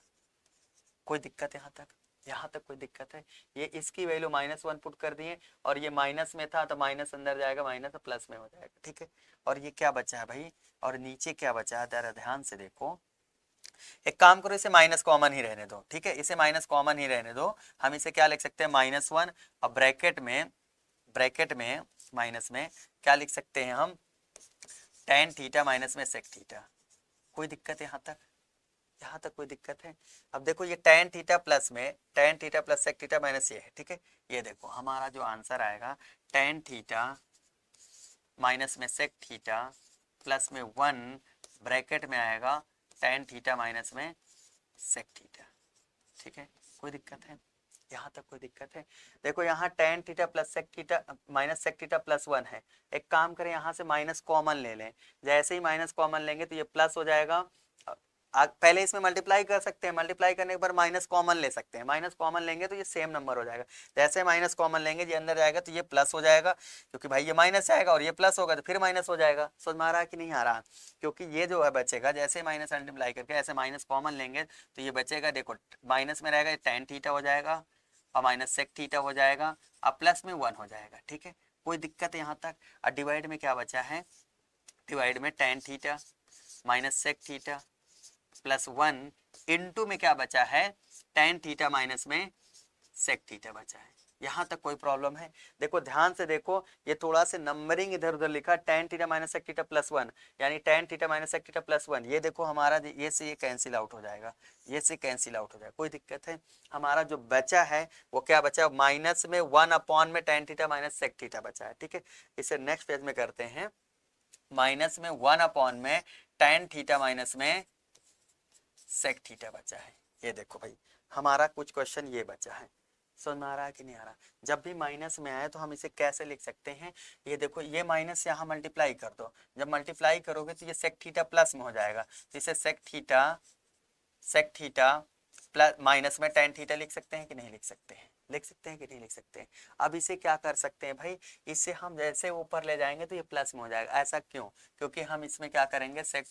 कोई दिक्कत यहाँ तक, यहाँ तक कोई दिक्कत है। ये इसकी वैल्यू -1 पुट कर दिए, और ये माइनस में था तो माइनस अंदर जाएगा, माइनस प्लस में हो जाएगा, ठीक है। और ये क्या बचा है भाई, और नीचे क्या बचा है, जरा ध्यान से देखो। एक काम करो, इसे माइनस कॉमन ही रहने दो, ठीक है, इसे माइनस कॉमन ही रहने दो। हम इसे क्या लिख सकते हैं, -1, और ब्रैकेट में माइनस में क्या लिख सकते हैं हम, tan थीटा माइनस में सेक थीटा। कोई दिक्कत है यहाँ तक, यहाँ तक कोई दिक्कत है। अब देखो ये tan थीटा प्लस में tan theta plus sec theta minus ये है, ठीक है। ये देखो हमारा जो आंसर आएगा, tan थीटा माइनस में सेक थीटा प्लस में 1 ब्रैकेट में आएगा tan थीटा माइनस में सेक थीटा, ठीक है। कोई दिक्कत है, यहाँ तक कोई दिक्कत है। देखो यहाँ tan theta plus sec theta minus sec theta plus 1 है। एक काम करें, यहाँ से माइनस कॉमन ले लें, जैसे ही माइनस कॉमन लेंगे तो ये प्लस हो जाएगा। पहले इसमें मल्टीप्लाई कर सकते हैं, मल्टीप्लाई करने के बाद माइनस कॉमन ले सकते हैं, माइनस कॉमन लेंगे तो ये सेम नंबर हो जाएगा। जैसे माइनस कॉमन लेंगे ये अंदर जाएगा तो ये प्लस हो जाएगा, क्योंकि भाई ये माइनस आएगा और ये प्लस होगा तो फिर माइनस हो जाएगा। समझ में आ रहा है कि नहीं आ रहा। क्योंकि ये जो है बचेगा, जैसे माइनस मल्टीप्लाई करके ऐसे माइनस कॉमन लेंगे तो ये बचेगा, देखो माइनस में रहेगा tan थीटा हो जाएगा, और माइनस सेक थीटा हो जाएगा, अब प्लस में 1 हो जाएगा, ठीक है। कोई दिक्कत है यहाँ तक। और डिवाइड में क्या बचा है, डिवाइड में tan theta minus sec theta plus 1 into में क्या बचा है, tan थीटा माइनस में सेक थीटा बचा है। यहाँ तक कोई प्रॉब्लम है। देखो ध्यान से देखो, ये थोड़ा सा नंबरिंग इधर उधर लिखा, tan theta minus sec theta plus 1, यानी tan theta minus sec theta plus 1। ये देखो हमारा ये से ये कैंसिल आउट हो जाएगा, ये से कैंसिल आउट हो जाएगा। कोई दिक्कत है। हमारा जो बचा है वो क्या बचा, माइनस में 1 अपॉन में tan theta minus sec theta बचा है, ठीक है। इसे नेक्स्ट पेज में करते हैं, माइनस में 1 अपॉन में tan थीटा माइनस में सेक थीटा बचा है। ये देखो भाई हमारा कुछ क्वेश्चन ये बचा है। समझ में आ रहा है कि नहीं आ रहा। जब भी माइनस में आए तो हम इसे कैसे लिख सकते हैं, ये देखो ये माइनस यहाँ मल्टीप्लाई कर दो, जब मल्टीप्लाई करोगे तो ये सेक थीटा प्लस में हो जाएगा, तो इसे सेक थीटा प्लस माइनस में tan थीटा लिख सकते हैं कि नहीं लिख सकते हैं, लिख सकते हैं कि नहीं लिख सकते हैं। अब इसे क्या कर सकते हैं भाई, इसे हम जैसे ऊपर ले जाएंगे तो ये प्लस में हो जाएगा। ऐसा क्यों, क्योंकि हम इसमें क्या करेंगे, सेक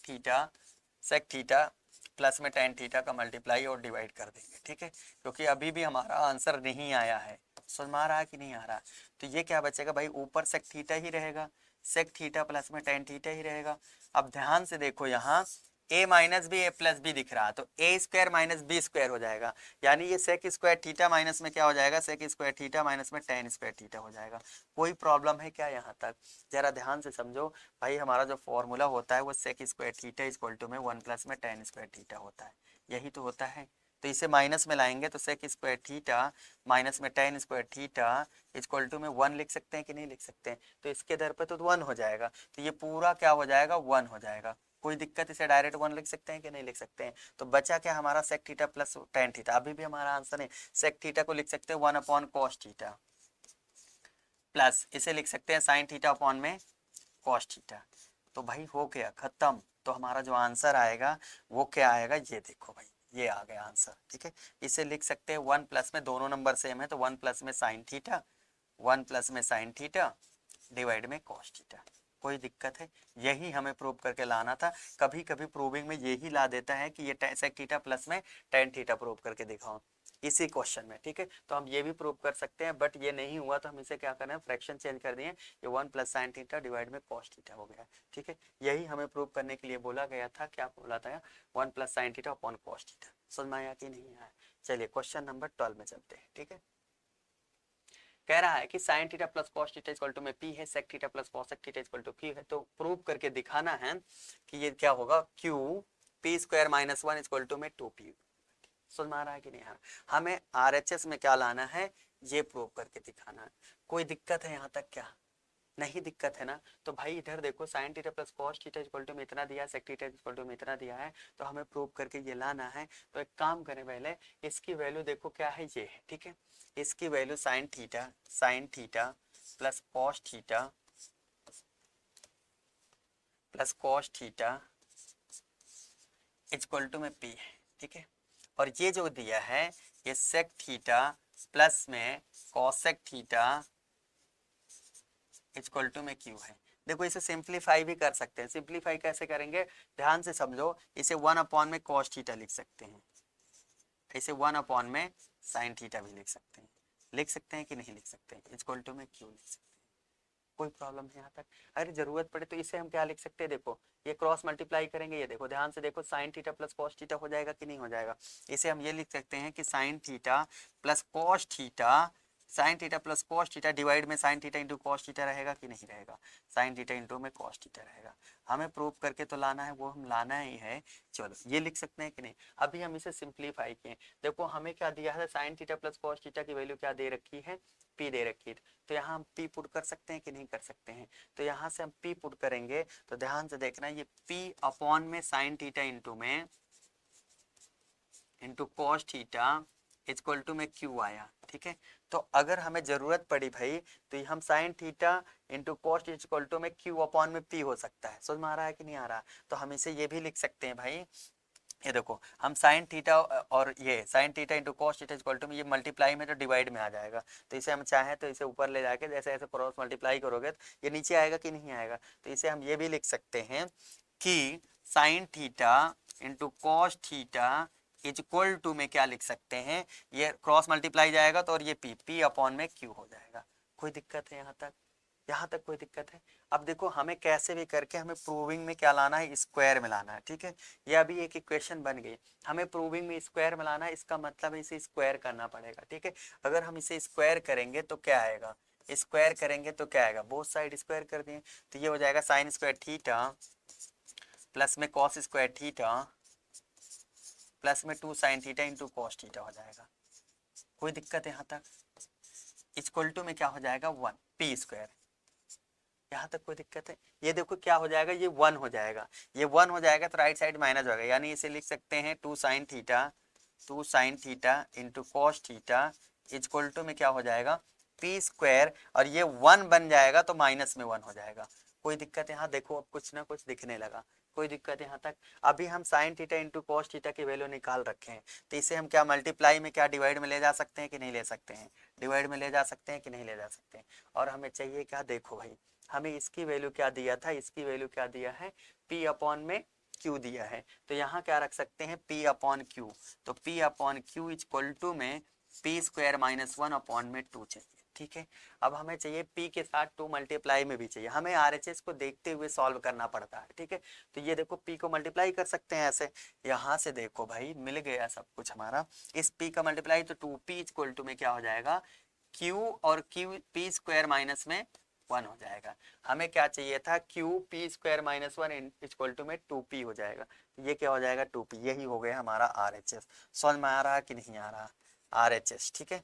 थीटा प्लस में tan थीटा का मल्टीप्लाई और डिवाइड कर देंगे, ठीक है। क्योंकि अभी भी हमारा आंसर नहीं आया है। समझ में आ रहा है कि नहीं आ रहा। तो ये क्या बचेगा भाई, ऊपर सेक थीटा ही रहेगा, सेक थीटा प्लस में tan थीटा ही रहेगा। अब ध्यान से देखो यहाँ a minus b a plus b दिख रहा है, तो a square minus b square हो जाएगा, यानी ये सेक स्क्वायर थीटा माइनस में क्या हो जाएगा, सेक स्क्वायर थीटा माइनस में tan स्क्वायर थीटा हो जाएगा। कोई प्रॉब्लम है क्या यहाँ तक, जरा ध्यान से समझो भाई। हमारा जो फॉर्मूला होता है वो sec square theta equal to में 1 प्लस में tan स्क्वायर थीटा होता है, यही तो होता है। तो इसे माइनस में लाएंगे तो सेक स्क्वायर थीटा माइनस में tan square theta equal to में 1 लिख सकते हैं कि नहीं लिख सकते हैं। तो इसके दर पे तो 1 हो जाएगा, तो ये पूरा क्या हो जाएगा, 1 हो जाएगा। कोई दिक्कत, इसे डायरेक्ट 1 लिख सकते हैं कि नहीं लिख सकते हैं। तो बचा क्या हमारा sec theta plus tan theta, अभी भी हमारा आंसर है। सेक थीटा को लिख सकते हैं 1 अपॉन कॉस थीटा, प्लस इसे लिख सकते हैं साइन थीटा अपॉन में कॉस थीटा। तो भाई हो गया खत्म। तो हमारा जो आंसर आएगा वो क्या आएगा, ये देखो भाई, ये आ गया आंसर। ठीक है, इसे लिख सकते हैं 1 प्लस में, दोनों नंबर सेम है तो 1 प्लस में साइन थीटा, 1 प्लस में साइन थीटा डिवाइड में कॉस थीटा। कोई दिक्कत है, यही हमें प्रूव करके लाना था। कभी कभी प्रूविंग में यही ला देता है कि ये सेक थीटा प्लस में टेन थीटा प्रूव करके दिखाओ इसी क्वेश्चन में। ठीक है, तो हम ये भी प्रूव कर सकते हैं, बट ये नहीं हुआ तो हम इसे क्या करना है, फ्रैक्शन चेंज कर दिए, ये 1 प्लस साइन थीटा डिवाइड में कॉस थीटा हो गया। ठीक है, यही हमें प्रूव करने के लिए बोला गया था। क्या बोला था, 1 plus sign theta upon cos theta. समझ में आया कि नहीं आया? चलिए क्वेश्चन नंबर 12 में चलते हैं। ठीक है, कह रहा है कि sine theta plus cos theta equal to में पी है, sec theta plus cos theta equal to q है। तो प्रूव करके दिखाना है कि ये क्या होगा, q p square minus 1 equal to में 2p। समझ में आ रहा है कि नहीं आ रहा? हमें आरएचएस में क्या लाना है, ये प्रूव करके दिखाना है। कोई दिक्कत है यहाँ तक क्या? नहीं दिक्कत है ना? तो भाई इधर देखो, sine theta plus cos theta equal to में इतना दिया है, सेक थीटा इक्वल टू में इतना दिया है, तो हमें प्रूव करके ये लाना है। तो एक काम करें, पहले इसकी वैल्यू देखो क्या है, ये है। ठीक है, इसकी value sine theta plus cos theta equal to में पी है। ठीक है, और ये जो दिया है ये सेक थीटा प्लस में कॉसेक थीटा इक्वल टू में क्यू है। देखो इसे सिंप्लीफाई भी कर सकते हैं। सिंप्लीफाई कैसे करेंगे, ध्यान से समझो। इसे 1 अपॉन में कॉस थीटा लिख सकते हैं, इसे 1 अपॉन में साइन थीटा भी लिख सकते हैं। लिख सकते हैं कि नहीं लिख सकते हैं, इक्वल टू में क्यू लिख सकते हैं। कोई प्रॉब्लम है यहाँ तक? अरे जरूरत पड़े तो इसे हम क्या लिख सकते हैं, देखो ये क्रॉस मल्टीप्लाई करेंगे, ये देखो ध्यान से देखो, sine theta plus cos theta हो जाएगा कि नहीं हो जाएगा। इसे हम ये लिख सकते हैं कि sine theta plus cos theta, sine theta plus cos theta divide में sine theta into cos theta रहेगा कि नहीं रहेगा, साइन थीटा इंटू में कॉस थीटा रहेगा। हमें प्रूव करके तो लाना है, वो हम लाना ही है। चलो ये लिख सकते हैं कि नहीं? अभी हम इसे सिंप्लीफाई किए, देखो हमें क्या दिया है, sine theta plus cos theta की वैल्यू क्या दे रखी है, पी दे रखी है। तो यहाँ हम पी पुट कर सकते हैं कि नहीं कर सकते हैं? तो यहाँ से हम पी पुट करेंगे तो ध्यान से देखना, ये पी अपॉन में sine theta into cos theta equal to में क्यू आया। ठीक है, तो अगर हमें जरूरत पड़ी भाई तो ये हम sine theta into cos equal to में क्यू अपॉन में पी हो सकता है। समझ में आ रहा है कि नहीं आ रहा? तो हम इसे ये भी लिख सकते हैं भाई, ये देखो हम साइन थीटा और ये sine theta into cos theta equal to में, ये मल्टीप्लाई में तो डिवाइड में आ जाएगा। तो इसे हम चाहें तो इसे ऊपर ले जाके जैसे ऐसे क्रॉस मल्टीप्लाई करोगे तो ये नीचे आएगा कि नहीं आएगा। तो इसे हम ये भी लिख सकते हैं कि sine theta into cos theta equal to में क्या लिख सकते हैं, ये क्रॉस मल्टीप्लाई जाएगा तो और ये पी अपॉन में क्यू हो जाएगा। कोई दिक्कत है यहाँ तक? यहाँ तक कोई दिक्कत है? अब देखो हमें कैसे भी करके हमें प्रूविंग में क्या लाना है, स्क्वायर में लाना है। ठीक है, ये अभी एक इक्वेशन बन गई, हमें प्रूविंग में स्क्वायर में लाना है, इसका मतलब है इसे स्क्वायर करना पड़ेगा। ठीक है, अगर हम इसे स्क्वायर करेंगे तो क्या आएगा, स्क्वायर करेंगे तो क्या आएगा, बोथ साइड स्क्वायर कर दिए तो ये हो जाएगा साइन स्क्वायर थीटा प्लस में कॉस स्क्वायर थीटा प्लस में 2 sine theta into cos theta हो जाएगा। कोई दिक्कत है यहाँ तक? इक्वल टू में क्या हो जाएगा, 1 पी स्क्वायर। यहाँ तक कोई दिक्कत है? ये देखो क्या हो जाएगा, ये 1 हो जाएगा, ये 1 हो जाएगा तो राइट साइड माइनस होगा, यानी इसे लिख सकते हैं 2 sine theta into cos theta equal to में क्या हो जाएगा, पी स्क्वायर, और ये 1 बन जाएगा तो माइनस में 1 हो जाएगा। कोई दिक्कत है यहाँ? देखो अब कुछ ना कुछ दिखने लगा। कोई दिक्कत है यहाँ तक? अभी हम sine theta into cos theta की वैल्यू निकाल रखे हैं, तो इसे हम क्या मल्टीप्लाई में क्या डिवाइड में ले जा सकते हैं कि नहीं ले सकते हैं? डिवाइड में ले जा सकते हैं कि नहीं ले जा सकते हैं? और हमें चाहिए क्या, देखो भाई हमें इसकी वैल्यू क्या दिया था, इसकी वैल्यू क्या दिया है, p अपॉन में q दिया है। तो यहाँ क्या रख सकते हैं, p अपॉन q। तो p upon q equal to में p स्क्वायर माइनस 1 अपॉन में 2 चाहिए। ठीक है, अब हमें चाहिए p के साथ 2 मल्टीप्लाई में भी चाहिए, हमें RHS को देखते हुए सॉल्व करना पड़ता है। ठीक है, तो ये देखो p को मल्टीप्लाई कर सकते हैं ऐसे, यहाँ से देखो भाई मिल गया सब कुछ हमारा। इस p का मल्टीप्लाई तो 2p इक्वल टू में क्या हो जाएगा, q और q p स्क्वायर माइनस में 1 हो जाएगा। हमें क्या चाहिए था, q p square minus 1 equal to में 2p हो जाएगा। ये क्या हो जाएगा, 2p। यही हो गया हमारा RHS। समझ में आ रहा कि नहीं आ रहा RHS? ठीक है,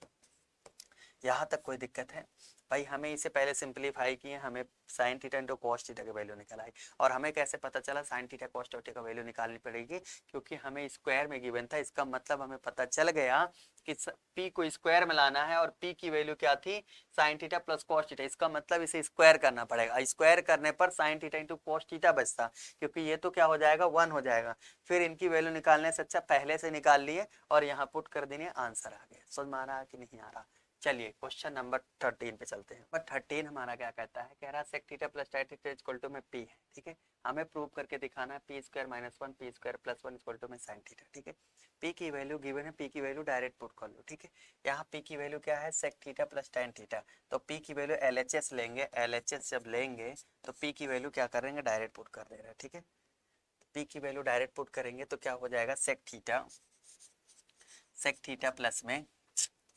यहाँ तक कोई दिक्कत है? भाई हमें इसे पहले सिंपलीफाई किए, हमें sign theta into cos theta की वैल्यू निकल आई। और हमें कैसे पता चला साइन थीटा कॉस थीटा का वैल्यू निकालनी पड़ेगी, क्योंकि हमें स्क्वायर में गिवन था। इसका मतलब हमें पता चल गया कि पी को स्क्वायर में लाना है, और पी की वैल्यू क्या थी, sign theta plus cos theta. इसका मतलब इसे स्क्वायर करना पड़ेगा, स्क्वायर करने पर sign theta into cos theta बचता, क्योंकि ये तो क्या हो जाएगा, 1 हो जाएगा। फिर इनकी वैल्यू निकालने से अच्छा पहले से निकाल लिए और यहाँ पुट कर देने, आंसर आ गया। समझ में आ रहा है कि नहीं आ रहा। चलिए क्वेश्चन नंबर 13 पे चलते हैं। नंबर 13 हमारा क्या कहता है, कह रहा है sec theta plus tan theta equal to में पी है। ठीक है, हमें प्रूव करके दिखाना है p square minus 1 p square plus 1 equal to में साइन थीटा। ठीक है, पी की वैल्यू गिवन है, पी की वैल्यू डायरेक्ट पुट कर लो। ठीक है, यहाँ पी की वैल्यू क्या है, sec theta plus tan theta. तो पी की वैल्यू LHS लेंगे, LHS जब लेंगे तो पी की वैल्यू क्या करेंगे, डायरेक्ट पुट कर दे रहे हैं। ठीक है, पी की वैल्यू डायरेक्ट पुट करेंगे तो क्या हो जाएगा, सेक थीटा प्लस में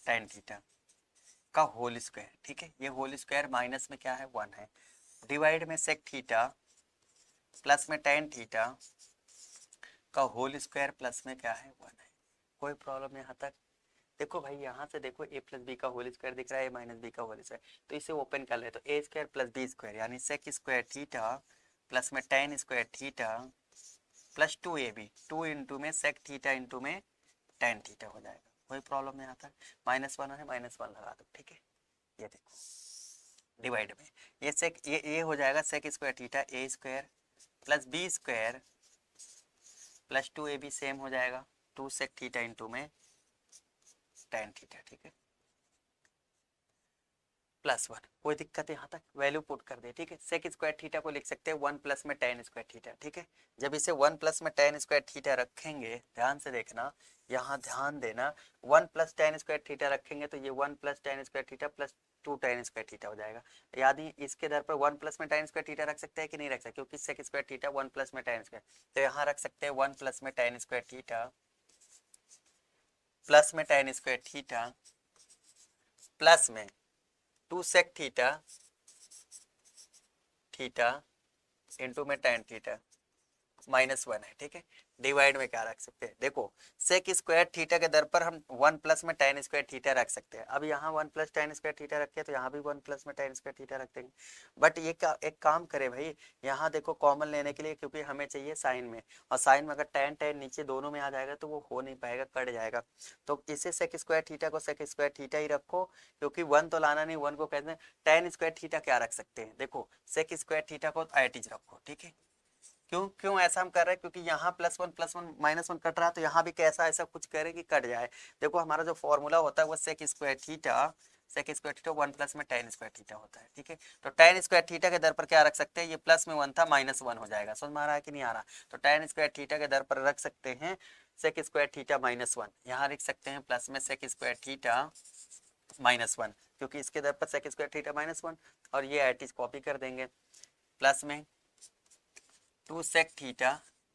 tan थीटा का होल स्क्वायर। ठीक है, ये होल स्क्वायर माइनस में क्या है, 1 है, डिवाइड में सेक थीटा प्लस में tan थीटा का होल स्क्वायर प्लस में क्या है, 1 है। कोई प्रॉब्लम यहाँ तक। देखो भाई यहाँ से देखो a प्लस बी का होल स्क्वायर दिख रहा है, a माइनस बी का होल स्क्वायर, तो इसे ओपन कर ले तो a square plus B square यानी सेक स्क्वायर थीटा प्लस में tan square theta plus 2ab, 2 into में सेक थीटा इंटू में tan थीटा हो जाएगा। कोई प्रॉब्लम यहाँ तक। -1 है, -1 लगा दो। ठीक है, ये देखो डिवाइड में ये हो जाएगा sec square theta a square plus B square plus 2ab same हो जाएगा 2 सेक थीटा इंटू में tan थीटा। ठीक है, +1। कोई दिक्कत है यहाँ तक, वैल्यू पुट कर दे। ठीक है, सेक स्क्वायर थीटा को लिख सकते हैं 1 प्लस में tan स्क्वायर थीटा। ठीक है, जब इसे 1 प्लस में tan स्क्वायर थीटा रखेंगे, ध्यान से देखना, यहाँ ध्यान देना, 1 प्लस tan स्क्वायर थीटा रखेंगे तो ये 1 plus tan square theta plus 2 tan square theta हो जाएगा। यानी इसके दर पर 1 प्लस में tan स्क्वायर थीटा रख सकते हैं कि नहीं रख सकते, क्योंकि सेक स्क्वायर थीटा 1 प्लस में tan स्क्वायर, तो यहाँ रख सकते हैं 1 प्लस में tan स्क्वायर थीटा प्लस में tan स्क्वायर थीटा प्लस में 2 सेक थीटा थीटा इंटू में tan थीटा -1 है। ठीक है, डिवाइड में क्या रख सकते हैं, देखो सेक स्क्वायर थीटा के दर पर हम 1 प्लस में tan स्क्वायर थीटा रख सकते हैं। अब यहाँ 1 प्लस tan स्क्वायर थीटा रखे तो यहाँ भी 1 प्लस में tan स्क्वायर थीटा रख देंगे। बट ये एक काम करे भाई, यहाँ देखो कॉमन लेने के लिए, क्योंकि हमें चाहिए साइन में, और साइन में अगर tan नीचे दोनों में आ जाएगा तो वो हो नहीं पाएगा, कट जाएगा। तो इसे सेक स्क्वायर थीटा को सेक स्क्वायर थीटा ही रखो, क्योंकि 1 तो लाना नहीं, 1 को कहते हैं। tan स्क्वायर थीटा क्या रख सकते हैं, देखो सेक स्क्वायर थीटा को एट रखो। ठीक है, क्यों क्यों ऐसा हम कर रहे हैं, क्योंकि यहाँ +1 +1 -1 कट रहा है, तो यहाँ भी कैसा ऐसा कुछ करे कि कट जाए। देखो हमारा जो फॉर्मूला होता है वो सेक स्क्वायर थीटा 1 प्लस में tan स्क्वायर थीटा होता है। ठीक है, तो tan स्क्वायर थीटा के दर पर क्या रख सकते हैं, ये प्लस में 1 था, -1 हो जाएगा। समझ में आ रहा है कि नहीं आ रहा। तो tan स्क्वायर थीटा के दर पर रख सकते हैं सेक स्क्वायर थीटा -1, यहाँ लिख सकते हैं प्लस में सेक स्क्वायर थीटा -1, क्योंकि इसके दर पर सेक स्क्वायर थीटा -1, और ये एट कॉपी कर देंगे, प्लस में 2 सेक थीटा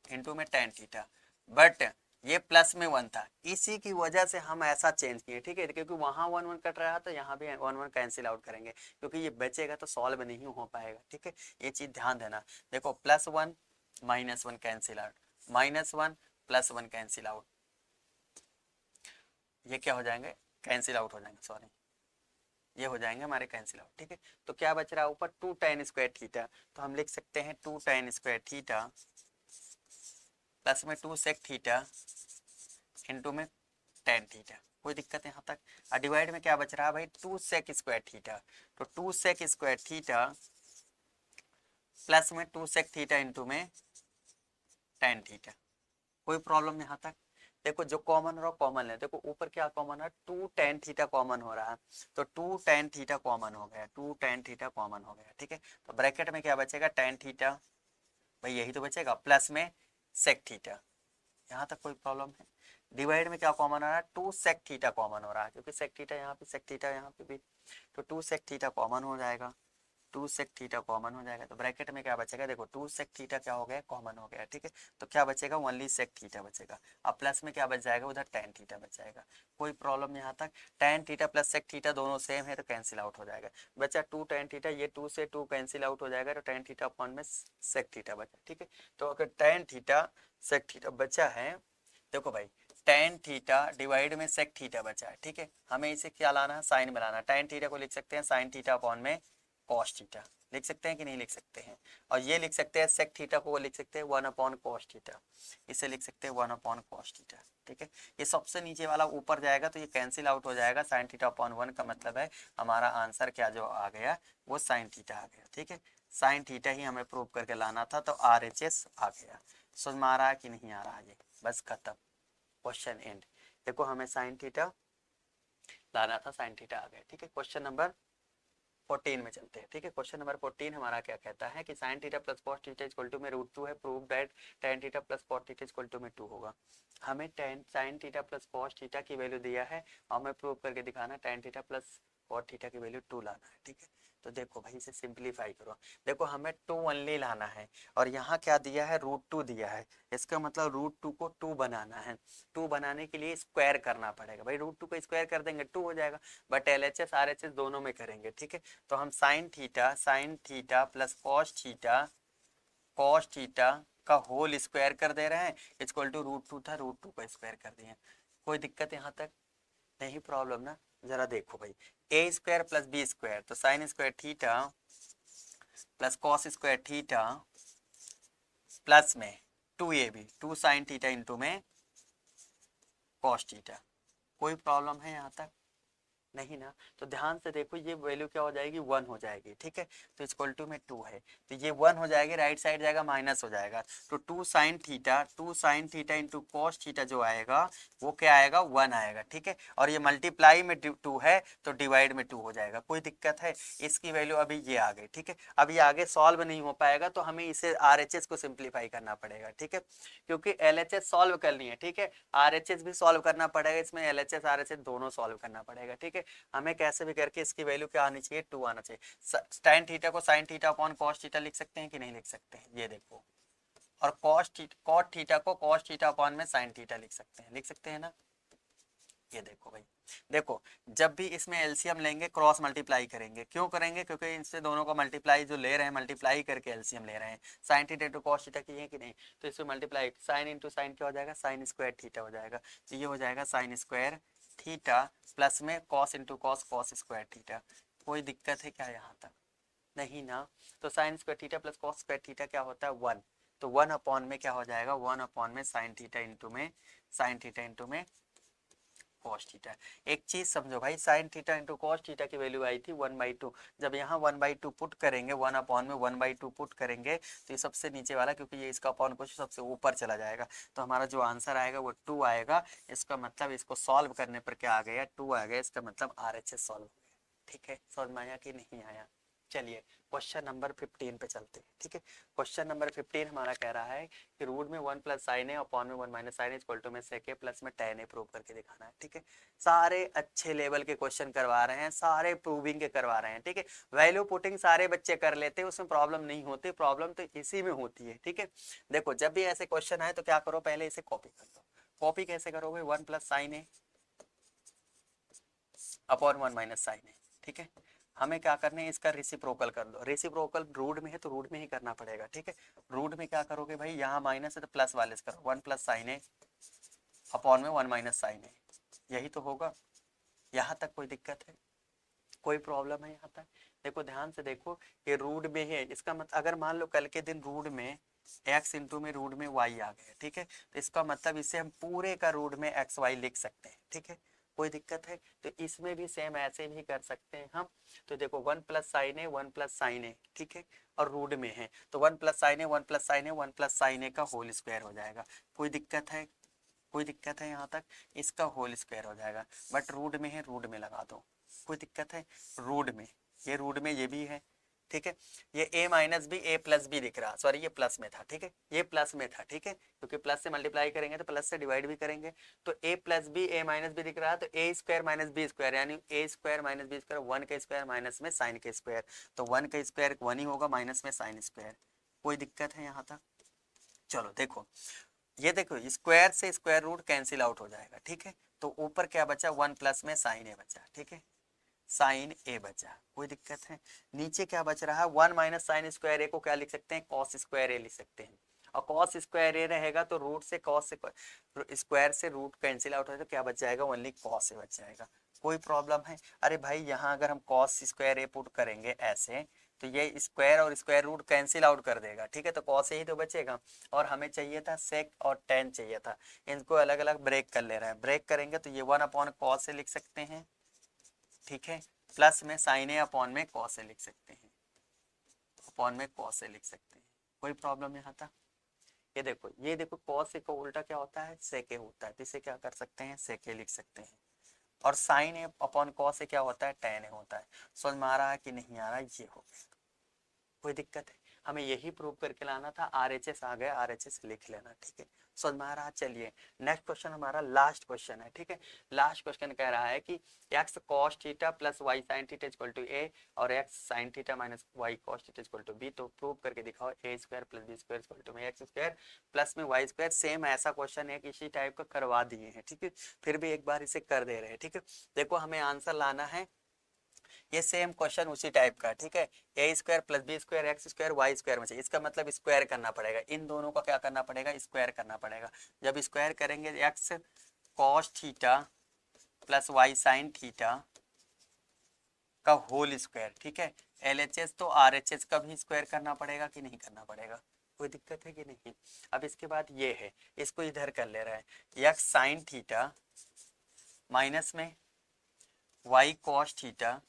इंटू में tan थीटा। बट ये प्लस में 1 था, इसी की वजह से हम ऐसा चेंज किए। ठीक है, क्योंकि वहाँ 1 1 कट रहा था, यहाँ भी 1 1 कैंसिल आउट करेंगे, क्योंकि ये बचेगा तो सॉल्व नहीं हो पाएगा। ठीक है, ये चीज़ ध्यान देना। देखो +1 -1 कैंसिल आउट, -1 +1 कैंसिल आउट, ये क्या हो जाएंगे, कैंसिल आउट हो जाएंगे, सॉरी, ये हो जाएंगे हमारे कैंसिल आउट। ठीक है, तो क्या बच रहा है ऊपर 2 tan स्क्वायर थीटा, तो हम लिख सकते हैं 2 tan स्क्वायर थीटा प्लस में 2 सेक थीटा इंटू में tan थीटा। कोई दिक्कत है यहाँ तक। और डिवाइड में क्या बच रहा है भाई, 2 सेक स्क्वायर थीटा, तो 2 सेक स्क्वायर थीटा प्लस में 2 सेक थीटा इंटू में tan थीटा। कोई प्रॉब्लम यहाँ तक। देखो जो कॉमन रहा कॉमन ले, देखो ऊपर क्या कॉमन है, 2 tan थीटा कॉमन हो रहा है, तो 2 tan थीटा कॉमन हो गया, 2 tan थीटा कॉमन हो गया। ठीक है, तो ब्रैकेट में क्या बचेगा, tan थीटा, भाई यही तो बचेगा, प्लस में सेक थीटा। यहाँ तक कोई प्रॉब्लम है। डिवाइड में क्या कॉमन आ रहा है, 2 सेक थीटा कॉमन हो रहा है, क्योंकि सेक थीटा यहाँ पे, सेक थीटा यहाँ पे भी, तो 2 सेक थीटा कॉमन हो जाएगा, 2 सेक थीटा कॉमन हो जाएगा। तो ब्रैकेट में क्या बचेगा, देखो 2 सेक थीटा क्या हो गया, कॉमन हो गया। ठीक है, तो क्या बचेगा, ओनली सेक थीटा बचेगा। अब प्लस में क्या बच जाएगा, उधर tan थीटा बच जाएगा। कोई प्रॉब्लम यहाँ तक। tan theta plus sec theta दोनों सेम है तो कैंसिल आउट हो जाएगा। बचा 2 tan थीटा, ये 2 से 2 कैंसिल आउट हो जाएगा, तो tan थीटा अपॉन में सेक थीटा बचा। ठीक है, तो अगर tan थीटा सेक थीटा बचा है, देखो भाई टेन थीटा डिवाइड में सेक थीटा बचा है, ठीक है। हमें इसे क्या लाना है, साइन में लाना। टेन थीटा को लिख सकते हैं साइन थीटा अपॉन में कॉस थीटा, लिख सकते हैं कि नहीं लिख सकते हैं। और ये लिख सकते हैं सेक थीटा को लिख सकते हैं 1 अपॉन कॉस थीटा, इसे लिख सकते हैं 1 अपॉन कॉस थीटा, ठीक है। ये सबसे नीचे वाला ऊपर जाएगा तो ये कैंसिल आउट हो जाएगा, साइन थीटा अपॉन 1 का मतलब है हमारा आंसर क्या जो आ गया वो साइन थीटा आ गया, ठीक है। साइन थीटा ही हमें प्रूव करके लाना था, तो RHS आ गया। समझ में आ रहा है कि नहीं आ रहा है, ये बस खत्म, क्वेश्चन एंड। देखो हमें साइन थीटा लाना था, साइन थीटा आ गया, ठीक है। क्वेश्चन नंबर 14 में चलते हैं, ठीक है। क्वेश्चन नंबर 14 हमारा क्या कहता है कि sine theta plus cos theta equal to में √2 है, prove that tan theta plus cos theta equal to में 2 होगा। हमें tan sine theta plus cos theta की वैल्यू दिया है और हमें प्रूव करके दिखाना tan theta plus cos theta की वैल्यू 2 लाना है, ठीक है। तो देखो भाई इसे सिंप्लीफाई करो, देखो हमें 2 ओनली लाना है और यहाँ क्या दिया है, √2 दिया है। इसका मतलब √2 को 2 बनाना है। 2 बनाने के लिए स्क्वायर करना पड़ेगा भाई, √2 को स्क्वायर कर देंगे 2 हो जाएगा, बट LHS RHS दोनों में करेंगे, ठीक है। तो हम sine theta plus cos theta का होल स्क्वायर कर दे रहे हैं, इक्वल टू √2 था, √2 का स्क्वायर कर दिए। कोई दिक्कत यहाँ तक नहीं, प्रॉब्लम ना। जरा देखो भाई, a square plus B square, तो sign square theta plus cos square theta plus में 2AB 2 साइन थीटा इंटू में कॉस थीटा। कोई प्रॉब्लम है यहाँ तक नहीं ना। तो ध्यान से देखो ये वैल्यू क्या हो जाएगी, 1 हो जाएगी, ठीक है। तो इक्वल टू में 2 है तो ये 1 हो जाएगी, राइट साइड जाएगा माइनस हो जाएगा, तो 2 sine theta into cos theta जो आएगा वो क्या आएगा, 1 आएगा, ठीक है। और ये मल्टीप्लाई में 2 है तो डिवाइड में 2 हो जाएगा। कोई दिक्कत है, इसकी वैल्यू अभी ये आ गई, ठीक है। अब ये आगे सॉल्व नहीं हो पाएगा तो हमें इसे RHS को सिंप्लीफाई करना पड़ेगा, ठीक है, क्योंकि LHS सॉल्व करनी है, ठीक है। RHS भी सॉल्व करना पड़ेगा, इसमें LHS RHS दोनों सॉल्व करना पड़ेगा, ठीक है। हमें कैसे भी करके इसकी वैल्यू क्या आनी चाहिए, 2 आना चाहिए। tan थीटा को sin theta upon cos theta लिख सकते हैं कि नहीं लिख सकते हैं, ये देखो। और cot थीटा को cos थीटा अपॉन में sin थीटा लिख सकते हैं ना। ये देखो भाई, देखो जब भी इसमें एलसीएम लेंगे क्रॉस मल्टीप्लाई करेंगे, क्यों करेंगे, क्योंकि इनसे दोनों का मल्टीप्लाई जो ले रहे हैं मल्टीप्लाई करके एलसीएम ले रहे हैं। Sign theta into cos theta की है कि नहीं, तो इसमें मल्टीप्लाई साइन इंटू साइन क्या हो जाएगा, साइन स्क्वायर थीटा हो जाएगा। तो ये हो जाएगा साइन स्क्वायर थीटा प्लस में cos into cos cos square theta. कोई दिक्कत है क्या यहाँ तक नहीं ना। तो sign square theta plus cos square theta क्या होता है, 1। तो 1 अपॉन में क्या हो जाएगा, 1 अपॉन में साइन थीटा इंटू में कॉस थीटा। एक चीज समझो भाई, sine theta into cos theta की वैल्यू आई थी 1/2। जब यहाँ 1/2 पुट करेंगे, 1 अपॉन में 1/2 पुट करेंगे तो ये सबसे नीचे वाला, क्योंकि ये इसका अपॉन कुछ सबसे ऊपर चला जाएगा, तो हमारा जो आंसर आएगा वो 2 आएगा। इसका मतलब इसको सॉल्व करने पर क्या आ गया, 2 आ गया। इसका मतलब RHS सॉल्व हो गया, ठीक है। समझ में आया कि नहीं आया। चलिए क्वेश्चन नंबर 15 पे चलते हैं, ठीक है। क्वेश्चन नंबर 15 हमारा कह रहा है कि रूट में 1 प्लस साइन है अपॉन में 1 माइनस साइन इक्वल टू में सेक ए प्लस में tan ए प्रूव करके दिखाना है, ठीक है। सारे अच्छे लेवल के क्वेश्चन करवा रहे हैं, सारे प्रूविंग के करवा रहे हैं, ठीक है। वैल्यू पुटिंग सारे बच्चे कर लेते हैं, उसमें प्रॉब्लम नहीं होती, प्रॉब्लम तो इसी में होती है, ठीक है। देखो जब भी ऐसे क्वेश्चन आए तो क्या करो, पहले इसे कॉपी कर लो। कॉपी कैसे करोगे, 1 प्लस साइन ए अपॉन 1 माइनस साइन ए, ठीक है। हमें क्या करना है, इसका रेसिप्रोकल कर लो। रेसिप्रोकल रूट में है तो रूट में ही करना पड़ेगा, ठीक है। रूट में क्या करोगे भाई, यहाँ माइनस है तो प्लस वाले से करो, 1 प्लस साइन ए अपॉन में 1 माइनस साइन ए, यही तो होगा। यहाँ तक कोई दिक्कत है, कोई प्रॉब्लम है यहाँ तक। देखो ध्यान से देखो, ये रूट में है, इसका मतलब अगर मान लो कल के दिन रूट में x इंटू में रूट में y आ गया, ठीक है, तो इसका मतलब इसे हम पूरे का रूट में एक्स वाई लिख सकते हैं, ठीक है। कोई दिक्कत है, तो इसमें भी सेम ऐसे भी कर सकते हैं हम। तो देखो 1 प्लस साइन ए 1 प्लस साइन ए, ठीक है, और रूट में है तो 1 प्लस साइन ए 1 प्लस साइन ए 1 प्लस साइन ए का होल स्क्वायर हो जाएगा। कोई दिक्कत है, कोई दिक्कत है यहाँ तक, इसका होल स्क्वायर हो जाएगा। बट रूट में है, रूट में लगा दो, कोई दिक्कत है। रूट में ये भी है, ठीक है। ये a minus b a plus b दिख रहा, सॉरी ये प्लस में था, ठीक है, ये प्लस में था, ठीक है, क्योंकि प्लस से मल्टीप्लाई करेंगे तो प्लस से डिवाइड भी करेंगे। तो a plus b a minus b दिख रहा है, तो a square minus b square, यानी a square minus b square, 1 का स्क्वायर माइनस में साइन के स्क्वायर, तो 1 का स्क्वायर 1 ही होगा माइनस में साइन स्क्वायर। कोई दिक्कत है यहाँ तक। चलो देखो, ये देखो स्क्वायर से स्क्वायर रूट कैंसिल आउट हो जाएगा, ठीक है। तो ऊपर क्या बचा, 1 प्लस में साइन ए बचा, ठीक है, साइन ए बचा। कोई दिक्कत है। नीचे क्या बच रहा है, 1 माइनस साइन स्क्वायर ए को क्या लिख सकते हैं, कॉस स्क्वायर ए लिख सकते हैं। और कॉस स्क्वायर ए रहेगा तो रूट से कॉस से स्क्वायर से रूट कैंसिल आउट हो तो क्या बच जाएगा, ओनली कॉस से बच जाएगा। कोई प्रॉब्लम है? अरे भाई यहाँ अगर हम कॉस स्क्वायर ए पुट करेंगे ऐसे तो ये स्क्वायर और स्क्वायर रूट कैंसिल आउट कर देगा, ठीक है, तो कॉस ही तो बचेगा। और हमें चाहिए था सेक और टेन चाहिए था, इनको अलग अलग ब्रेक कर ले रहे हैं, ब्रेक करेंगे तो ये 1/cos से लिख सकते हैं, ठीक है, प्लस में साइन ए अपॉन में कॉस से लिख सकते हैं, अपॉन में कॉस से लिख सकते हैं। कोई प्रॉब्लम यहाँ था? ये देखो कॉस से का उल्टा क्या होता है, सेके होता है, तो इसे क्या कर सकते हैं, सेके लिख सकते हैं। और साइन ए अपॉन कॉस से क्या होता है, टेन ए होता है। समझ में आ रहा है कि नहीं आ रहा है? ये हो गया। कोई दिक्कत है? हमें यही प्रूव करके लाना था, आरएचएस आ गया, आरएचएस लिख लेना, ठीक है, समझ में आ रहा है? चलिए नेक्स्ट क्वेश्चन हमारा लास्ट क्वेश्चन है, ठीक है। लास्ट क्वेश्चन कह रहा है कि x cos theta plus y sin theta equal to a और x sin theta minus y cos theta equal to b, तो प्रूव करके दिखाओ a square plus b square equal to में x स्क्वायर प्लस में y square. Same ऐसा question है, इसी type का करवा दिए हैं, ठीक है, फिर भी एक बार इसे कर दे रहे हैं, ठीक है। देखो हमें आंसर लाना है, ये सेम क्वेश्चन उसी टाइप का, ठीक है, ए square plus B square X square Y square में से, इसका मतलब स्क्वायर करना पड़ेगा, इन दोनों का क्या करना पड़ेगा, स्क्वायर करना पड़ेगा। जब स्क्वायर करेंगे x cos theta plus y sine theta का होल स्क्वायर, ठीक है, एलएचएस तो आरएचएस का भी स्क्वायर करना पड़ेगा कि नहीं करना पड़ेगा? कोई दिक्कत है कि नहीं? अब इसके बाद ये है, इसको इधर कर ले रहा है, एक्स साइन थीटा माइनस में y cos theta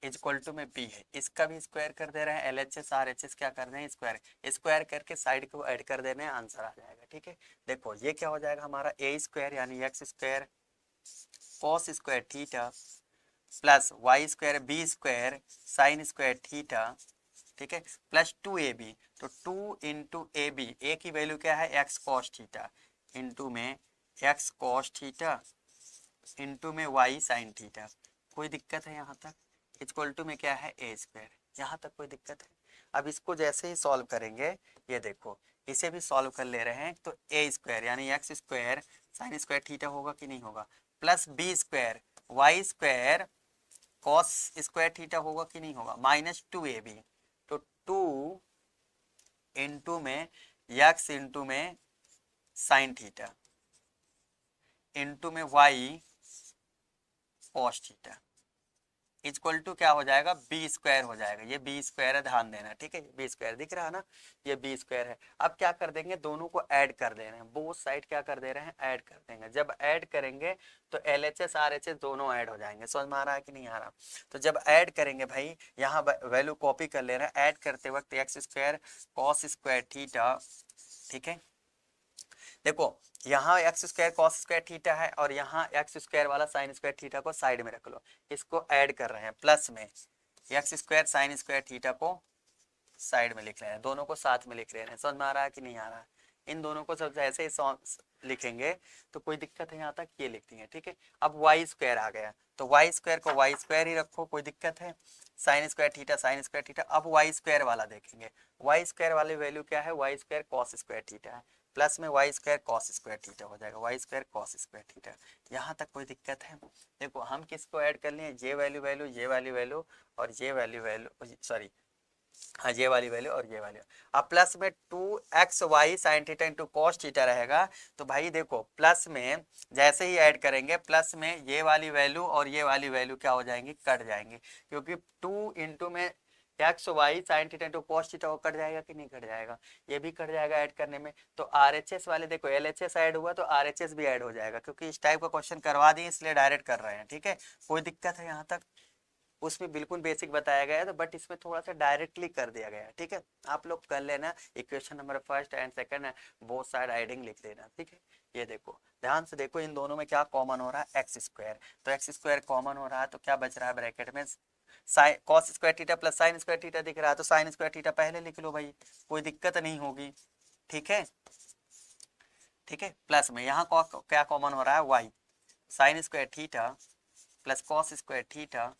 equal to में बी है, इसका भी स्क्वायर कर दे रहे हैं, एलएचएस आरएचएस क्या कर रहे हैं, स्क्वायर, स्क्वायर करके साइड को ऐड कर देने, आंसर आ जाएगा, ठीक है। देखो ये क्या हो जाएगा हमारा, ए स्क्वायर यानी x square cos square theta plus y square b square sine square theta, ठीक है, प्लस 2ab, तो 2 इंटू ए बी, ए की वैल्यू क्या है, एक्स कॉस थीटा इंटू में एक्स कॉस थीटा इंटू में वाई साइन थीटा। कोई दिक्कत है यहाँ तक? इक्वल टू में क्या है, ए स्क्वायर, यहाँ तक कोई दिक्कत है? अब इसको जैसे ही सॉल्व करेंगे, ये देखो इसे भी सॉल्व कर ले रहे हैं, तो ए स्क्वायर यानी x square sine square theta होगा कि नहीं होगा, plus B square Y square cos square theta होगा कि नहीं होगा, माइनस 2ab, तो 2 इंटू में एक्स इंटू में साइन थीटा इंटू में y cos theta equal to क्या हो जाएगा, बी स्क्वायर हो जाएगा। ये बी स्क्वायर है, ध्यान देना, ठीक है, बी स्क्वायर दिख रहा है ना, ये बी स्क्वायर है। अब क्या कर देंगे, दोनों को ऐड कर दे रहे हैं, बोथ साइड क्या कर दे रहे हैं, ऐड कर देंगे। जब ऐड करेंगे तो एलएचएस आरएचएस दोनों ऐड हो जाएंगे। समझ में आ रहा है कि नहीं आ रहा? तो जब ऐड करेंगे भाई, यहाँ वैल्यू कॉपी कर ले रहे हैं, ऐड करते वक्त x square cos square theta, ठीक है, देखो यहाँ x square cos square theta है और यहाँ एक्स स्क्वायर वाला साइन स्क्वायर थीटा को साइड में रख लो, इसको ऐड कर रहे हैं, प्लस में x square sine square theta को साइड में लिख रहे हैं, दोनों को साथ में लिख रहे हैं। समझ में आ रहा है कि नहीं आ रहा है? इन दोनों को सब ऐसे ही लिखेंगे तो कोई दिक्कत है यहाँ तक, ये लिख देंगे, ठीक है। अब वाई स्क्वायर आ गया, तो वाई स्क्वायर को वाई स्क्वायर ही रखो, कोई दिक्कत है, sine square theta sine square theta. अब वाई स्क्वायर वाला देखेंगे, वाई स्क्वायर वाली वैल्यू क्या है, y square cos square theta है, प्लस में y square cos square theta हो जाएगा, y square cos square theta. यहाँ तक कोई दिक्कत है? देखो हम किसको ऐड कर लिए, ये वैल्यू वैल्यू ये वाली वैल्यू और ये वैल्यू वैल्यू, सॉरी हाँ ये वाली वैल्यू और ये वाली। अब प्लस में 2xy sin theta into cos theta रहेगा, तो भाई देखो प्लस में जैसे ही ऐड करेंगे, प्लस में ये वाली वैल्यू और ये वाली वैल्यू क्या हो जाएंगी, कट जाएंगे, क्योंकि 2 इंटू में xy sin theta into cos theta cut जाएगा कि नहीं कट जाएगा, ये भी कट जाएगा ऐड करने में। तो आरएचएस वाले देखो एलएचएस ऐड हुआ तो आरएचएस भी ऐड हो जाएगा, क्योंकि इस टाइप का क्वेश्चन करवा दिए इसलिए डायरेक्ट कर रहे हैं, ठीक है। कोई दिक्कत है यहाँ तक? उसमें बिल्कुल बेसिक बताया गया है, तो बट इसमें थोड़ा सा डायरेक्टली कर दिया गया है, ठीक है। आप लोग कर लेना, equation number first and second है, बोथ साइड एडिंग लिख देना, ठीक है। ये देखो ध्यान से देखो, इन दोनों में क्या कॉमन हो रहा है, एक्स स्क्वायर, तो एक्स स्क्वायर कॉमन हो रहा है, तो क्या बच रहा है ब्रैकेट में, sine cos square theta plus sign square theta दिख रहा है, तो साइन स्क्वायर थीटा पहले लिख लो भाई, कोई दिक्कत नहीं होगी, ठीक है, ठीक है। प्लस में यहाँ क्या कॉमन हो रहा है, y sine square theta plus cos square theta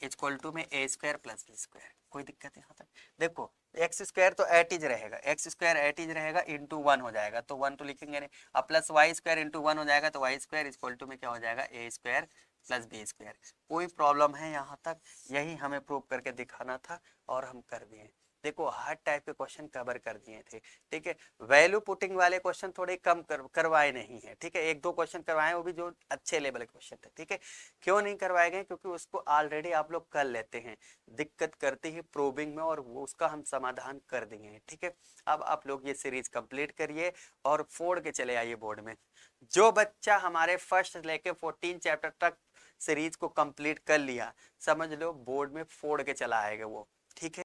equal to में a square plus B square. कोई दिक्कत है यहाँ तक? देखो एक्स स्क्वायर तो एटीज रहेगा, एक्स स्क्वायर एटीज रहेगा, इंटू 1 हो जाएगा, तो 1 तो लिखेंगे नहीं, अब प्लस वाई स्क्वायर इंटू 1 हो जाएगा, तो वाई स्क्वायर इक्वल टू में क्या हो जाएगा, ए स्क्वायर प्लस बी स्क्वायर। कोई प्रॉब्लम है यहाँ तक? यही हमें प्रूव करके दिखाना था और हम कर दिए। देखो हर टाइप के क्वेश्चन कवर कर दिए थे, ठीक है। वैल्यू पुटिंग वाले क्वेश्चन थोड़े कम करवाए नहीं है, ठीक है। एक दो क्वेश्चन करवाए, वो भी जो अच्छे लेवल के क्वेश्चन थे, ठीक है। क्यों नहीं करवाए गए? क्योंकि उसको ऑलरेडी आप लोग कर लेते हैं, दिक्कत करती है प्रोबिंग में, और वो उसका हम समाधान कर दिए हैं, ठीक है। अब आप लोग ये सीरीज कंप्लीट करिए और फोड़ के चले आइए बोर्ड में। जो बच्चा हमारे फर्स्ट लेके 14 चैप्टर तक सीरीज को कंप्लीट कर लिया, समझ लो बोर्ड में फोड़ के चला आएगा वो, ठीक है।